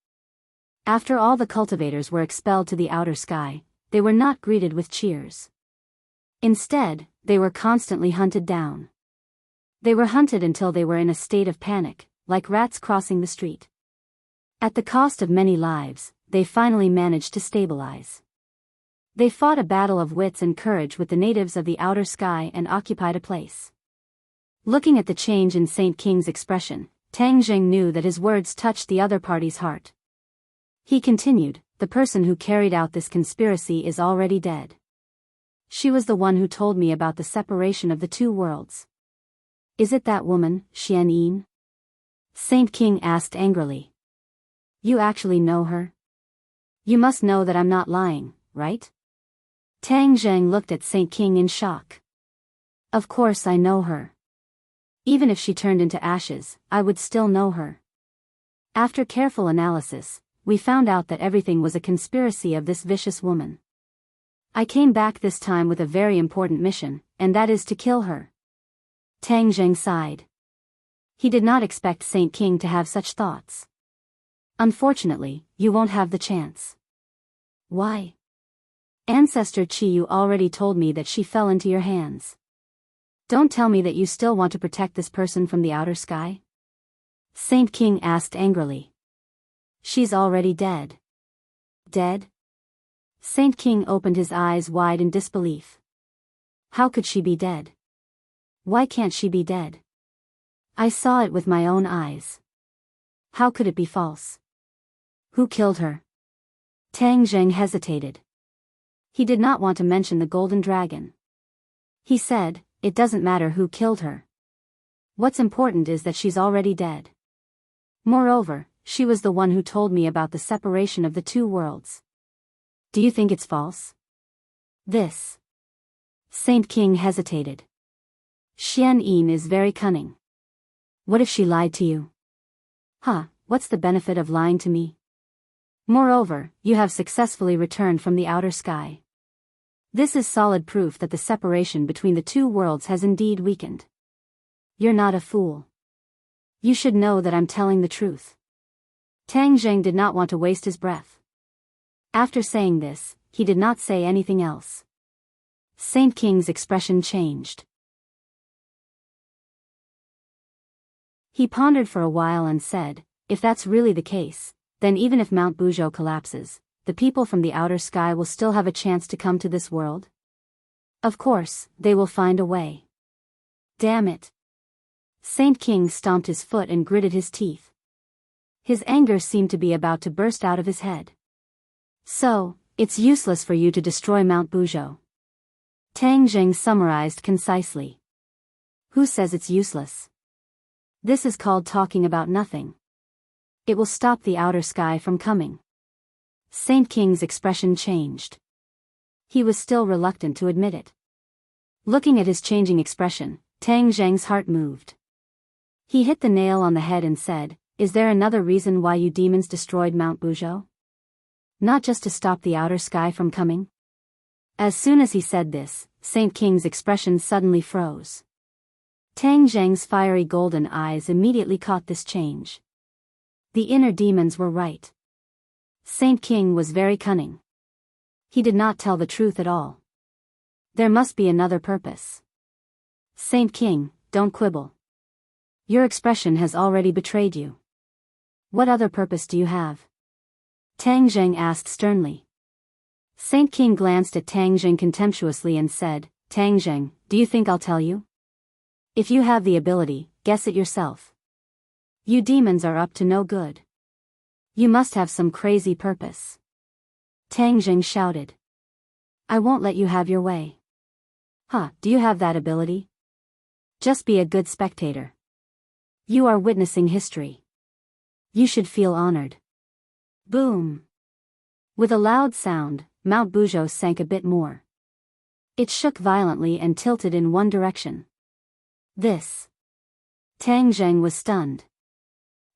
After all the cultivators were expelled to the outer sky, they were not greeted with cheers. Instead, they were constantly hunted down. They were hunted until they were in a state of panic, like rats crossing the street. At the cost of many lives, they finally managed to stabilize. They fought a battle of wits and courage with the natives of the outer sky and occupied a place. Looking at the change in Saint King's expression, Tang Zheng knew that his words touched the other party's heart. He continued, the person who carried out this conspiracy is already dead. She was the one who told me about the separation of the two worlds. Is it that woman, Xian Yin? Saint King asked angrily. You actually know her? You must know that I'm not lying, right? Tang Zheng looked at Saint King in shock. Of course I know her. Even if she turned into ashes, I would still know her. After careful analysis, we found out that everything was a conspiracy of this vicious woman. I came back this time with a very important mission, and that is to kill her. Tang Zheng sighed. He did not expect Saint King to have such thoughts. Unfortunately, you won't have the chance. Why? Ancestor Chi already told me that she fell into your hands. Don't tell me that you still want to protect this person from the outer sky? Saint King asked angrily. She's already dead. Dead? Saint King opened his eyes wide in disbelief. How could she be dead? Why can't she be dead? I saw it with my own eyes. How could it be false? Who killed her? Tang Zheng hesitated. He did not want to mention the golden dragon. He said, it doesn't matter who killed her. What's important is that she's already dead. Moreover, she was the one who told me about the separation of the two worlds. Do you think it's false? This. Saint King hesitated. Xian Yin is very cunning. What if she lied to you? What's the benefit of lying to me? Moreover, you have successfully returned from the outer sky. This is solid proof that the separation between the two worlds has indeed weakened. You're not a fool. You should know that I'm telling the truth. Tang Zheng did not want to waste his breath. After saying this, he did not say anything else. Saint King's expression changed. He pondered for a while and said, if that's really the case, then even if Mount Bujo collapses, the people from the outer sky will still have a chance to come to this world? Of course, they will find a way. Damn it. Saint King stomped his foot and gritted his teeth. His anger seemed to be about to burst out of his head. So, it's useless for you to destroy Mount Bujo. Tang Zheng summarized concisely. Who says it's useless? This is called talking about nothing. It will stop the outer sky from coming. Saint King's expression changed. He was still reluctant to admit it. Looking at his changing expression, Tang Zheng's heart moved. He hit the nail on the head and said, is there another reason why you demons destroyed Mount Bujo? Not just to stop the outer sky from coming? As soon as he said this, Saint King's expression suddenly froze. Tang Zheng's fiery golden eyes immediately caught this change. The inner demons were right. Saint King was very cunning. He did not tell the truth at all. There must be another purpose. Saint King, don't quibble. Your expression has already betrayed you. What other purpose do you have? Tang Zheng asked sternly. Saint King glanced at Tang Zheng contemptuously and said, Tang Zheng, do you think I'll tell you? If you have the ability, guess it yourself. You demons are up to no good. You must have some crazy purpose. Tang Zheng shouted. I won't let you have your way. Huh, do you have that ability? Just be a good spectator. You are witnessing history. You should feel honored. Boom. With a loud sound, Mount Buzhou sank a bit more. It shook violently and tilted in one direction. This. Tang Zheng was stunned.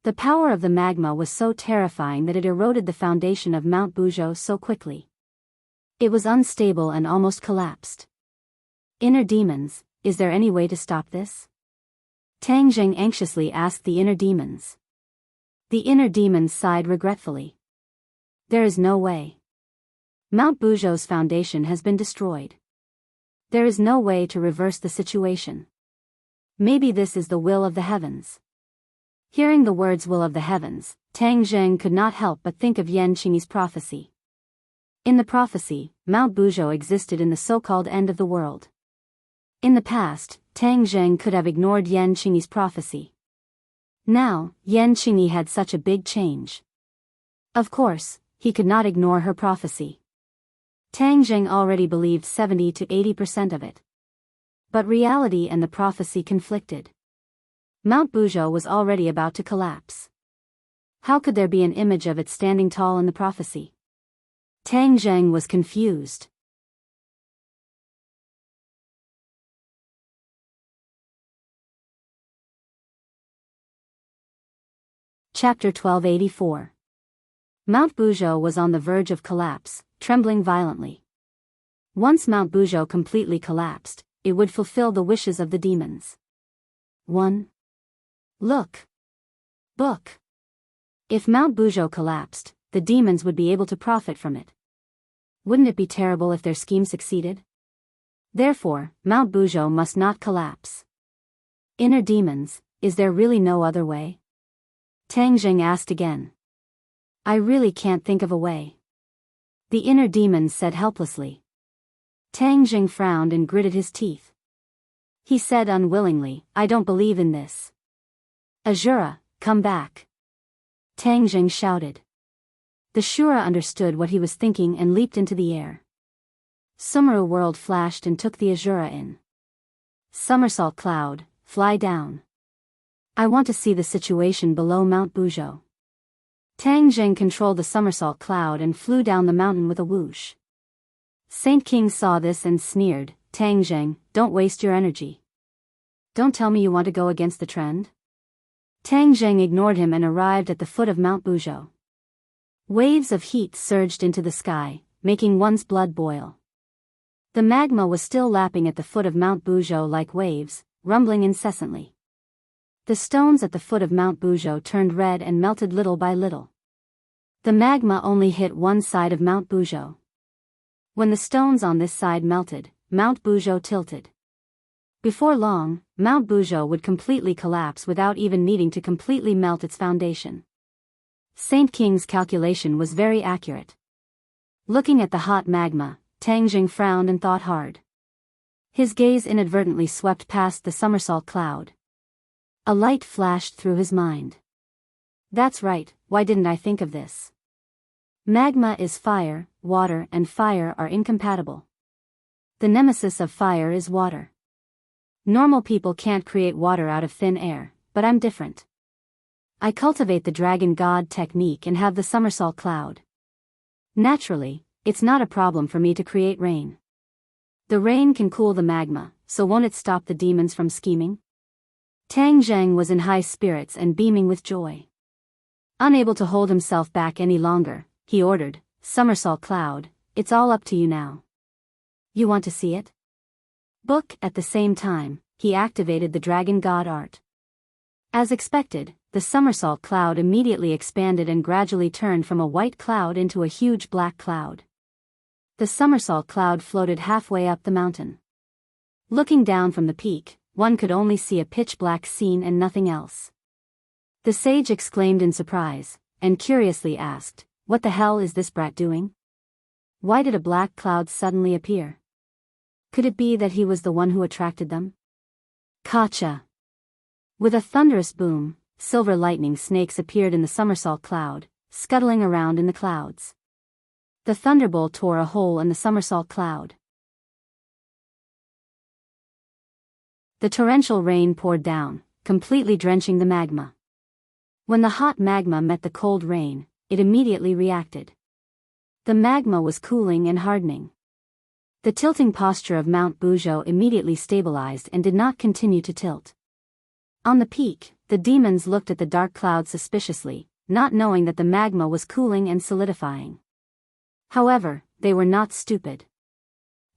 The power of the magma was so terrifying that it eroded the foundation of Mount Buzhou so quickly. It was unstable and almost collapsed. Inner demons, is there any way to stop this? Tang Zheng anxiously asked the inner demons. The inner demons sighed regretfully. There is no way. Mount Buzhou's foundation has been destroyed. There is no way to reverse the situation. Maybe this is the will of the heavens. Hearing the words will of the heavens, Tang Zheng could not help but think of Yan Qingyi's prophecy. In the prophecy, Mount Buzhou existed in the so-called end of the world. In the past, Tang Zheng could have ignored Yan Qingyi's prophecy. Now, Yan Qingyi had such a big change. Of course, he could not ignore her prophecy. Tang Zheng already believed 70 to 80% of it. But reality and the prophecy conflicted. Mount Buzhou was already about to collapse. How could there be an image of it standing tall in the prophecy? Tang Zheng was confused. Chapter 1284. Mount Buzhou was on the verge of collapse, trembling violently. Once Mount Buzhou completely collapsed, it would fulfill the wishes of the demons. 1. Look. Book. If Mount Buzhou collapsed, the demons would be able to profit from it. Wouldn't it be terrible if their scheme succeeded? Therefore, Mount Buzhou must not collapse. Inner demons, is there really no other way? Tang Zheng asked again. I really can't think of a way. The inner demons said helplessly. Tang Zheng frowned and gritted his teeth. He said unwillingly, I don't believe in this. Azura, come back. Tang Zheng shouted. The Shura understood what he was thinking and leaped into the air. Sumeru whirled flashed and took the Azura in. Somersault cloud, fly down. I want to see the situation below Mount Buzhou. Tang Zheng controlled the somersault cloud and flew down the mountain with a whoosh. Saint King saw this and sneered, Tang Zheng, don't waste your energy. Don't tell me you want to go against the trend? Tang Zheng ignored him and arrived at the foot of Mount Buzhou. Waves of heat surged into the sky, making one's blood boil. The magma was still lapping at the foot of Mount Buzhou like waves, rumbling incessantly. The stones at the foot of Mount Buzhou turned red and melted little by little. The magma only hit one side of Mount Buzhou. When the stones on this side melted, Mount Buzhou tilted. Before long, Mount Buzhou would completely collapse without even needing to completely melt its foundation. Saint King's calculation was very accurate. Looking at the hot magma, Tang Zheng frowned and thought hard. His gaze inadvertently swept past the somersault cloud. A light flashed through his mind. That's right, why didn't I think of this? Magma is fire, water and fire are incompatible. The nemesis of fire is water. Normal people can't create water out of thin air, but I'm different. I cultivate the dragon god technique and have the somersault cloud. Naturally, it's not a problem for me to create rain. The rain can cool the magma, so won't it stop the demons from scheming? Tang Zheng was in high spirits and beaming with joy. Unable to hold himself back any longer, he ordered, Somersault Cloud, it's all up to you now. You want to see it? Book. At the same time, he activated the dragon god art. As expected, the somersault cloud immediately expanded and gradually turned from a white cloud into a huge black cloud. The somersault cloud floated halfway up the mountain. Looking down from the peak, one could only see a pitch-black scene and nothing else. The sage exclaimed in surprise, and curiously asked, "What the hell is this brat doing? Why did a black cloud suddenly appear? Could it be that he was the one who attracted them?" Gotcha! With a thunderous boom, silver lightning snakes appeared in the somersault cloud, scuttling around in the clouds. The thunderbolt tore a hole in the somersault cloud. The torrential rain poured down, completely drenching the magma. When the hot magma met the cold rain, it immediately reacted. The magma was cooling and hardening. The tilting posture of Mount Bujo immediately stabilized and did not continue to tilt. On the peak, the demons looked at the dark cloud suspiciously, not knowing that the magma was cooling and solidifying. However, they were not stupid.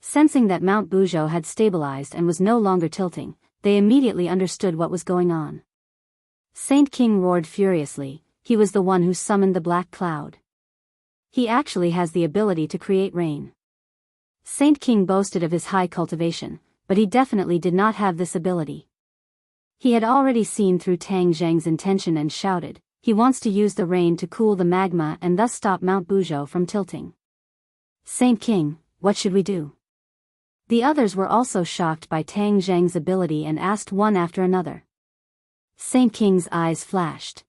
Sensing that Mount Bujo had stabilized and was no longer tilting, they immediately understood what was going on. Saint King roared furiously. He was the one who summoned the black cloud. He actually has the ability to create rain. Saint King boasted of his high cultivation, but he definitely did not have this ability. He had already seen through Tang Zheng's intention and shouted, "He wants to use the rain to cool the magma and thus stop Mount Bujo from tilting." "Saint King, what should we do?" The others were also shocked by Tang Zheng's ability and asked one after another. Saint King's eyes flashed.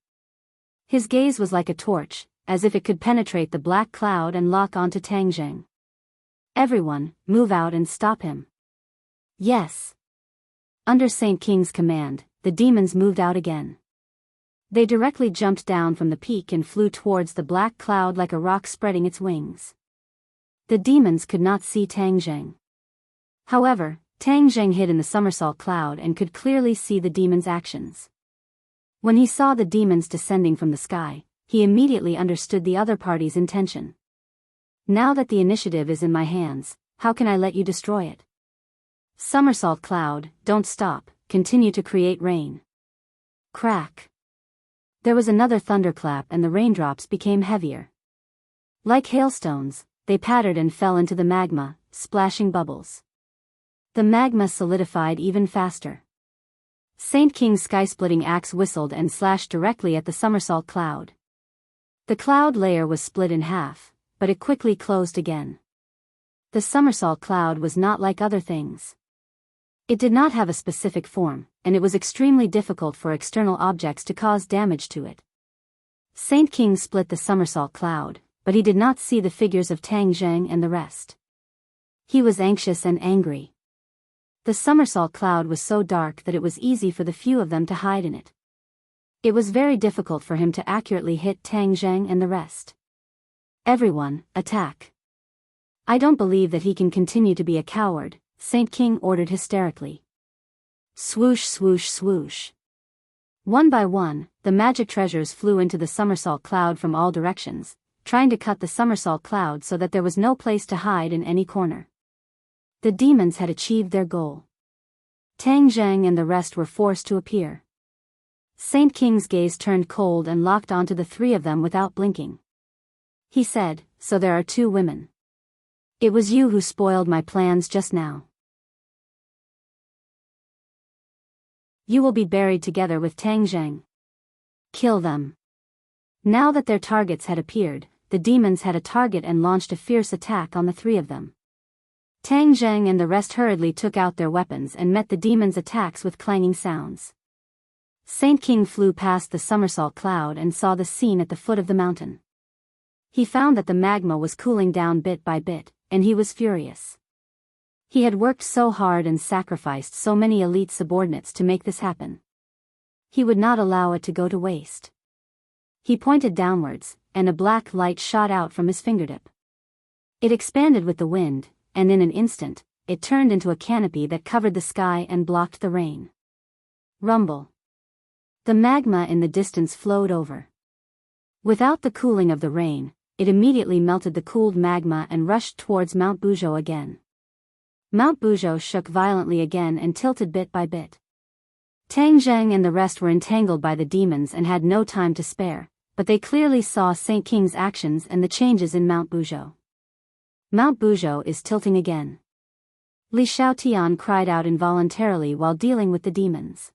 His gaze was like a torch, as if it could penetrate the black cloud and lock onto Tang Zheng. "Everyone, move out and stop him." "Yes." Under Saint King's command, the demons moved out again. They directly jumped down from the peak and flew towards the black cloud like a rock spreading its wings. The demons could not see Tang Zheng. However, Tang Zheng hid in the somersault cloud and could clearly see the demons' actions. When he saw the demons descending from the sky, he immediately understood the other party's intention. "Now that the initiative is in my hands, how can I let you destroy it? Somersault cloud, don't stop, continue to create rain." Crack! There was another thunderclap and the raindrops became heavier. Like hailstones, they pattered and fell into the magma, splashing bubbles. The magma solidified even faster. Saint King's sky-splitting axe whistled and slashed directly at the somersault cloud. The cloud layer was split in half, but it quickly closed again. The somersault cloud was not like other things. It did not have a specific form, and it was extremely difficult for external objects to cause damage to it. Saint King split the somersault cloud, but he did not see the figures of Tang Zheng and the rest. He was anxious and angry. The somersault cloud was so dark that it was easy for the few of them to hide in it. It was very difficult for him to accurately hit Tang Zheng and the rest. "Everyone, attack." "I don't believe that he can continue to be a coward," Saint King ordered hysterically. Swoosh swoosh swoosh. One by one, the magic treasures flew into the somersault cloud from all directions, trying to cut the somersault cloud so that there was no place to hide in any corner. The demons had achieved their goal. Tang Zheng and the rest were forced to appear. Saint King's gaze turned cold and locked onto the three of them without blinking. He said, "So there are two women. It was you who spoiled my plans just now. You will be buried together with Tang Zheng. Kill them." Now that their targets had appeared, the demons had a target and launched a fierce attack on the three of them. Tang Zheng and the rest hurriedly took out their weapons and met the demons' attacks with clanging sounds. Saint King flew past the somersault cloud and saw the scene at the foot of the mountain. He found that the magma was cooling down bit by bit, and he was furious. He had worked so hard and sacrificed so many elite subordinates to make this happen. He would not allow it to go to waste. He pointed downwards, and a black light shot out from his fingertip. It expanded with the wind, and in an instant, it turned into a canopy that covered the sky and blocked the rain. Rumble. The magma in the distance flowed over. Without the cooling of the rain, it immediately melted the cooled magma and rushed towards Mount Bujo again. Mount Bujo shook violently again and tilted bit by bit. Tang Zheng and the rest were entangled by the demons and had no time to spare, but they clearly saw Saint King's actions and the changes in Mount Bujo. Mount Bujo is tilting again. Li Xiaotian cried out involuntarily while dealing with the demons.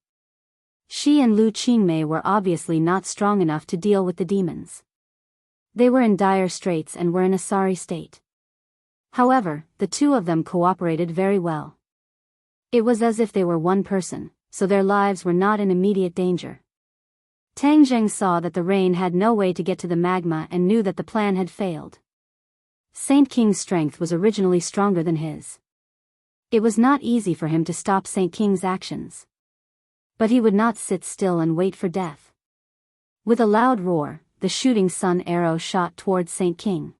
She and Lu Qingmei were obviously not strong enough to deal with the demons. They were in dire straits and were in a sorry state. However, the two of them cooperated very well. It was as if they were one person, so their lives were not in immediate danger. Tang Zheng saw that the rain had no way to get to the magma and knew that the plan had failed. Saint King's strength was originally stronger than his. It was not easy for him to stop Saint King's actions. But he would not sit still and wait for death. With a loud roar, the shooting sun arrow shot towards Saint King.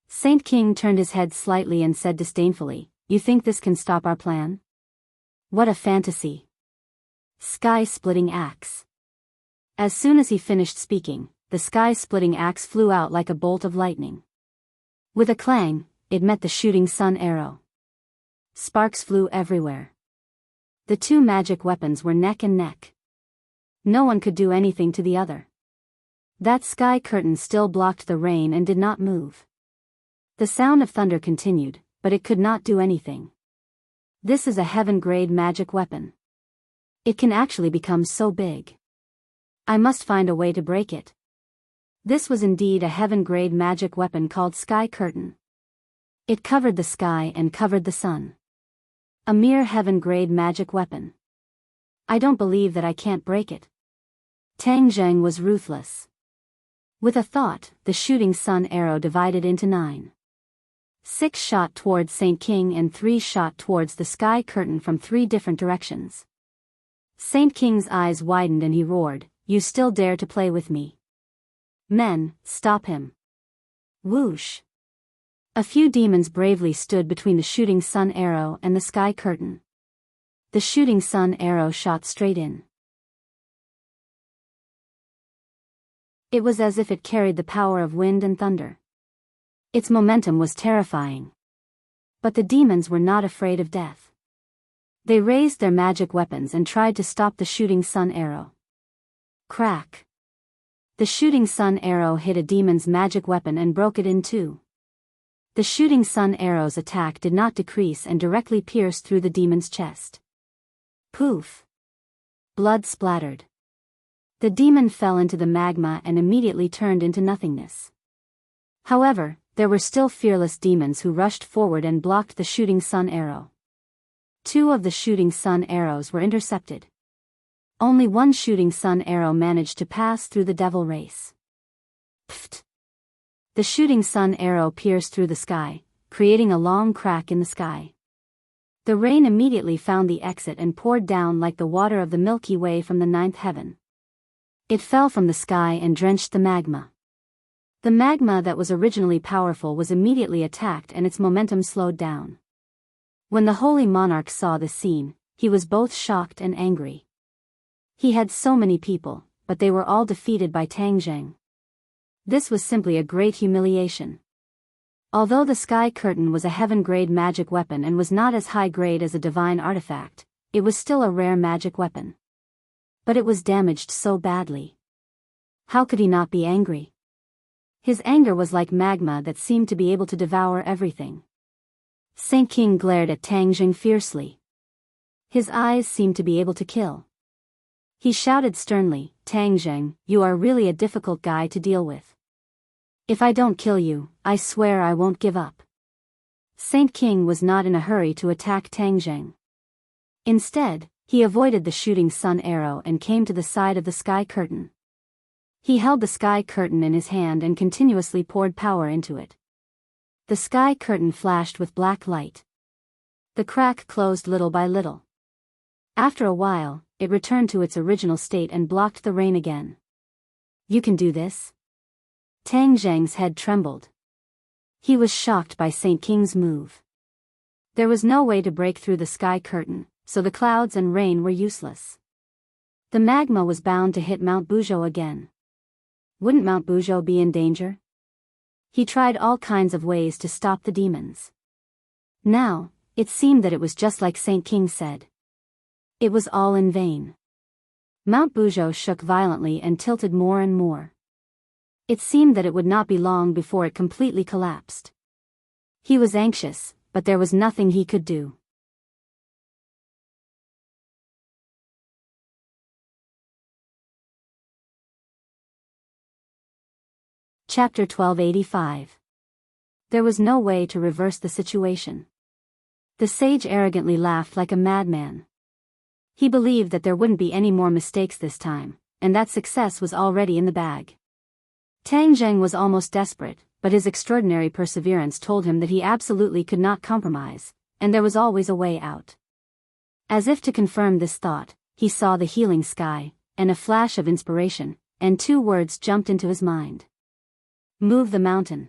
Saint King turned his head slightly and said disdainfully, "You think this can stop our plan? What a fantasy." Sky-splitting axe. As soon as he finished speaking, the sky-splitting axe flew out like a bolt of lightning. With a clang, it met the shooting sun arrow. Sparks flew everywhere. The two magic weapons were neck and neck. No one could do anything to the other. That sky curtain still blocked the rain and did not move. The sound of thunder continued, but it could not do anything. This is a heaven-grade magic weapon. It can actually become so big. I must find a way to break it. This was indeed a heaven-grade magic weapon called Sky Curtain. It covered the sky and covered the sun. A mere heaven-grade magic weapon. I don't believe that I can't break it. Tang Zheng was ruthless. With a thought, the shooting sun arrow divided into 9. 6 shot towards Saint King and 3 shot towards the sky curtain from 3 different directions. Saint King's eyes widened and he roared, "You still dare to play with me? Men, stop him." Whoosh! A few demons bravely stood between the shooting sun arrow and the sky curtain. The shooting sun arrow shot straight in. It was as if it carried the power of wind and thunder. Its momentum was terrifying. But the demons were not afraid of death. They raised their magic weapons and tried to stop the shooting sun arrow. Crack! The shooting sun arrow hit a demon's magic weapon and broke it in two. The shooting sun arrow's attack did not decrease and directly pierced through the demon's chest. Poof! Blood splattered. The demon fell into the magma and immediately turned into nothingness. However, there were still fearless demons who rushed forward and blocked the shooting sun arrow. 2 of the shooting sun arrows were intercepted. Only 1 shooting sun arrow managed to pass through the devil race. Pfft! The shooting sun arrow pierced through the sky, creating a long crack in the sky. The rain immediately found the exit and poured down like the water of the Milky Way from the 9th heaven. It fell from the sky and drenched the magma. The magma that was originally powerful was immediately attacked and its momentum slowed down. When the holy monarch saw this scene, he was both shocked and angry. He had so many people, but they were all defeated by Tang Zheng. This was simply a great humiliation. Although the sky curtain was a heaven-grade magic weapon and was not as high-grade as a divine artifact, it was still a rare magic weapon. But it was damaged so badly. How could he not be angry? His anger was like magma that seemed to be able to devour everything. Saint King glared at Tang Zheng fiercely. His eyes seemed to be able to kill. He shouted sternly, "Tang Zheng, you are really a difficult guy to deal with. If I don't kill you, I swear I won't give up." Saint King was not in a hurry to attack Tang Zheng. Instead, he avoided the shooting sun arrow and came to the side of the sky curtain. He held the sky curtain in his hand and continuously poured power into it. The sky curtain flashed with black light. The crack closed little by little. After a while, it returned to its original state and blocked the rain again. "You can do this?" Tang Zheng's head trembled. He was shocked by Saint King's move. There was no way to break through the sky curtain, so the clouds and rain were useless. The magma was bound to hit Mount Buzhou again. Wouldn't Mount Buzhou be in danger? He tried all kinds of ways to stop the demons. Now, it seemed that it was just like Saint King said. It was all in vain. Mount Buzhou shook violently and tilted more and more. It seemed that it would not be long before it completely collapsed. He was anxious, but there was nothing he could do. Chapter 1285. There was no way to reverse the situation. The sage arrogantly laughed like a madman. He believed that there wouldn't be any more mistakes this time, and that success was already in the bag. Tang Zheng was almost desperate, but his extraordinary perseverance told him that he absolutely could not compromise, and there was always a way out. As if to confirm this thought, he saw the healing sky, and a flash of inspiration, and two words jumped into his mind. Move the mountain.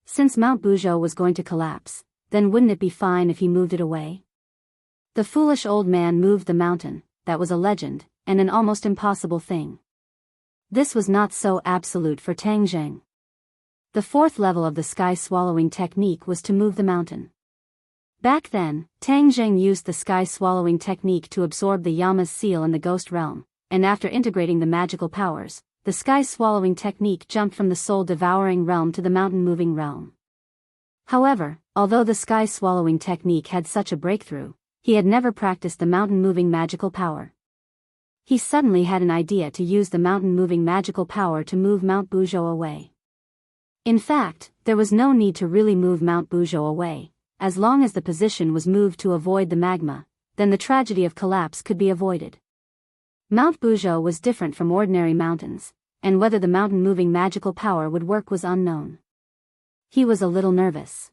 Since Mount Buzhou was going to collapse, then wouldn't it be fine if he moved it away? The foolish old man moved the mountain. That was a legend, and an almost impossible thing. This was not so absolute for Tang Zheng. The fourth level of the sky-swallowing technique was to move the mountain. Back then, Tang Zheng used the sky-swallowing technique to absorb the Yama's seal in the ghost realm, and after integrating the magical powers, the sky-swallowing technique jumped from the soul-devouring realm to the mountain-moving realm. However, although the sky-swallowing technique had such a breakthrough, he had never practiced the mountain-moving magical power. He suddenly had an idea to use the mountain-moving magical power to move Mount Buzhou away. In fact, there was no need to really move Mount Buzhou away. As long as the position was moved to avoid the magma, then the tragedy of collapse could be avoided. Mount Buzhou was different from ordinary mountains, and whether the mountain-moving magical power would work was unknown. He was a little nervous.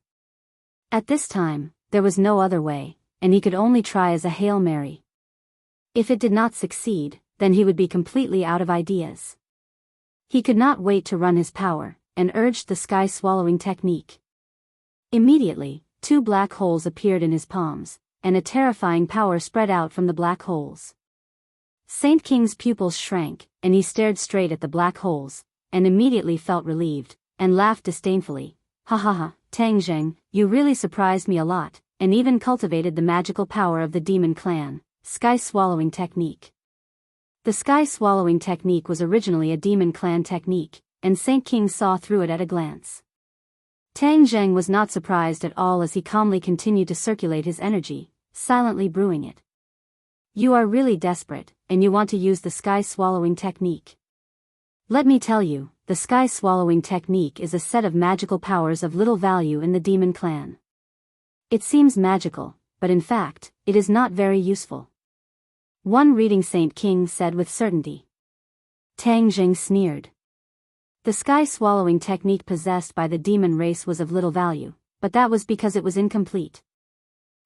At this time, there was no other way, and he could only try as a Hail Mary. If it did not succeed, then he would be completely out of ideas. He could not wait to run his power, and urged the sky-swallowing technique. Immediately, two black holes appeared in his palms, and a terrifying power spread out from the black holes. Saint King's pupils shrank, and he stared straight at the black holes, and immediately felt relieved, and laughed disdainfully. Ha ha ha, Tang Zheng, you really surprised me a lot, and even cultivated the magical power of the demon clan, sky-swallowing technique. The sky-swallowing technique was originally a demon clan technique, and Saint King saw through it at a glance. Tang Zheng was not surprised at all as he calmly continued to circulate his energy, silently brewing it. You are really desperate, and you want to use the sky-swallowing technique. Let me tell you, the sky-swallowing technique is a set of magical powers of little value in the demon clan. It seems magical, but in fact, it is not very useful. One reading Saint King said with certainty. Tang Zheng sneered. The sky-swallowing technique possessed by the demon race was of little value, but that was because it was incomplete.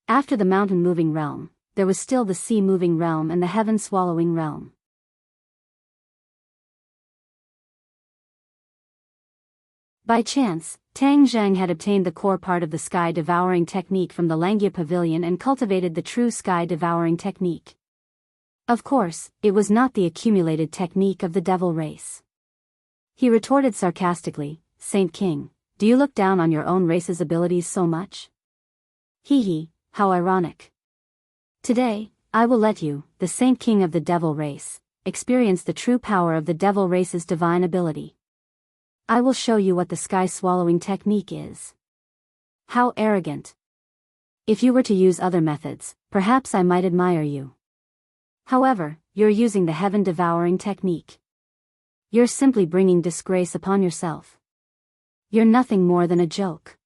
After the mountain-moving realm, there was still the sea-moving realm and the heaven-swallowing realm. By chance, Tang Zheng had obtained the core part of the sky-devouring technique from the Langia Pavilion and cultivated the true sky-devouring technique. Of course, it was not the accumulated technique of the devil race. He retorted sarcastically, Saint King, do you look down on your own race's abilities so much? Hee hee, how ironic. Today, I will let you, the Saint King of the devil race, experience the true power of the devil race's divine ability. I will show you what the sky-swallowing technique is. How arrogant. If you were to use other methods, perhaps I might admire you. However, you're using the heaven-devouring technique. You're simply bringing disgrace upon yourself. You're nothing more than a joke.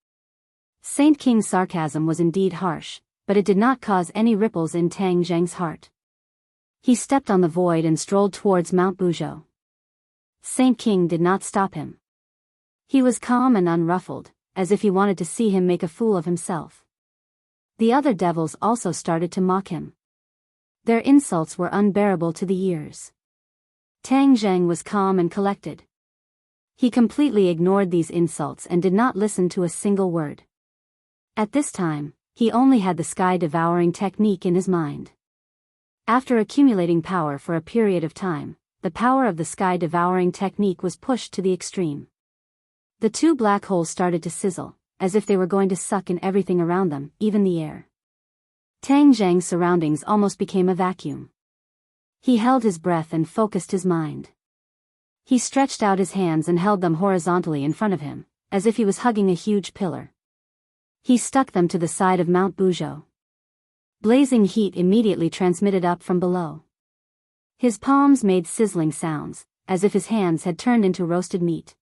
Saint King's sarcasm was indeed harsh, but it did not cause any ripples in Tang Zheng's heart. He stepped on the void and strolled towards Mount Buzhou. Saint King did not stop him. He was calm and unruffled, as if he wanted to see him make a fool of himself. The other devils also started to mock him. Their insults were unbearable to the ears. Tang Zheng was calm and collected. He completely ignored these insults and did not listen to a single word. At this time, he only had the sky-devouring technique in his mind. After accumulating power for a period of time, the power of the sky-devouring technique was pushed to the extreme. The two black holes started to sizzle, as if they were going to suck in everything around them, even the air. Tang Zheng's surroundings almost became a vacuum. He held his breath and focused his mind. He stretched out his hands and held them horizontally in front of him, as if he was hugging a huge pillar. He stuck them to the side of Mount Buzhou. Blazing heat immediately transmitted up from below. His palms made sizzling sounds, as if his hands had turned into roasted meat.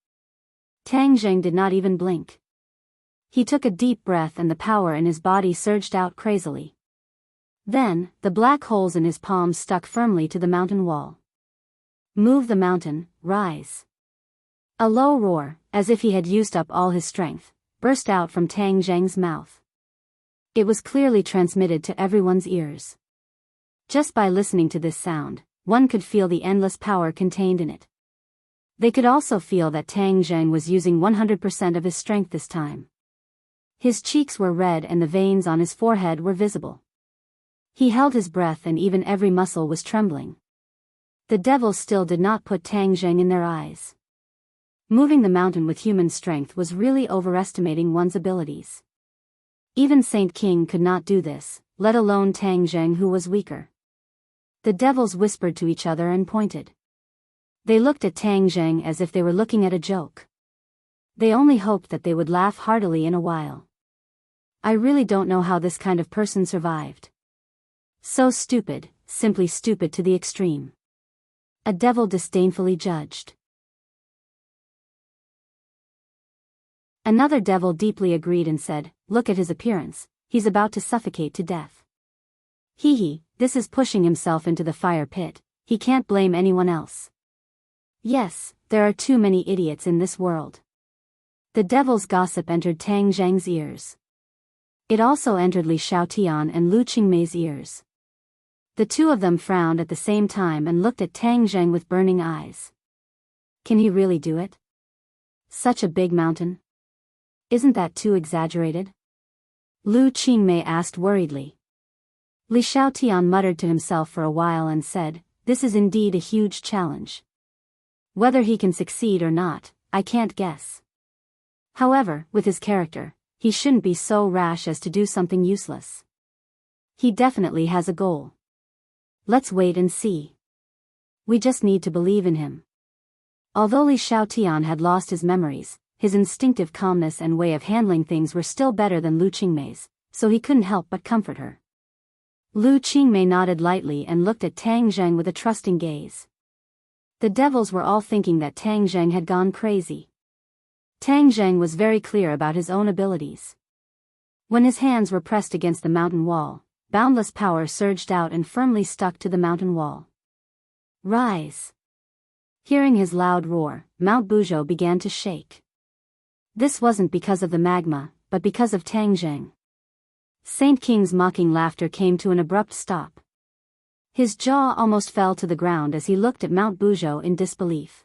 Tang Zheng did not even blink. He took a deep breath and the power in his body surged out crazily. Then, the black holes in his palms stuck firmly to the mountain wall. Move the mountain, rise. A low roar, as if he had used up all his strength, burst out from Tang Zheng's mouth. It was clearly transmitted to everyone's ears. Just by listening to this sound, one could feel the endless power contained in it. They could also feel that Tang Zheng was using 100% of his strength this time. His cheeks were red and the veins on his forehead were visible. He held his breath and even every muscle was trembling. The devils still did not put Tang Zheng in their eyes. Moving the mountain with human strength was really overestimating one's abilities. Even Saint King could not do this, let alone Tang Zheng, who was weaker. The devils whispered to each other and pointed. They looked at Tang Zheng as if they were looking at a joke. They only hoped that they would laugh heartily in a while. I really don't know how this kind of person survived. So stupid, simply stupid to the extreme. A devil disdainfully judged. Another devil deeply agreed and said, "Look at his appearance, he's about to suffocate to death. Hee, this is pushing himself into the fire pit, he can't blame anyone else. Yes, there are too many idiots in this world." The devil's gossip entered Tang Zheng's ears. It also entered Li Xiaotian and Lu Qingmei's ears. The two of them frowned at the same time and looked at Tang Zheng with burning eyes. Can he really do it? Such a big mountain? Isn't that too exaggerated? Lu Qingmei asked worriedly. Li Xiaotian muttered to himself for a while and said, "This is indeed a huge challenge. Whether he can succeed or not, I can't guess. However, with his character, he shouldn't be so rash as to do something useless. He definitely has a goal. Let's wait and see. We just need to believe in him." Although Li Xiaotian had lost his memories, his instinctive calmness and way of handling things were still better than Lu Qingmei's, so he couldn't help but comfort her. Lu Qingmei nodded lightly and looked at Tang Zheng with a trusting gaze. The devils were all thinking that Tang Zheng had gone crazy. Tang Zheng was very clear about his own abilities. When his hands were pressed against the mountain wall, boundless power surged out and firmly stuck to the mountain wall. Rise! Hearing his loud roar, Mount Buzhou began to shake. This wasn't because of the magma, but because of Tang Zheng. Saint King's mocking laughter came to an abrupt stop. His jaw almost fell to the ground as he looked at Mount Buzhou in disbelief.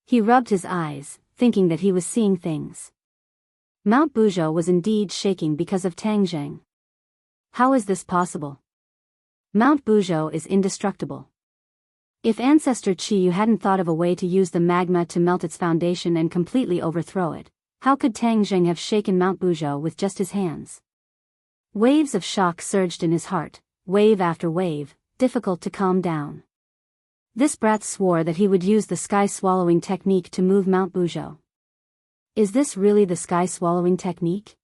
He rubbed his eyes, thinking that he was seeing things. Mount Buzhou was indeed shaking because of Tang Zheng. How is this possible? Mount Buzhou is indestructible. If Ancestor Qiyu hadn't thought of a way to use the magma to melt its foundation and completely overthrow it, how could Tang Zheng have shaken Mount Buzhou with just his hands? Waves of shock surged in his heart, wave after wave, difficult to calm down. This brat swore that he would use the sky-swallowing technique to move Mount Buzhou. Is this really the sky-swallowing technique?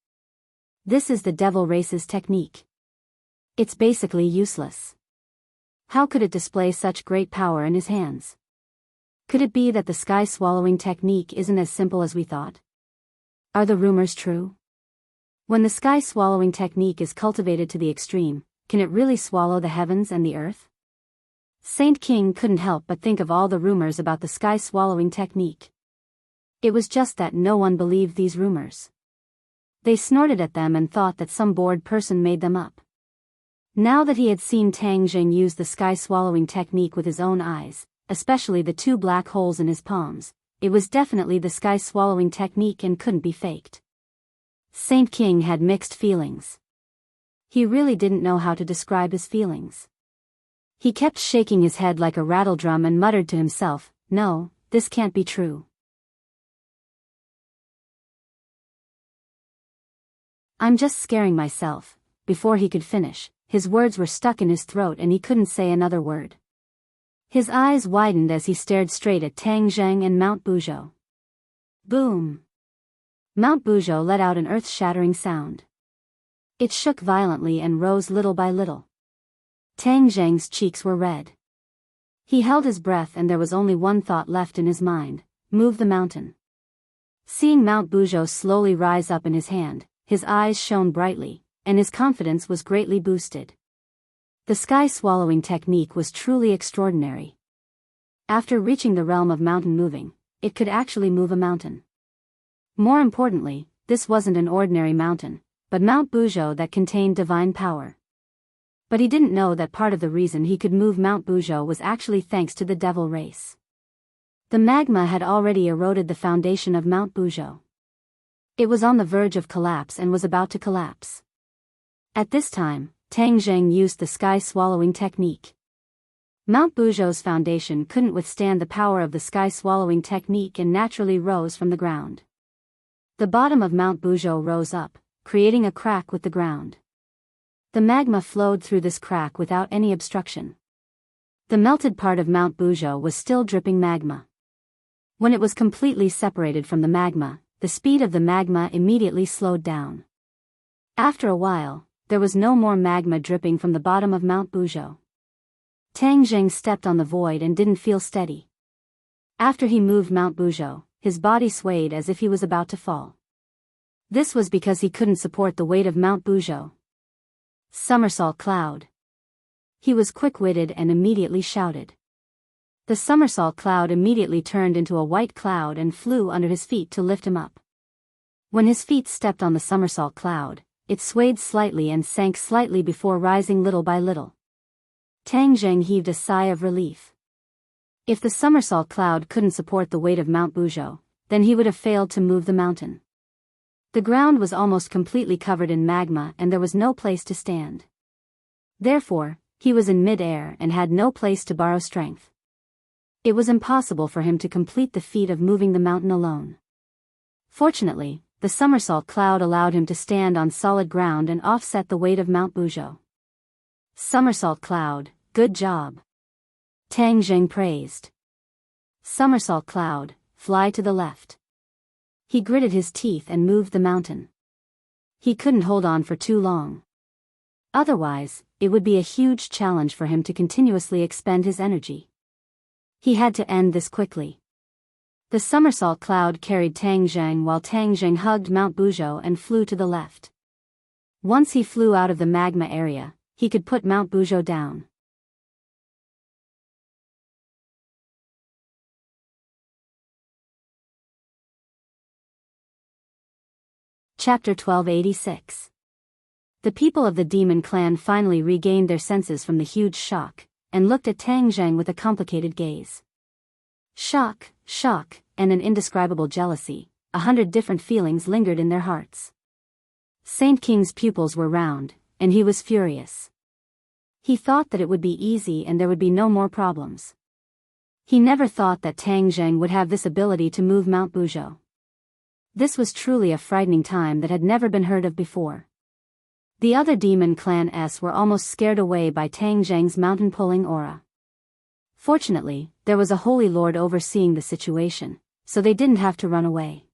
This is the devil race's technique. It's basically useless. How could it display such great power in his hands? Could it be that the sky-swallowing technique isn't as simple as we thought? Are the rumors true? When the sky-swallowing technique is cultivated to the extreme, can it really swallow the heavens and the earth? Saint King couldn't help but think of all the rumors about the sky-swallowing technique. It was just that no one believed these rumors. They snorted at them and thought that some bored person made them up. Now that he had seen Tang Zheng use the sky-swallowing technique with his own eyes, especially the two black holes in his palms, it was definitely the sky-swallowing technique and couldn't be faked. Saint King had mixed feelings. He really didn't know how to describe his feelings. He kept shaking his head like a rattledrum and muttered to himself, "No, this can't be true. I'm just scaring myself." Before he could finish, his words were stuck in his throat and he couldn't say another word. His eyes widened as he stared straight at Tang Zheng and Mount Buzhou. Boom! Mount Buzhou let out an earth-shattering sound. It shook violently and rose little by little. Tang Zheng's cheeks were red. He held his breath and there was only one thought left in his mind: move the mountain. Seeing Mount Buzhou slowly rise up in his hand, his eyes shone brightly, and his confidence was greatly boosted. The sky-swallowing technique was truly extraordinary. After reaching the realm of mountain moving, it could actually move a mountain. More importantly, this wasn't an ordinary mountain, but Mount Buzhou that contained divine power. But he didn't know that part of the reason he could move Mount Buzhou was actually thanks to the devil race. The magma had already eroded the foundation of Mount Buzhou. It was on the verge of collapse and was about to collapse. At this time, Tang Zheng used the sky-swallowing technique. Mount Buzhou's foundation couldn't withstand the power of the sky-swallowing technique and naturally rose from the ground. The bottom of Mount Buzhou rose up, creating a crack with the ground. The magma flowed through this crack without any obstruction. The melted part of Mount Buzhou was still dripping magma. When it was completely separated from the magma, the speed of the magma immediately slowed down. After a while, there was no more magma dripping from the bottom of Mount Buzhou. Tang Zheng stepped on the void and didn't feel steady. After he moved Mount Buzhou, his body swayed as if he was about to fall. This was because he couldn't support the weight of Mount Buzhou. Somersault cloud. He was quick-witted and immediately shouted. The somersault cloud immediately turned into a white cloud and flew under his feet to lift him up. When his feet stepped on the somersault cloud, it swayed slightly and sank slightly before rising little by little. Tang Zheng heaved a sigh of relief. If the somersault cloud couldn't support the weight of Mount Buzhou, then he would have failed to move the mountain. The ground was almost completely covered in magma and there was no place to stand. Therefore, he was in mid-air and had no place to borrow strength. It was impossible for him to complete the feat of moving the mountain alone. Fortunately, the somersault cloud allowed him to stand on solid ground and offset the weight of Mount Buzhou. Somersault cloud, good job. Tang Zheng praised. Somersault cloud, fly to the left. He gritted his teeth and moved the mountain. He couldn't hold on for too long. Otherwise, it would be a huge challenge for him to continuously expend his energy. He had to end this quickly. The somersault cloud carried Tang Zheng while Tang Zheng hugged Mount Buzhou and flew to the left. Once he flew out of the magma area, he could put Mount Buzhou down. Chapter 1286. The people of the demon clan finally regained their senses from the huge shock, and looked at Tang Zheng with a complicated gaze. Shock, and an indescribable jealousy, 100 different feelings lingered in their hearts. Saint King's pupils were round, and he was furious. He thought that it would be easy and there would be no more problems. He never thought that Tang Zheng would have this ability to move Mount Buzhou. This was truly a frightening time that had never been heard of before. The other demon clan-s were almost scared away by Tang Zheng's mountain-pulling aura. Fortunately, there was a holy lord overseeing the situation, so they didn't have to run away.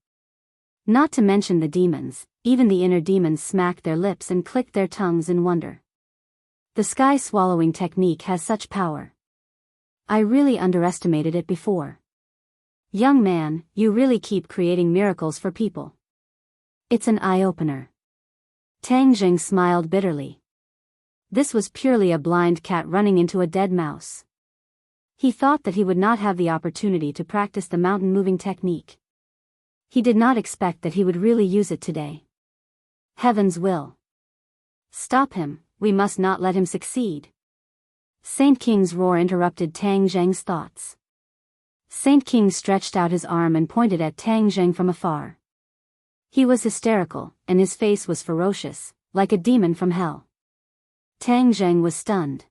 Not to mention the demons, even the inner demons smacked their lips and clicked their tongues in wonder. The sky-swallowing technique has such power. I really underestimated it before. Young man, you really keep creating miracles for people. It's an eye-opener. Tang Zheng smiled bitterly. This was purely a blind cat running into a dead mouse. He thought that he would not have the opportunity to practice the mountain-moving technique. He did not expect that he would really use it today. Heaven's will. Stop him, we must not let him succeed. Saint King's roar interrupted Tang Zheng's thoughts. Saint King stretched out his arm and pointed at Tang Zheng from afar. He was hysterical, and his face was ferocious, like a demon from hell. Tang Zheng was stunned.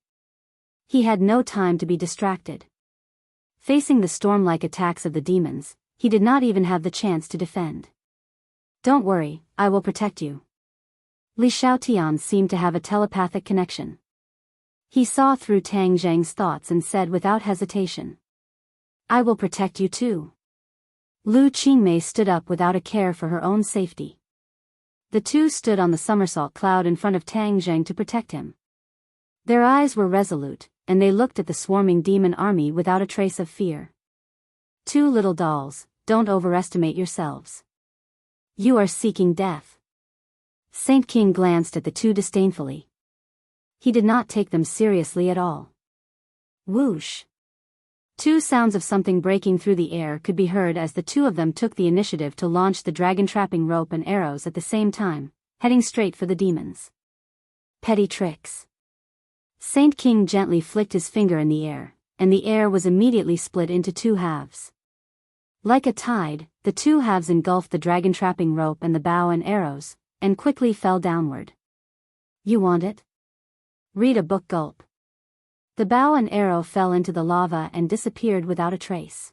He had no time to be distracted. Facing the storm-like attacks of the demons, he did not even have the chance to defend. Don't worry, I will protect you. Li Xiaotian seemed to have a telepathic connection. He saw through Tang Zheng's thoughts and said without hesitation, I will protect you too. Lu Qingmei stood up without a care for her own safety. The two stood on the somersault cloud in front of Tang Zheng to protect him. Their eyes were resolute, and they looked at the swarming demon army without a trace of fear. Two little dolls, don't overestimate yourselves. You are seeking death. Saint King glanced at the two disdainfully. He did not take them seriously at all. Whoosh! Two sounds of something breaking through the air could be heard as the two of them took the initiative to launch the dragon-trapping rope and arrows at the same time, heading straight for the demons. Petty tricks. Saint King gently flicked his finger in the air, and the air was immediately split into two halves. Like a tide, the two halves engulfed the dragon-trapping rope and the bow and arrows, and quickly fell downward. You want it? Read a book. Gulp. The bow and arrow fell into the lava and disappeared without a trace.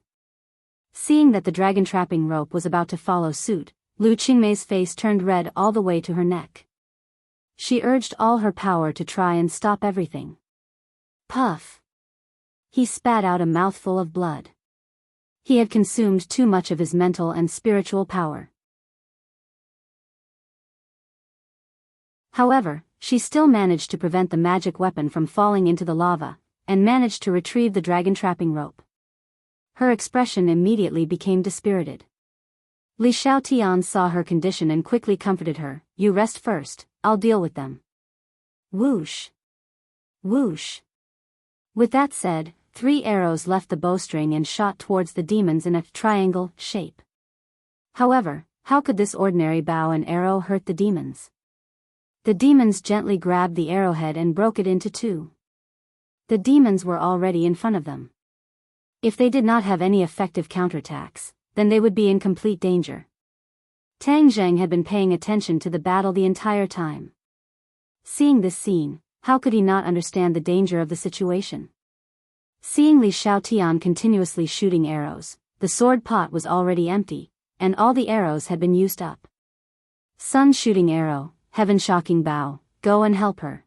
Seeing that the dragon-trapping rope was about to follow suit, Lu Qingmei's face turned red all the way to her neck. She urged all her power to try and stop everything. Puff! He spat out a mouthful of blood. He had consumed too much of his mental and spiritual power. However, she still managed to prevent the magic weapon from falling into the lava, and managed to retrieve the dragon-trapping rope. Her expression immediately became dispirited. Li Xiaotian saw her condition and quickly comforted her. You rest first, I'll deal with them. Whoosh! Whoosh! With that said, 3 arrows left the bowstring and shot towards the demons in a triangle shape. However, how could this ordinary bow and arrow hurt the demons? The demons gently grabbed the arrowhead and broke it into 2. The demons were already in front of them. If they did not have any effective counterattacks, then they would be in complete danger. Tang Zheng had been paying attention to the battle the entire time. Seeing this scene, how could he not understand the danger of the situation? Seeing Li Xiaotian continuously shooting arrows, the sword pot was already empty, and all the arrows had been used up. Sun shooting arrow, heaven shocking bow, go and help her.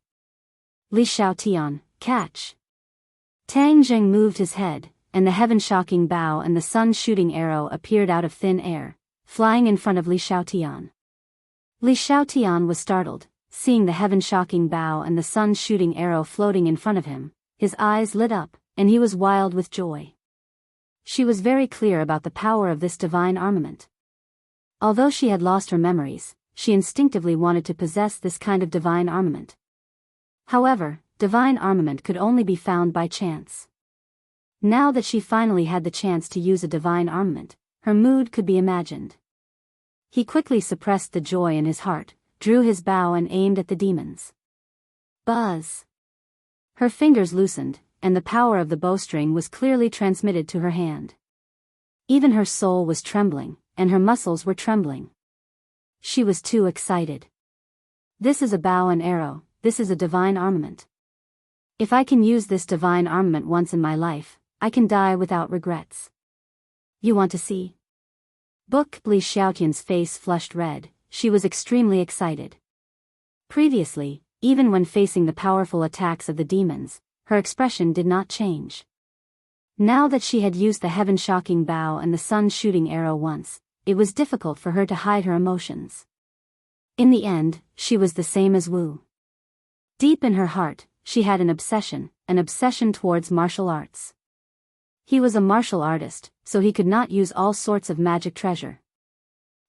Li Xiaotian, catch. Tang Zheng moved his head, and the heaven shocking bow and the sun shooting arrow appeared out of thin air, flying in front of Li Xiaotian. Li Xiaotian was startled, seeing the heaven shocking bow and the sun shooting arrow floating in front of him. His eyes lit up, and he was wild with joy. She was very clear about the power of this divine armament. Although she had lost her memories, she instinctively wanted to possess this kind of divine armament. However, divine armament could only be found by chance. Now that she finally had the chance to use a divine armament, her mood could be imagined. He quickly suppressed the joy in his heart, drew his bow and aimed at the demons. Buzz! Her fingers loosened, and the power of the bowstring was clearly transmitted to her hand. Even her soul was trembling, and her muscles were trembling. She was too excited. This is a bow and arrow, this is a divine armament. If I can use this divine armament once in my life, I can die without regrets. You want to see? Book. Li Xiaotian's face flushed red, she was extremely excited. Previously, even when facing the powerful attacks of the demons, her expression did not change. Now that she had used the heaven-shocking bow and the sun-shooting arrow once, it was difficult for her to hide her emotions. In the end, she was the same as Wu. Deep in her heart, she had an obsession towards martial arts. He was a martial artist, so he could not use all sorts of magic treasure.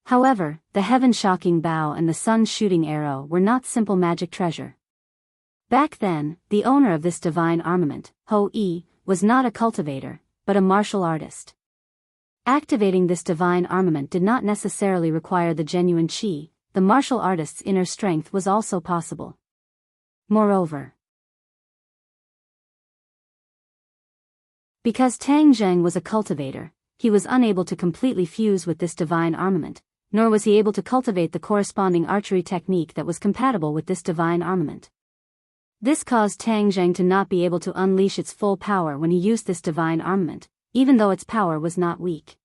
However, the heaven-shocking bow and the sun-shooting arrow were not simple magic treasure. Back then, the owner of this divine armament, Ho Yi, was not a cultivator, but a martial artist. Activating this divine armament did not necessarily require the genuine qi, the martial artist's inner strength was also possible. Moreover, because Tang Zheng was a cultivator, he was unable to completely fuse with this divine armament, nor was he able to cultivate the corresponding archery technique that was compatible with this divine armament. This caused Tang Zheng to not be able to unleash its full power when he used this divine armament, even though its power was not weak.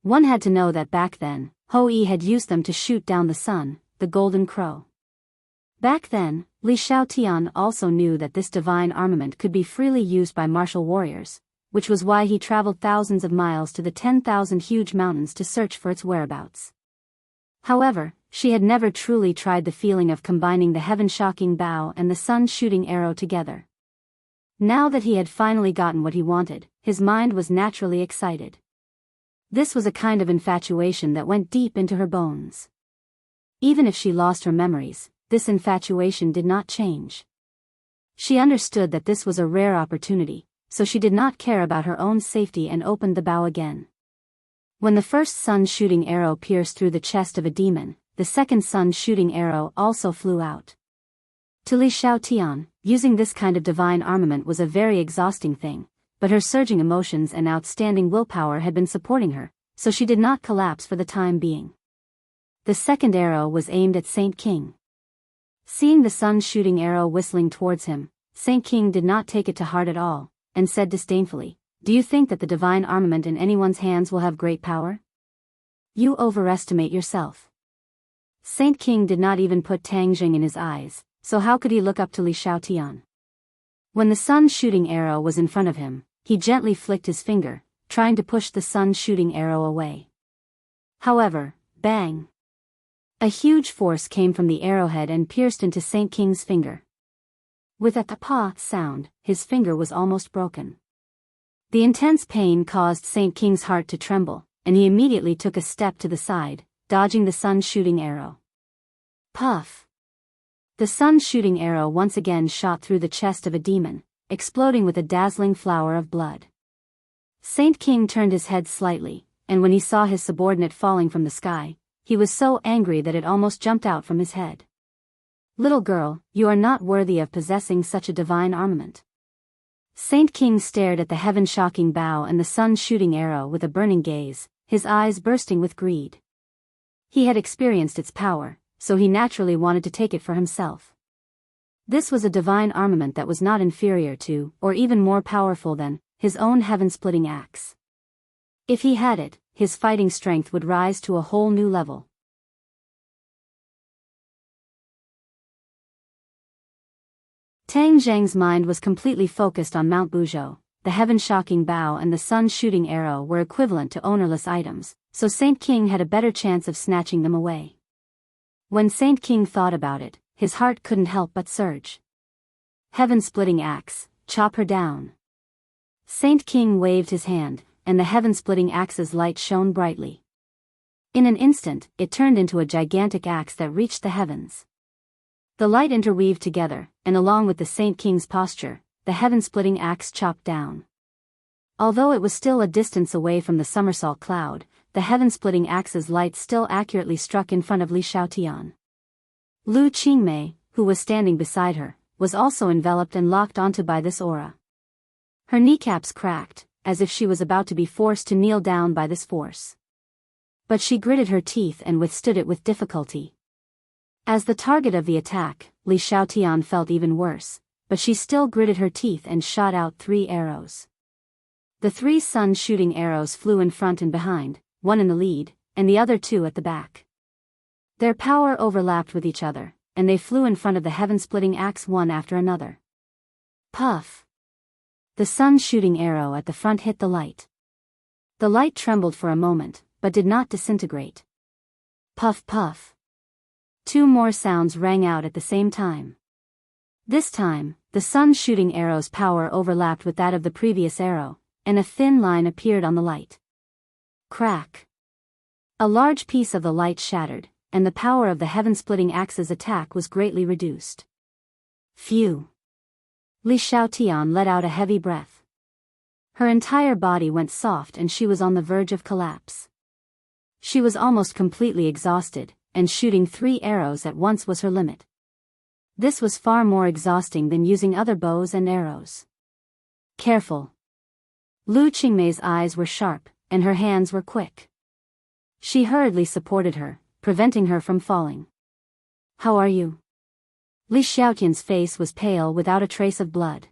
One had to know that back then, Ho Yi had used them to shoot down the sun, the golden crow. Back then, Li Xiaotian also knew that this divine armament could be freely used by martial warriors, which was why he traveled thousands of miles to the 10,000 huge mountains to search for its whereabouts. However, she had never truly tried the feeling of combining the heaven-shocking bow and the sun-shooting arrow together. Now that he had finally gotten what he wanted, his mind was naturally excited. This was a kind of infatuation that went deep into her bones. Even if she lost her memories, this infatuation did not change. She understood that this was a rare opportunity, so she did not care about her own safety and opened the bow again. When the first sun-shooting arrow pierced through the chest of a demon, the second sun-shooting arrow also flew out. To Li Xiaotian, using this kind of divine armament was a very exhausting thing, but her surging emotions and outstanding willpower had been supporting her, so she did not collapse for the time being. The second arrow was aimed at Saint King. Seeing the sun-shooting arrow whistling towards him, Saint King did not take it to heart at all, and said disdainfully, "Do you think that the divine armament in anyone's hands will have great power? You overestimate yourself." Saint King did not even put Tang Jing in his eyes, so how could he look up to Li Xiaotian? When the sun-shooting arrow was in front of him, he gently flicked his finger, trying to push the sun-shooting arrow away. However, bang! A huge force came from the arrowhead and pierced into Saint King's finger. With a "pa" sound, his finger was almost broken. The intense pain caused Saint King's heart to tremble, and he immediately took a step to the side, dodging the sun-shooting arrow. Puff! The sun-shooting arrow once again shot through the chest of a demon, exploding with a dazzling flower of blood. Saint King turned his head slightly, and when he saw his subordinate falling from the sky, he was so angry that it almost jumped out from his head. "Little girl, you are not worthy of possessing such a divine armament." Saint King stared at the heaven-shocking bow and the sun-shooting arrow with a burning gaze, his eyes bursting with greed. He had experienced its power, so he naturally wanted to take it for himself. This was a divine armament that was not inferior to, or even more powerful than, his own heaven-splitting axe. If he had it, his fighting strength would rise to a whole new level. Tang Zhang's mind was completely focused on Mount Buzhou. The heaven-shocking bow and the sun-shooting arrow were equivalent to ownerless items, so Saint King had a better chance of snatching them away. When Saint King thought about it, his heart couldn't help but surge. Heaven-splitting axe, chop her down. Saint King waved his hand, and the heaven-splitting axe's light shone brightly. In an instant, it turned into a gigantic axe that reached the heavens. The light interweaved together, and along with the Saint King's posture, the heaven-splitting axe chopped down. Although it was still a distance away from the somersault cloud, the heaven-splitting axe's light still accurately struck in front of Li Xiaotian. Lu Qingmei, who was standing beside her, was also enveloped and locked onto by this aura. Her kneecaps cracked, as if she was about to be forced to kneel down by this force. But she gritted her teeth and withstood it with difficulty. As the target of the attack, Li Xiaotian felt even worse, but she still gritted her teeth and shot out 3 arrows. The 3 sun-shooting arrows flew in front and behind, one in the lead, and the other 2 at the back. Their power overlapped with each other, and they flew in front of the heaven-splitting axe one after another. Puff! The sun-shooting arrow at the front hit the light. The light trembled for a moment, but did not disintegrate. Puff puff. 2 more sounds rang out at the same time. This time, the sun-shooting arrow's power overlapped with that of the previous arrow, and a thin line appeared on the light. Crack! A large piece of the light shattered, and the power of the heaven-splitting axe's attack was greatly reduced. Phew! Li Xiaotian let out a heavy breath. Her entire body went soft and she was on the verge of collapse. She was almost completely exhausted, and shooting 3 arrows at once was her limit. This was far more exhausting than using other bows and arrows. Careful! Lu Qingmei's eyes were sharp, and her hands were quick. She hurriedly supported her, preventing her from falling. How are you? Li Xiaotian's face was pale without a trace of blood.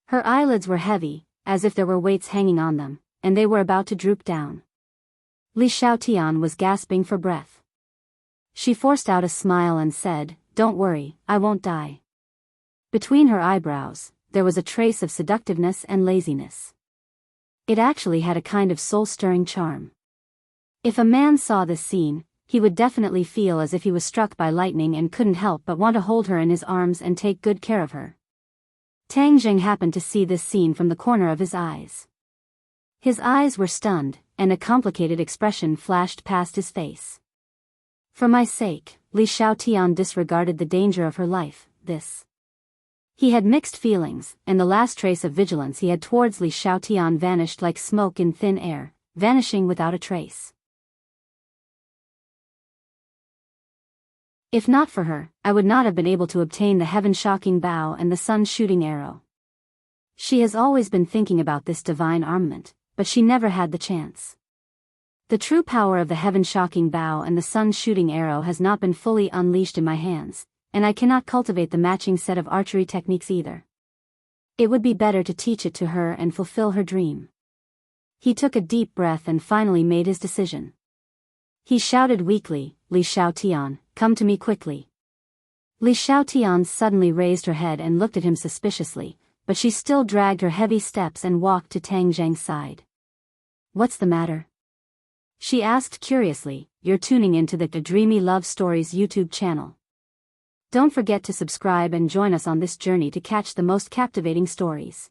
Her eyelids were heavy, as if there were weights hanging on them, and they were about to droop down. Li Xiaotian was gasping for breath. She forced out a smile and said, "Don't worry, I won't die." Between her eyebrows, there was a trace of seductiveness and laziness. It actually had a kind of soul-stirring charm. If a man saw this scene, he would definitely feel as if he was struck by lightning and couldn't help but want to hold her in his arms and take good care of her. Tang Jing happened to see this scene from the corner of his eyes. His eyes were stunned, and a complicated expression flashed past his face. For my sake, Li Xiaotian disregarded the danger of her life, this. He had mixed feelings, and the last trace of vigilance he had towards Li Xiaotian vanished like smoke in thin air, vanishing without a trace. If not for her, I would not have been able to obtain the heaven-shocking bow and the sun-shooting arrow. She has always been thinking about this divine armament, but she never had the chance. The true power of the heaven-shocking bow and the sun-shooting arrow has not been fully unleashed in my hands, and I cannot cultivate the matching set of archery techniques either. It would be better to teach it to her and fulfill her dream. He took a deep breath and finally made his decision. He shouted weakly, "Li Xiaotian, come to me quickly." Li Xiaotian suddenly raised her head and looked at him suspiciously, but she still dragged her heavy steps and walked to Tang Zheng's side. "What's the matter?" she asked curiously. "You're tuning into the Dreamy Love Stories YouTube channel. Don't forget to subscribe and join us on this journey to catch the most captivating stories.